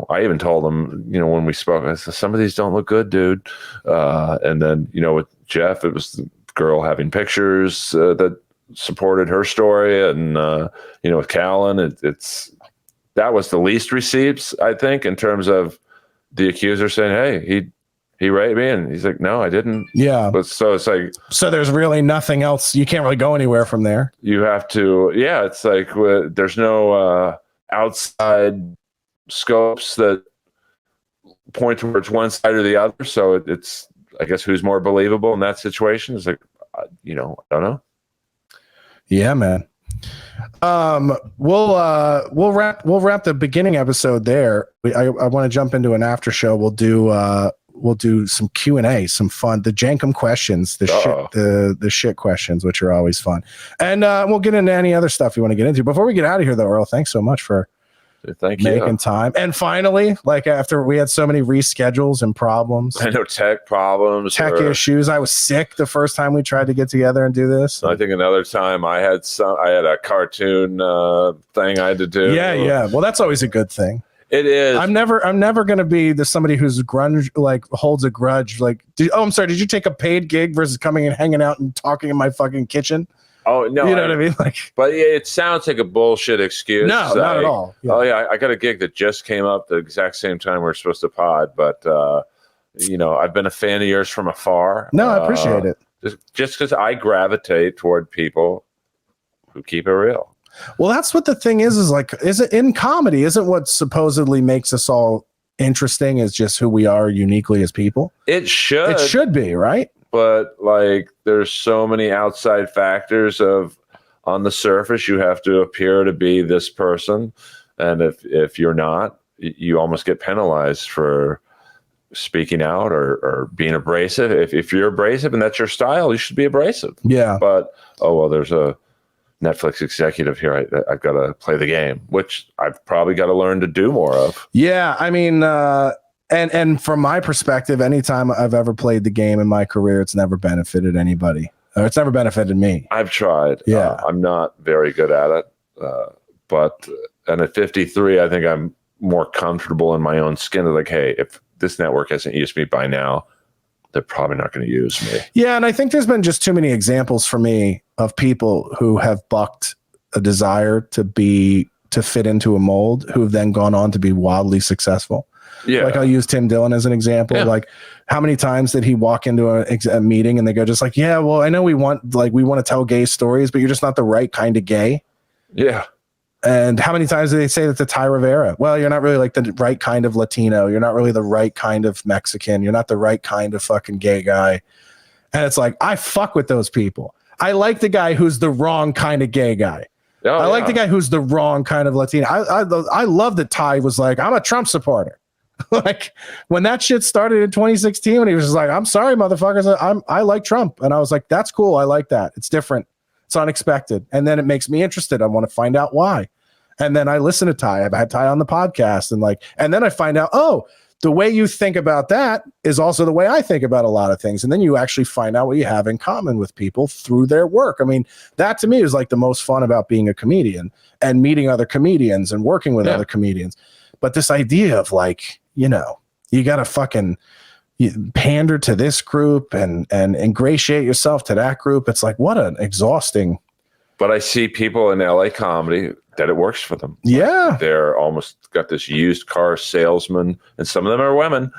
I even told him, when we spoke, I said, some of these don't look good, dude. And then, with Jeff, it was the girl having pictures that supported her story. And, with Callan, that was the least receipts, I think, in terms of the accuser saying, hey, he raped me. And he's like, no, I didn't. Yeah. But so it's like, so there's really nothing else. You can't really go anywhere from there. You have to, it's like, there's no outside scopes that point towards one side or the other. So it's, I guess, who's more believable in that situation is like, I don't know. Yeah, man. We'll wrap the beginning episode there. I want to jump into an after show. We'll do some Q&A, some fun, the Jenkum questions, the shit questions, which are always fun. And we'll get into any other stuff you want to get into. Before we get out of here, though, Earl, thanks so much for making time. And finally, like after we had so many reschedules and problems. I know tech issues. I was sick the first time we tried to get together and do this. I think another time I had a cartoon thing I had to do. Yeah. Well, that's always a good thing. It is. I'm never going to be somebody who's holds a grudge. Like, I'm sorry. Did you take a paid gig versus coming and hanging out and talking in my fucking kitchen? Oh no, you know what I mean? Like, but it sounds like a bullshit excuse. No, not at all. Yeah. Oh yeah, I got a gig that just came up the exact same time we were supposed to pod. But I've been a fan of yours from afar. No, I appreciate it. Just because I gravitate toward people who keep it real. Well, that's what the thing is it in comedy? Isn't what supposedly makes us all interesting is just who we are uniquely as people? It should be, right? But like, there's so many outside factors on the surface, you have to appear to be this person. And if you're not, you almost get penalized for speaking out or being abrasive. If you're abrasive and that's your style, you should be abrasive. Yeah. But, there's a Netflix executive here. I've got to play the game, which I've probably got to learn to do more of. Yeah. I mean, and from my perspective, anytime I've ever played the game in my career, it's never benefited anybody. Or it's never benefited me. I've tried. Yeah. I'm not very good at it. But at 53, I think I'm more comfortable in my own skin. Like, hey, if this network hasn't used me by now, they're probably not going to use me. Yeah, and I think there's been just too many examples for me of people who have bucked a desire to fit into a mold, who have then gone on to be wildly successful. Yeah. Like I'll use Tim Dillon as an example. Yeah. Like how many times did he walk into a meeting and they go just like, yeah, well, I know we want to tell gay stories, but you're just not the right kind of gay. Yeah. And how many times do they say that to Ty Rivera? Well, you're not really like the right kind of Latino. You're not really the right kind of Mexican. You're not the right kind of fucking gay guy. And it's like, I fuck with those people. I like the guy who's the wrong kind of gay guy. I like the guy who's the wrong kind of Latino. I love that Ty was like, I'm a Trump supporter. Like when that shit started in 2016, when he was just like, I'm sorry, motherfuckers. I like Trump. And I was like, that's cool. I like that. It's different. It's unexpected. And then it makes me interested. I want to find out why. And then I listen to Ty. I've had Ty on the podcast and then I find out, the way you think about that is also the way I think about a lot of things. And then you actually find out what you have in common with people through their work. I mean, that to me is like the most fun about being a comedian and meeting other comedians and working with other comedians. But this idea of like, you got to fucking pander to this group and ingratiate yourself to that group. It's like, what an exhausting. But I see people in LA comedy that it works for them. Yeah. Like they're almost got this used car salesman, and some of them are women.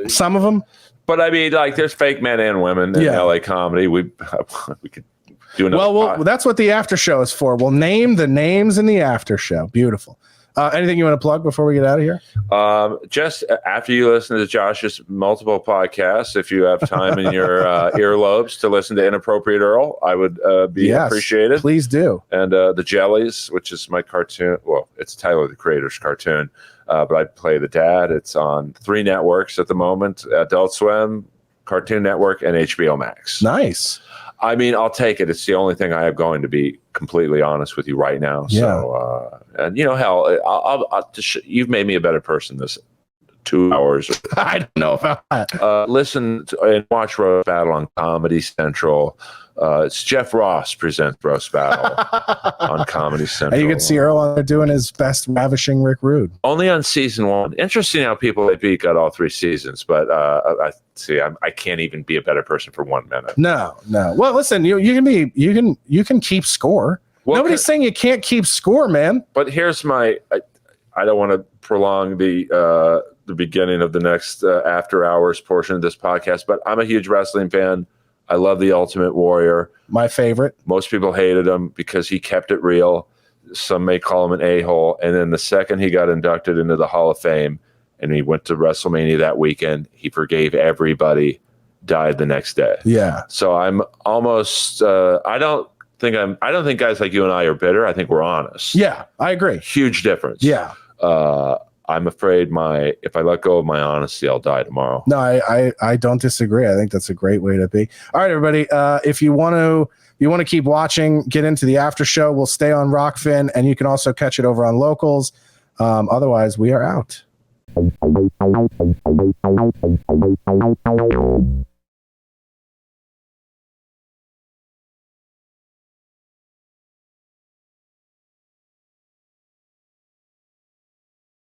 Some of them. But I mean, like there's fake men and women in LA comedy. We could do another. Well, that's what the after show is for. We'll name the names in the after show. Beautiful. Anything you want to plug before we get out of here? Just after you listen to Josh's multiple podcasts, if you have time in your earlobes to listen to Inappropriate Earl, I would be appreciated. Please do. And The Jellies, which is my cartoon. Well, it's Tyler, the Creator's cartoon, but I play the dad. It's on 3 networks at the moment: Adult Swim, Cartoon Network, and HBO Max. Nice. I mean, I'll take it. It's the only thing I have going, to be completely honest with you right now. Yeah. So, and hell, I'll you've made me a better person this 2 hours. I don't know about that. Listen and watch Roast Battle on Comedy Central. It's Jeff Ross presents Roast Battle on Comedy Central. And you can see Earl on there doing his best ravishing Rick Rude. Only on season 1. Interesting how people they beat got all 3 seasons, but I can't even be a better person for 1 minute. No. Well, listen, you can keep score. Well, Nobody's saying you can't keep score, man. But here's I don't want to prolong the beginning of the next after hours portion of this podcast, but I'm a huge wrestling fan. I love The Ultimate Warrior. My favorite. Most people hated him because he kept it real. Some may call him an a-hole. And then the second he got inducted into the Hall of Fame and he went to WrestleMania that weekend, he forgave everybody, died the next day. Yeah. So I'm almost I don't think guys like you and I are bitter. I think we're honest. Yeah, I agree. Huge difference. Yeah. I'm afraid if I let go of my honesty, I'll die tomorrow. No, I don't disagree. I think that's a great way to be. All right, everybody. If you want to keep watching, get into the after show. We'll stay on Rockfin, and you can also catch it over on Locals. Otherwise, we are out.